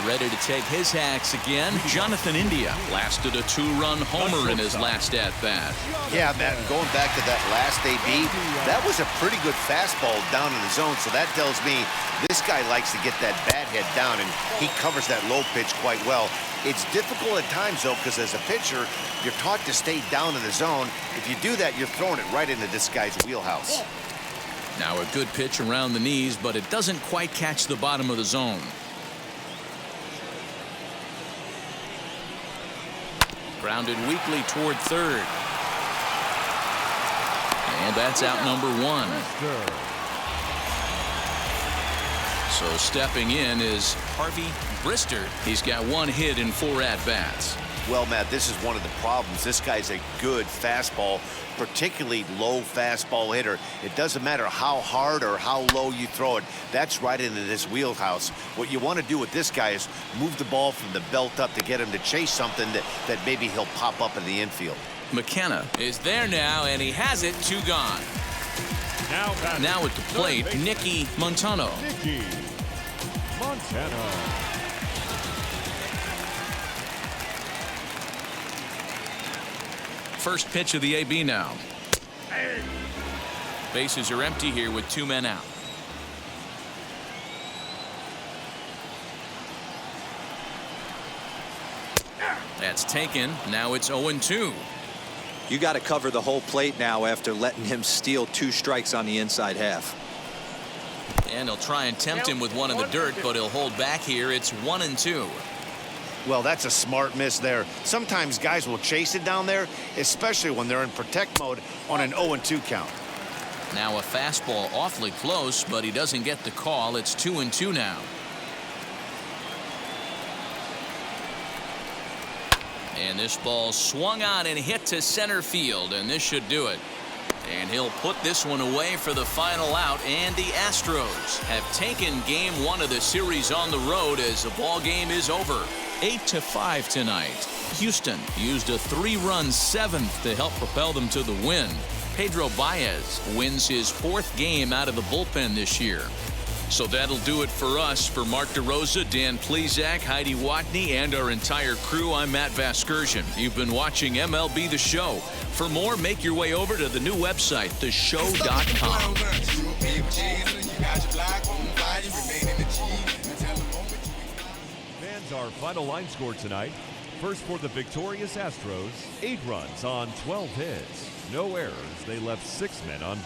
Ready to take his hacks again. Jonathan India blasted a 2-run homer in his last at-bat. Yeah, Matt, going back to that last AB, that was a pretty good fastball down in the zone, so that tells me this guy likes to get that bat head down, and he covers that low pitch quite well. It's difficult at times, though, because as a pitcher, you're taught to stay down in the zone. If you do that, you're throwing it right into this guy's wheelhouse. Now a good pitch around the knees, but it doesn't quite catch the bottom of the zone. Grounded weakly toward third. And that's out number 1. So stepping in is Harvey Brister. He's got 1 hit in 4 at-bats. Well, Matt, this is one of the problems. This guy's a good fastball, particularly low fastball hitter. It doesn't matter how hard or how low you throw it. That's right into this wheelhouse. What you want to do with this guy is move the ball from the belt up to get him to chase something that maybe he'll pop up in the infield. McKenna is there now, and he has it. 2 gone. Now at the plate, Nicky Montano. Nicky Montano. First pitch of the AB now. Bases are empty here with 2 men out. That's taken. Now it's 0-2. You got to cover the whole plate now after letting him steal 2 strikes on the inside half. And he'll try and tempt him with 1 in the dirt, but he'll hold back here. It's 1-2. Well, that's a smart miss there. Sometimes guys will chase it down there, especially when they're in protect mode on an 0-2 count. Now a fastball awfully close, but he doesn't get the call. It's 2-2 now. And this ball swung on and hit to center field, and this should do it. And he'll put this one away for the final out, and the Astros have taken game 1 of the series on the road as the ball game is over. 8-5 tonight. Houston used a 3-run 7th to help propel them to the win. Pedro Baez wins his 4th game out of the bullpen this year. So that'll do it for us. For Mark DeRosa, Dan Plezak, Heidi Watney, and our entire crew, I'm Matt Vasgersian. You've been watching MLB The Show. For more, make your way over to the new website, theshow.com. Fans, our final line score tonight. First for the victorious Astros, 8 runs on 12 hits. No errors. They left 6 men on base.